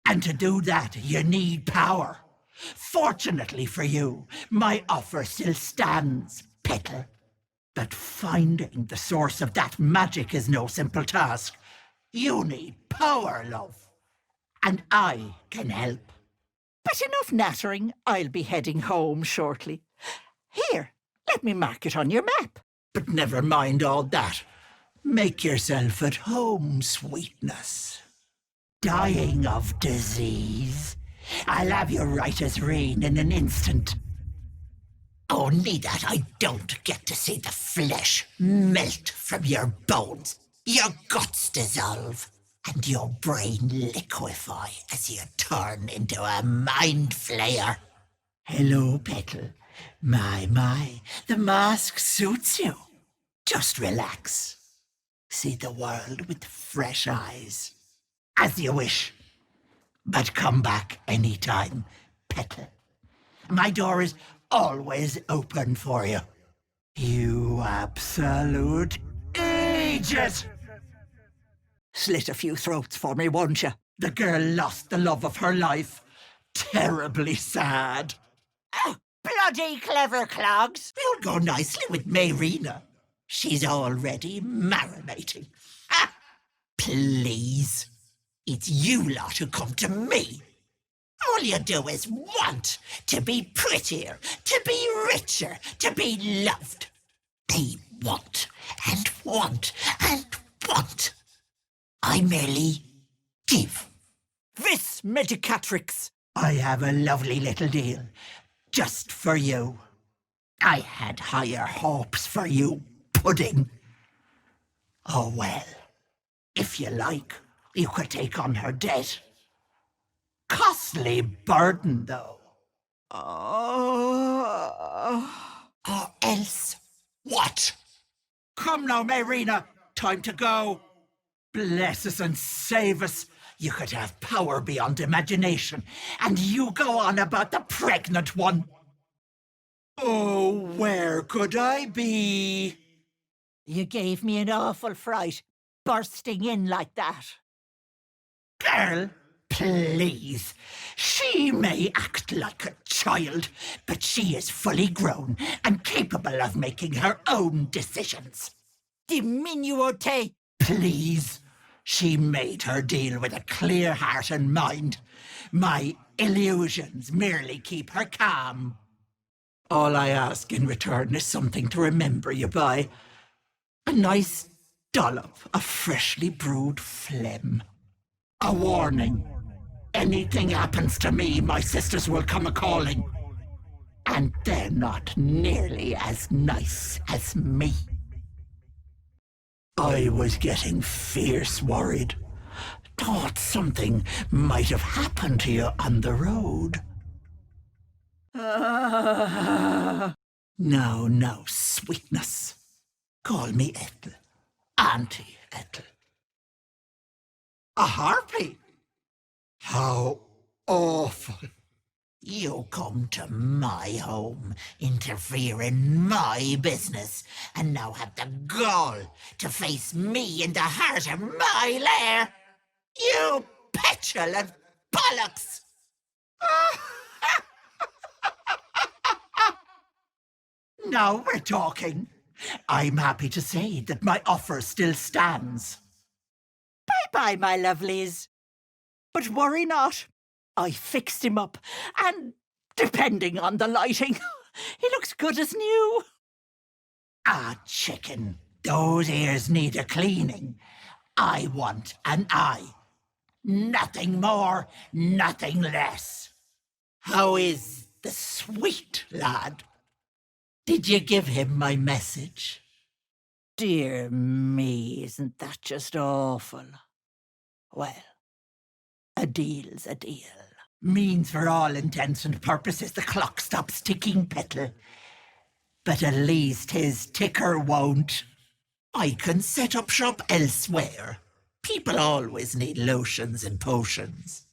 And to do that, you need power. Fortunately for you, my offer still stands, Petal. But finding the source of that magic is no simple task. You need power, love. And I can help. But enough nattering. I'll be heading home shortly. Here, let me mark it on your map. But never mind all that. Make yourself at home, sweetness. Dying of disease? I'll have you right as rain in an instant. Only that I don't get to see the flesh melt from your bones, your guts dissolve, and your brain liquefy as you turn into a mind flayer. Hello, Petal. My, the mask suits you. Just relax. See the world with fresh eyes. As you wish. But come back any time, Petal. My door is always open for you. You absolute idiot! Slit a few throats for me, won't you? The girl lost the love of her life. Terribly sad. Oh, bloody clever clogs. You'll go nicely with Mayrina. She's already marinating. Please. It's you lot who come to me. All you do is want to be prettier, to be richer, to be loved. They want and want and want. I merely give. This Medicatrix. I have a lovely little deal just for you. I had higher hopes for you, pudding. Oh well, if you like, you could take on her debt. Costly burden, though. Or else what? Come now, Mayrina, time to go. Bless us and save us. You could have power beyond imagination, and you go on about the pregnant one. Oh, where could I be? You gave me an awful fright, bursting in like that. Girl, please. She may act like a child, but she is fully grown and capable of making her own decisions. Diminuote. Please. She made her deal with a clear heart and mind. My illusions merely keep her calm. All I ask in return is something to remember you by. A nice dollop of freshly brewed phlegm. A warning. Anything happens to me, my sisters will come a-calling. And they're not nearly as nice as me. I was getting fierce worried. Thought something might have happened to you on the road. No, sweetness. Call me Ethel. Auntie Ethel. A harpy? How awful. You come to my home, interfere in my business, and now have the gall to face me in the heart of my lair. You petulant bollocks! Now we're talking. I'm happy to say that my offer still stands. Bye-bye, my lovelies. But worry not. I fixed him up, and depending on the lighting, he looks good as new. Ah, chicken, those ears need a cleaning. I want an eye. Nothing more, nothing less. How is the sweet lad? Did you give him my message? Dear me, isn't that just awful? Well, a deal's a deal. Means for all intents and purposes the clock stops ticking, Petal. But at least his ticker won't. I can set up shop elsewhere. People always need lotions and potions.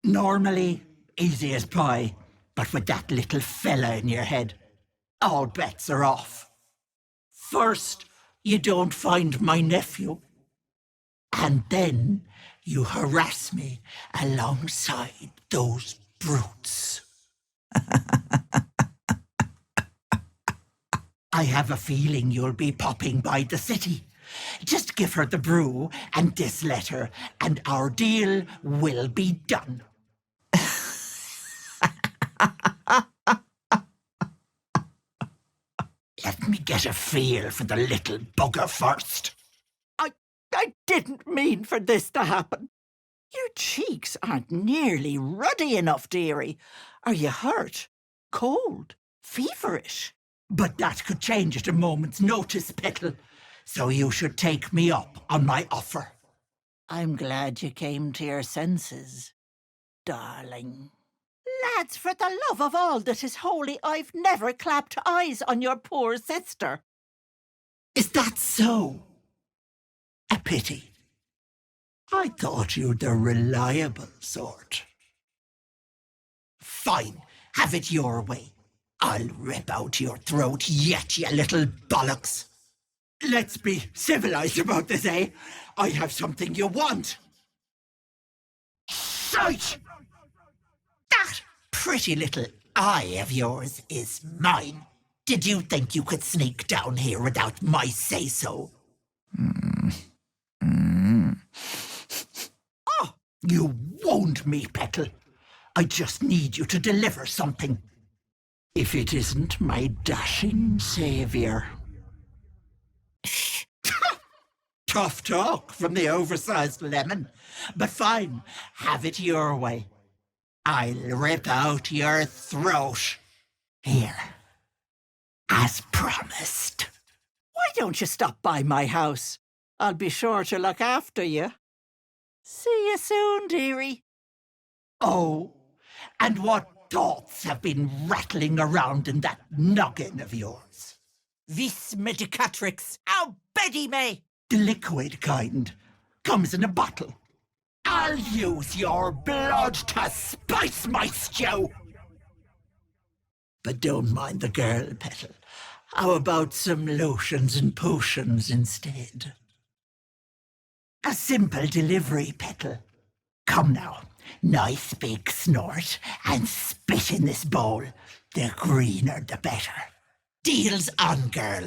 Normally, easy as pie, but with that little fella in your head, all bets are off. First, you don't find my nephew, and then you harass me alongside those brutes. I have a feeling you'll be popping by the city. Just give her the brew and this letter, and our deal will be done. Let me get a feel for the little bugger first. I didn't mean for this to happen. Your cheeks aren't nearly ruddy enough, dearie. Are you hurt? Cold? Feverish? But that could change at a moment's notice, Petal. So you should take me up on my offer. I'm glad you came to your senses, darling. Lads, for the love of all that is holy, I've never clapped eyes on your poor sister. Is that so? A pity. I thought you the reliable sort. Fine, have it your way. I'll rip out your throat yet, you little bollocks. Let's be civilized about this, eh? I have something you want. Sight! That pretty little eye of yours is mine. Did you think you could sneak down here without my say-so? You wound me, Petal. I just need you to deliver something. If it isn't my dashing saviour. Tough talk from the oversized lemon. But fine, have it your way. I'll rip out your throat. Here, as promised. Why don't you stop by my house? I'll be sure to look after you. See you soon, dearie. Oh, and what thoughts have been rattling around in that noggin of yours? Vis medicatrix. Oh, Betty May. The liquid kind comes in a bottle. I'll use your blood to spice my stew. But don't mind the girl, Petal. How about some lotions and potions instead? A simple delivery, Petal. Come now, nice big snort and spit in this bowl. The greener the better. Deal's on, girl.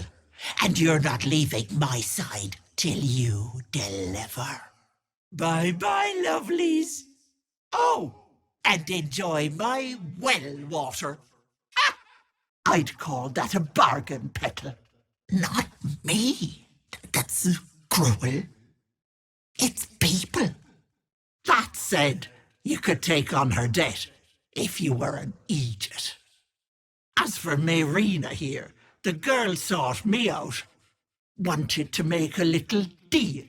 And you're not leaving my side till you deliver. Bye-bye, lovelies. Oh, and enjoy my well water. Ah, I'd call that a bargain, Petal. Not me. That's cruel. It's people. That said, you could take on her debt if you were an idiot. As for Mayrina here, the girl sought me out. Wanted to make a little deal.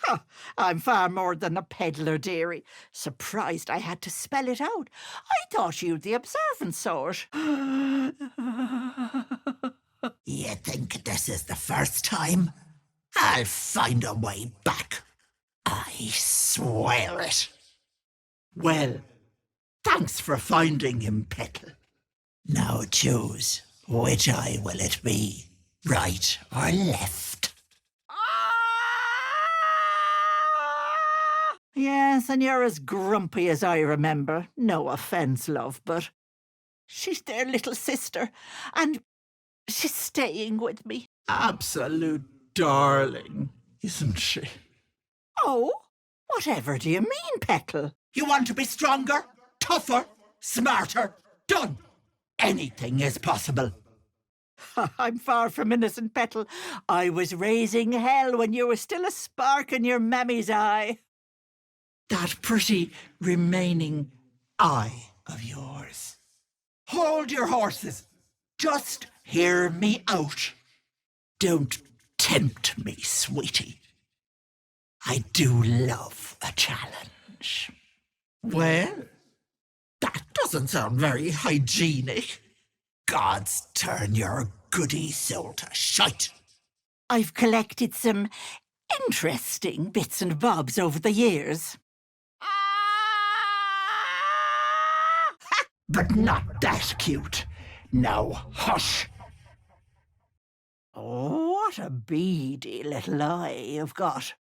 Huh, I'm far more than a peddler, dearie. Surprised I had to spell it out. I thought you'd the observant sort. You think this is the first time? I'll find a way back. I swear it. Well, thanks for finding him, Petal. Now choose, which eye will it be, right or left? Yes, and you're as grumpy as I remember. No offence, love, but she's their little sister, and she's staying with me. Absolute darling, isn't she? Oh, whatever do you mean, Petal? You want to be stronger, tougher, smarter? Done. Anything is possible. I'm far from innocent, Petal. I was raising hell when you were still a spark in your mammy's eye. That pretty remaining eye of yours. Hold your horses. Just hear me out. Don't tempt me, sweetie. I do love a challenge. Well, that doesn't sound very hygienic. Gods turn your goody soul to shite. I've collected some interesting bits and bobs over the years. But not that cute. Now, hush. Oh, what a beady little eye you've got.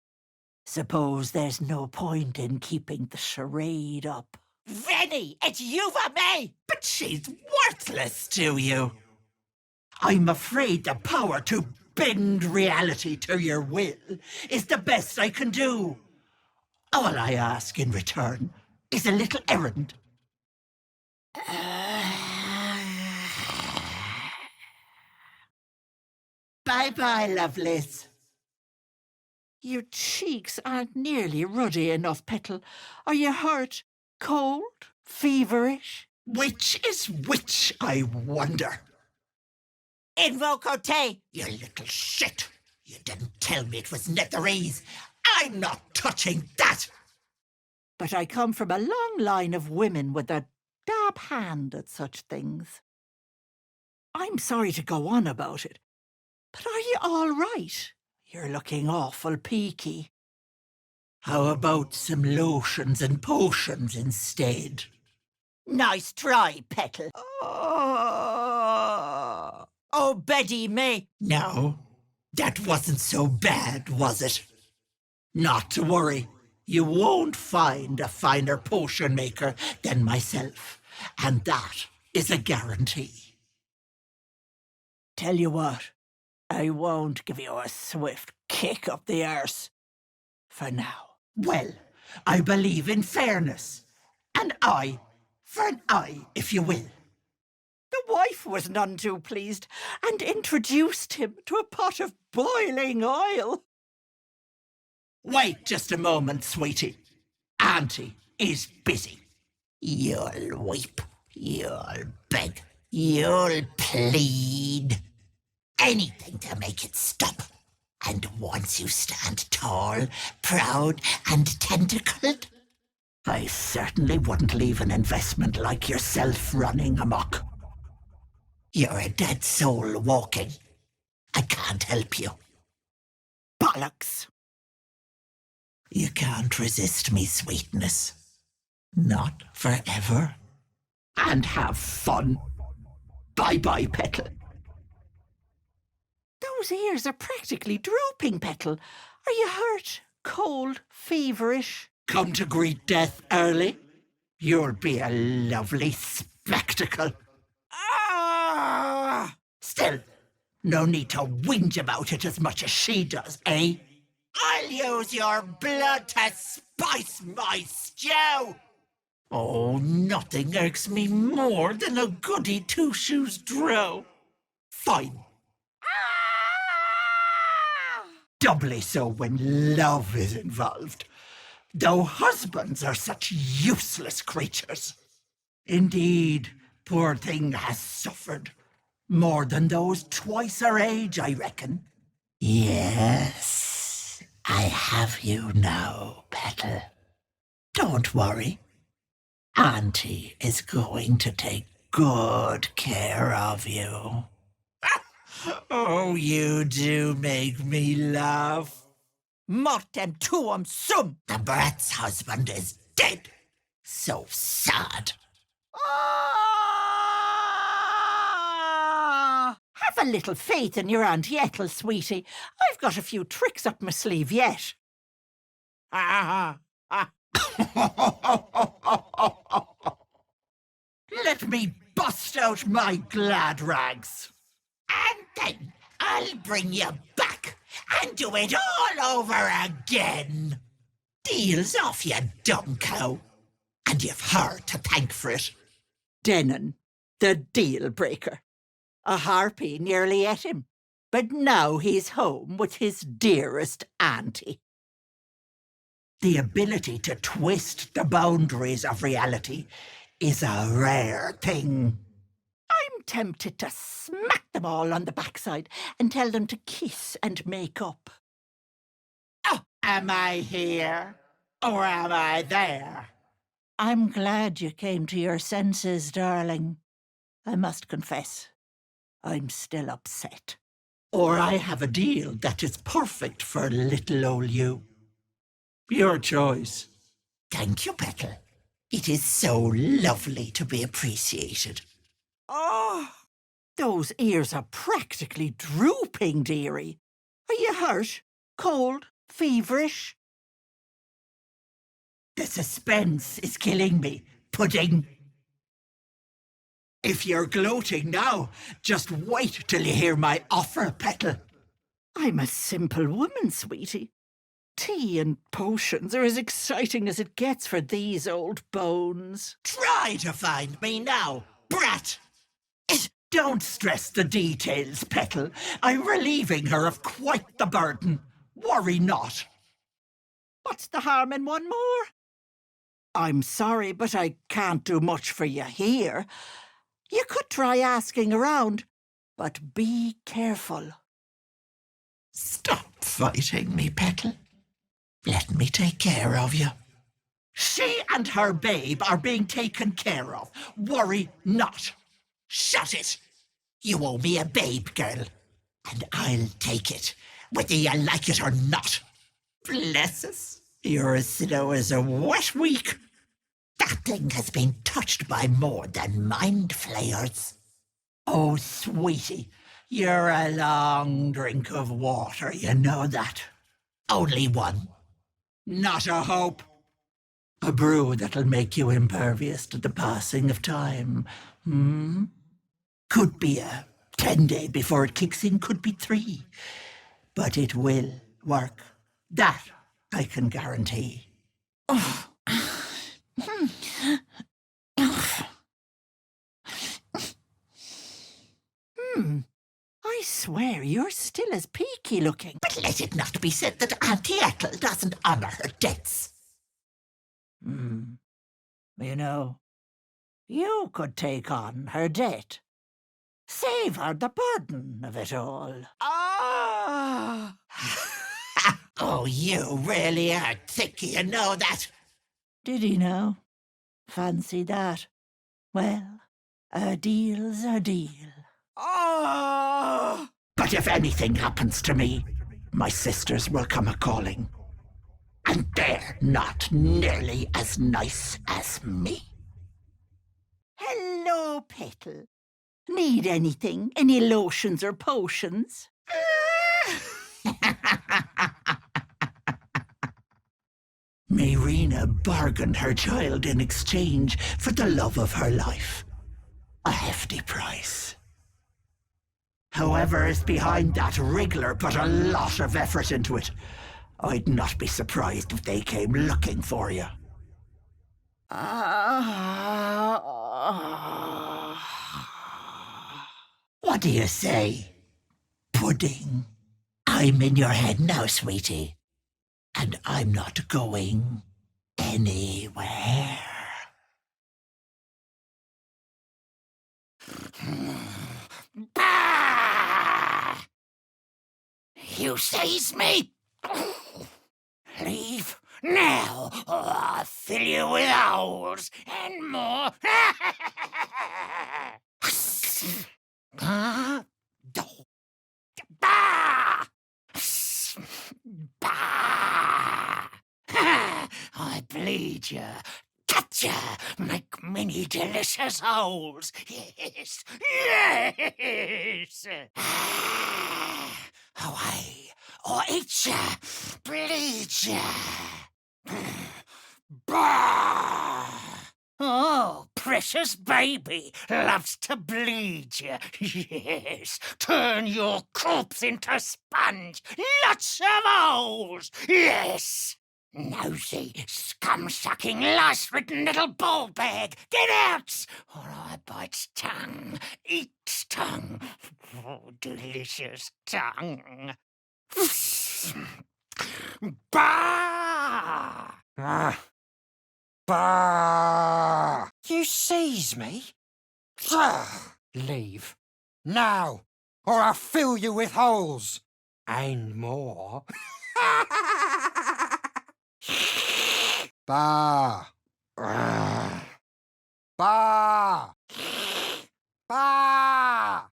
Suppose there's no point in keeping the charade up. Venny, it's you for me! But she's worthless to you. I'm afraid the power to bend reality to your will is the best I can do. All I ask in return is a little errand. Bye-bye, lovelies. Your cheeks aren't nearly ruddy enough, Petal. Are you hurt? Cold? Feverish? Which is which, I wonder? Invoco te! You little shit! You didn't tell me it was Netherese. I'm not touching that! But I come from a long line of women with a dab hand at such things. I'm sorry to go on about it, but are you all right? You're looking awful peaky. How about some lotions and potions instead? Nice try, Petal. Oh, Betty May. No, that wasn't so bad, was it? Not to worry. You won't find a finer potion maker than myself, and that is a guarantee. Tell you what, I won't give you a swift kick up the arse. For now. Well, I believe in fairness. An eye for an eye, if you will. The wife was none too pleased and introduced him to a pot of boiling oil. Wait just a moment, sweetie. Auntie is busy. You'll weep, you'll beg, you'll plead. Anything to make it stop. And once you stand tall, proud, and tentacled, I certainly wouldn't leave an investment like yourself running amok. You're a dead soul walking. I can't help you. Bollocks. You can't resist me, sweetness. Not forever. And have fun. Bye-bye, Petal. Those ears are practically drooping, Petal. Are you hurt? Cold? Feverish? Come to greet death early? You'll be a lovely spectacle. Ah! Still, no need to whinge about it as much as she does, eh? I'll use your blood to spice my stew. Oh, nothing irks me more than a goody two-shoes drow. Fine. Doubly so when love is involved, though husbands are such useless creatures. Indeed, poor thing has suffered. More than those twice her age, I reckon. Yes, I have you now, Petal. Don't worry. Auntie is going to take good care of you. Oh, you do make me laugh. Mortem tuum sum! The brat's husband is dead. So sad. Ah! Have a little faith in your Aunt Ethel, sweetie. I've got a few tricks up my sleeve yet. Ah! Let me bust out my glad rags. And then I'll bring you back and do it all over again. Deal's off, you dumb cow. And you've her to thank for it. Denon, the deal breaker. A harpy nearly ate him, but now he's home with his dearest auntie. The ability to twist the boundaries of reality is a rare thing. I'm tempted to smack them all on the backside and tell them to kiss and make up. Oh, am I here or am I there? I'm glad you came to your senses, darling. I must confess, I'm still upset. Or I have a deal that is perfect for little old you. Your choice. Thank you, Petal. It is so lovely to be appreciated. Oh, those ears are practically drooping, dearie. Are you hurt? Cold? Feverish? The suspense is killing me, Pudding. If you're gloating now, just wait till you hear my offer, Petal. I'm a simple woman, sweetie. Tea and potions are as exciting as it gets for these old bones. Try to find me now, brat! Don't stress the details, Petal. I'm relieving her of quite the burden. Worry not. What's the harm in one more? I'm sorry, but I can't do much for you here. You could try asking around, but be careful. Stop fighting me, Petal. Let me take care of you. She and her babe are being taken care of. Worry not. Shut it. You owe me a babe, girl. And I'll take it, whether you like it or not. Bless us. You're as slow as a wet week. That thing has been touched by more than mind flayers. Oh, sweetie, you're a long drink of water, you know that. Only one. Not a hope. A brew that'll make you impervious to the passing of time. Could be a 10-day before it kicks in, could be 3. But it will work. That I can guarantee. I swear you're still as peaky looking. But let it not be said that Auntie Ethel doesn't honour her debts. You know, you could take on her debt. Save her the burden of it all. Ah! Oh, you really are thick, you know that. Did he know? Fancy that. Well, a deal's a deal. Ah! But if anything happens to me, my sisters will come a-calling. And they're not nearly as nice as me. Hello, Petal. Need anything? Any lotions or potions? Mayrina bargained her child in exchange for the love of her life. A hefty price. Whoever is behind that wriggler put a lot of effort into it. I'd not be surprised if they came looking for you. What do you say? Pudding? I'm in your head now, sweetie. And I'm not going anywhere. Bah! You seize me? Leave now, or I'll fill you with holes and more. Bah! Bah! Bah! I bleed you, cut you, make many delicious holes. Yes, yes. Away, or eat you, bleed you. Bah! Oh, precious baby loves to bleed you. Yes, turn your corpse into sponge. Lots of holes. Yes. Nosy, scum-sucking, lice-ridden little ball bag. Get out, or I bite tongue, eat tongue. Oh, delicious tongue. Bah! Bah! You seize me? Leave. Now, or I'll fill you with holes. And more. Bah! Bah! Bah!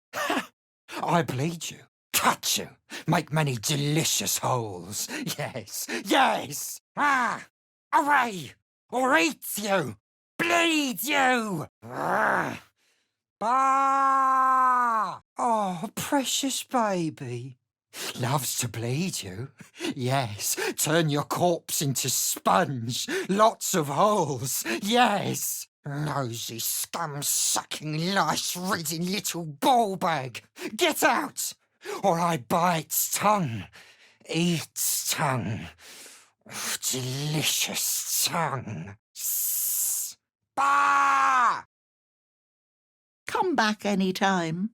I bleed you, cut you, make many delicious holes. Yes, yes! Ah! Away! Or eat you! Bleed you! Bah! Oh, precious baby. Loves to bleed you. Yes, turn your corpse into sponge. Lots of holes. Yes. Nosy, scum-sucking, lice-ridden little ball bag. Get out, or I bite tongue, eat tongue. Oh, delicious tongue. Bah! Come back any time.